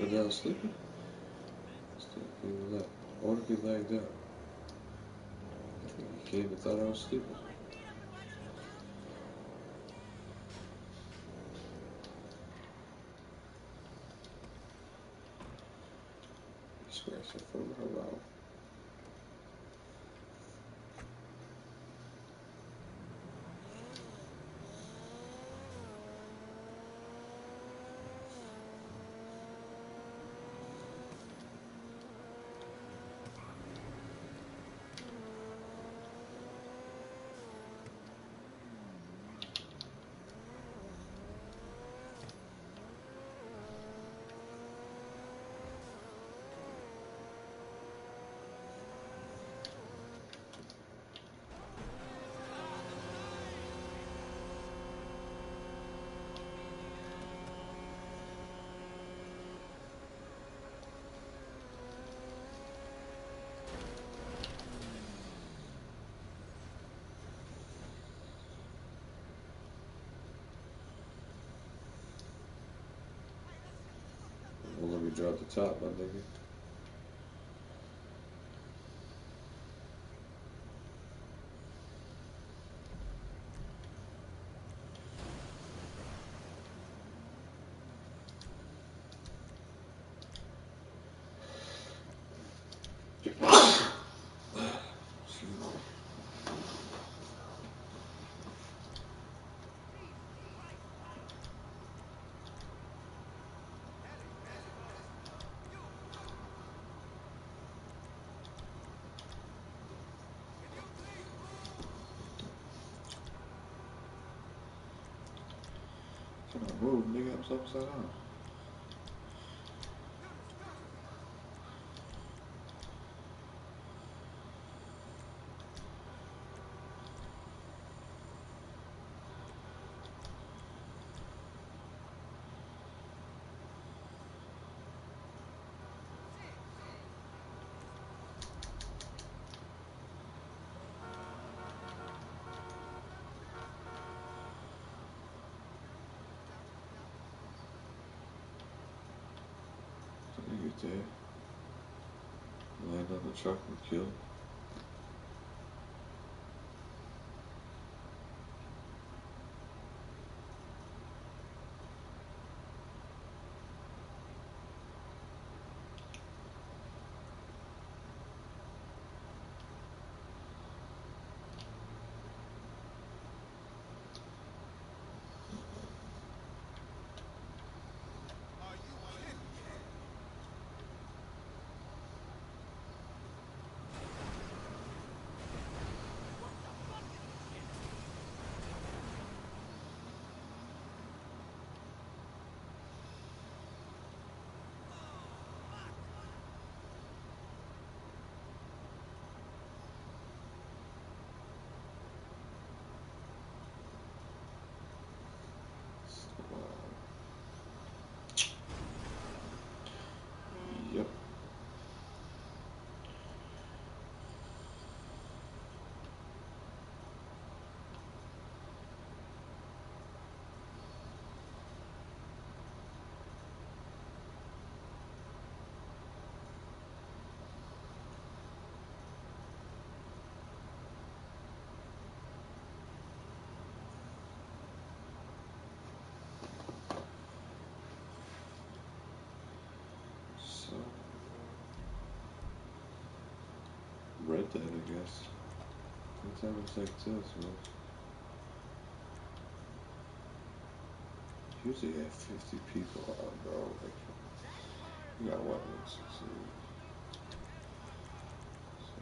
Or that I was sleeping? Still feeling that. I want to be lagged out. I think he came and thought I was sleeping. Scratch that from her mouth. Well, let me drop the top, my nigga. Can I move, nigga? I'm upside down. Nigga dead. Land on the truck and kill. Red Dead, I guess. What time is like this, man? Usually have 50 people on, bro. Like, you got what? 16,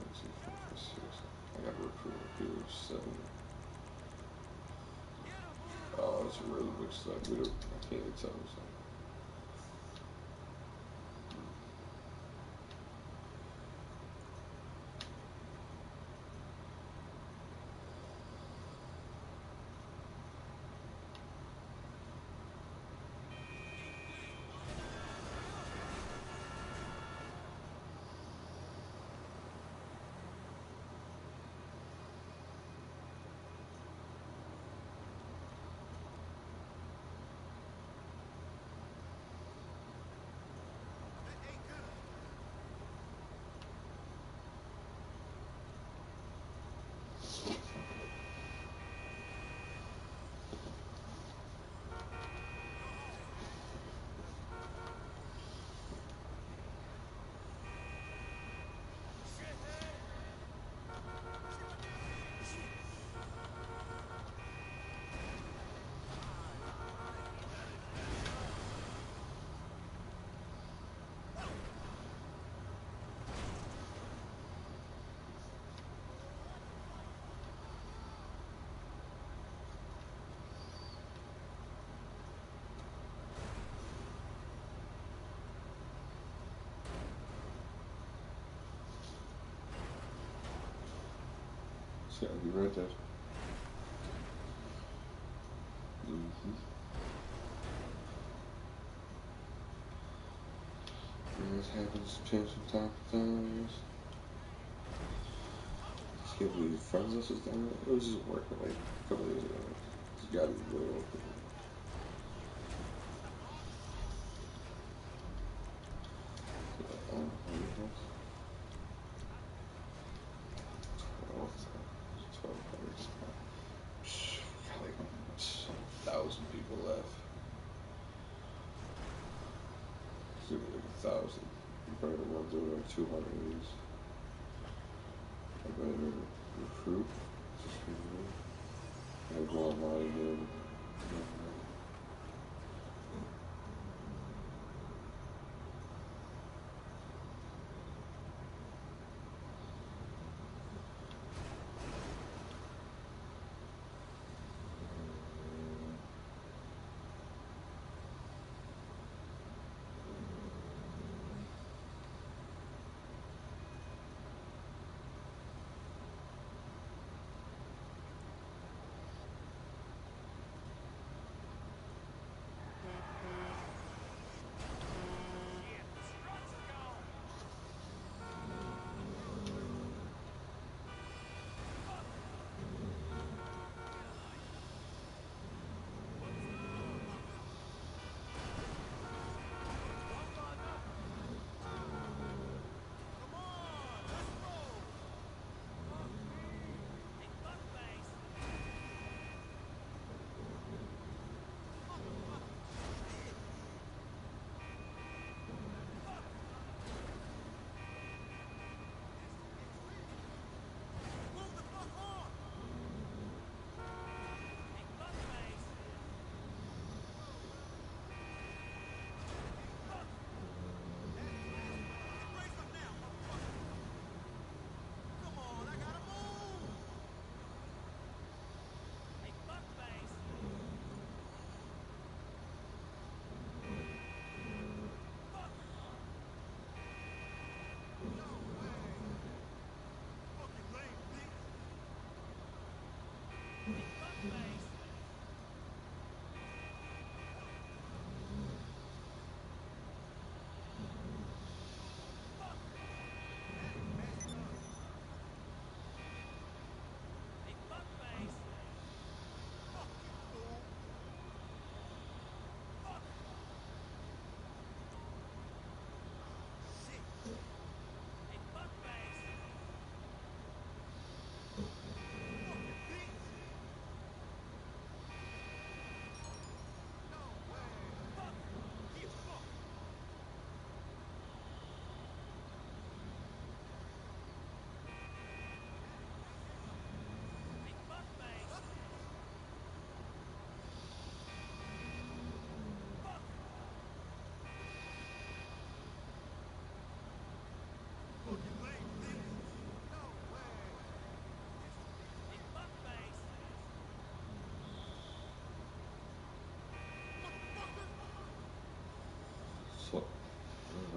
17, 56. I got recruit here, 7. Oh, it's really mixed up. I can't even tell. So. Yeah, I'll be right there. This happens to change from time to time. Just can't believe friends list is down. It was just working like a couple of years ago. It's gotta be way open. Like 1,000 people left. It's gonna be like 1,000. You probably run through like 200 of these. I better recruit. I go online again.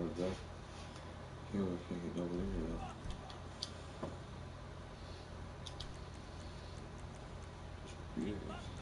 How's that? Can't get nobody in here. Just reading this.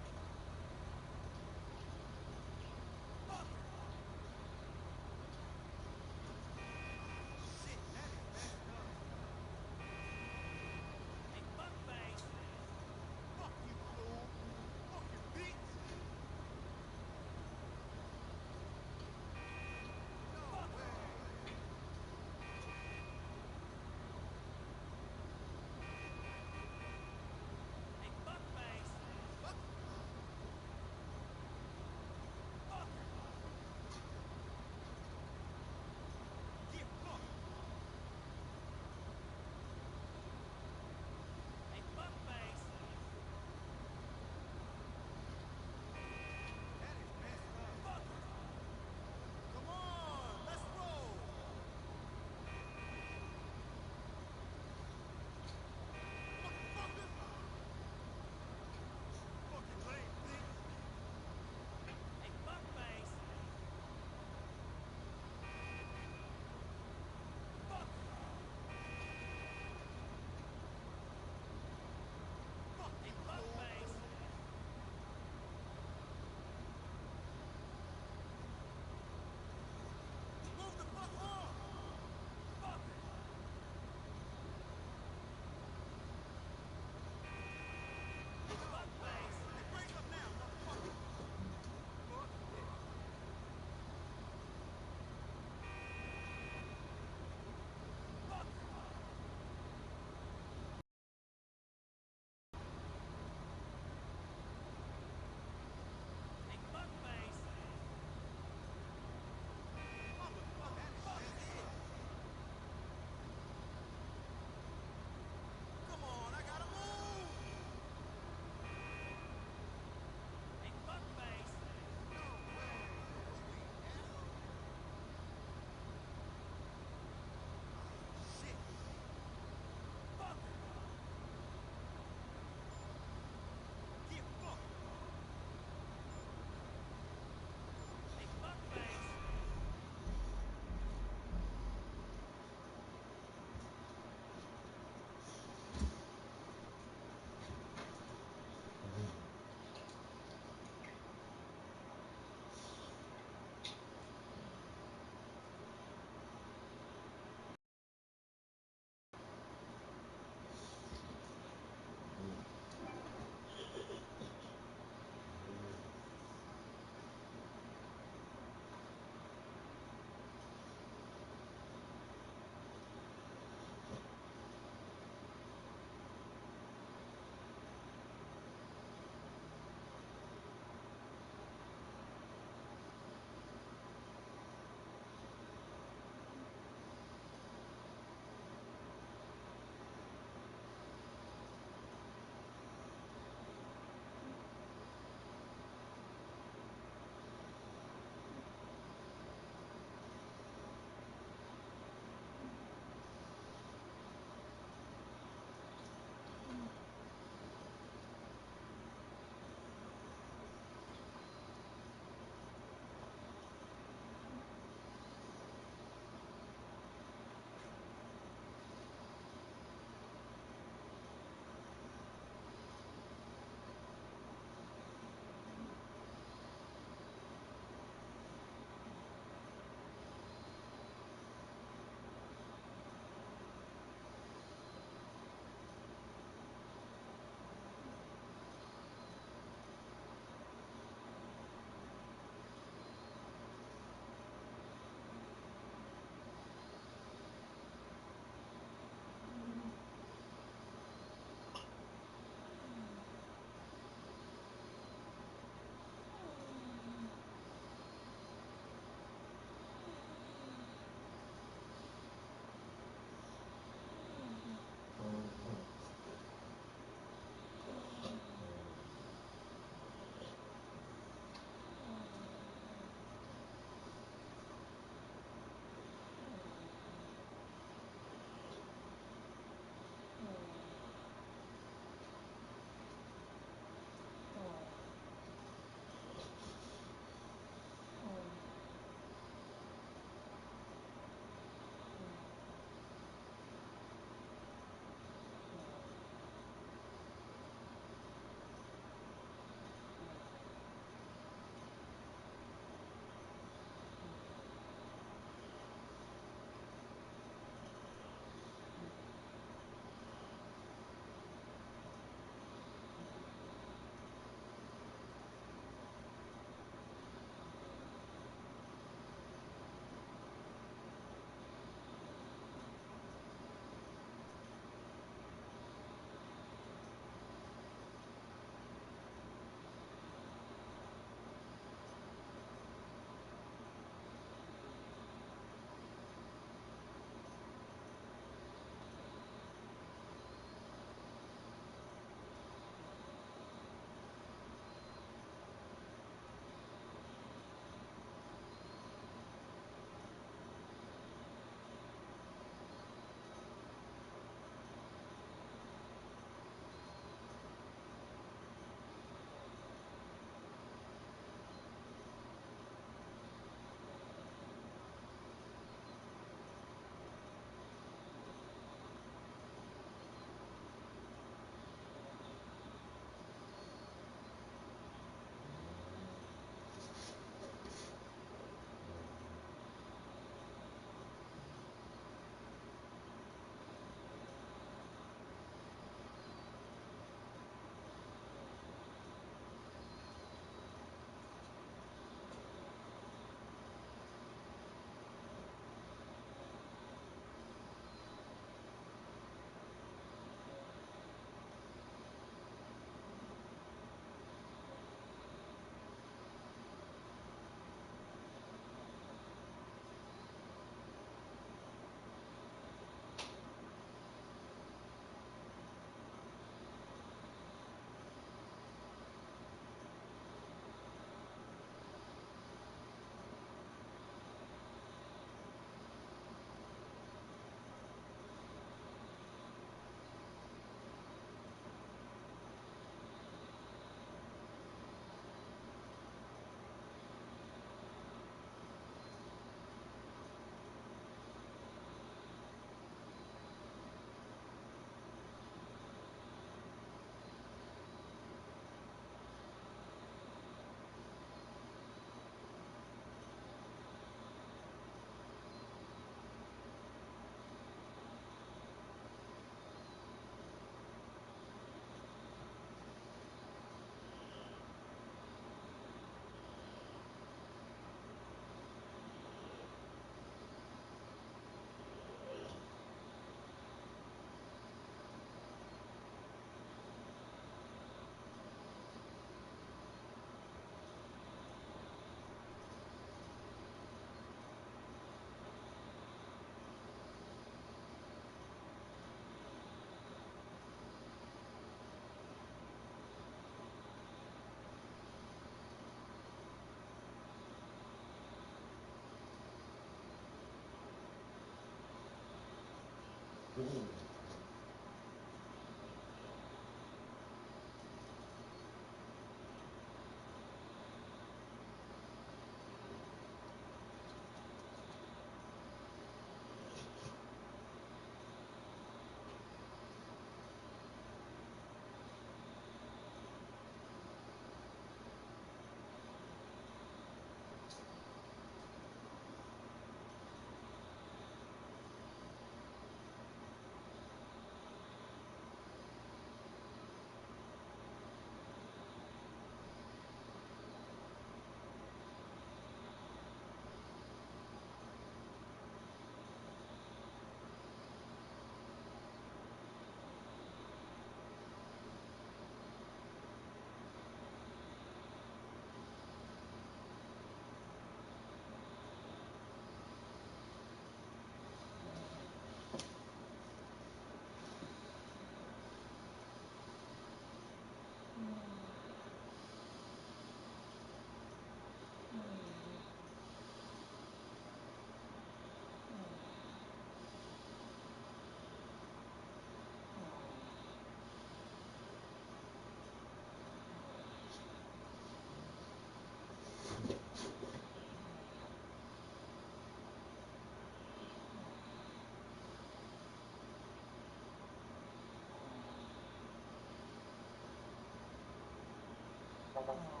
Bye-bye.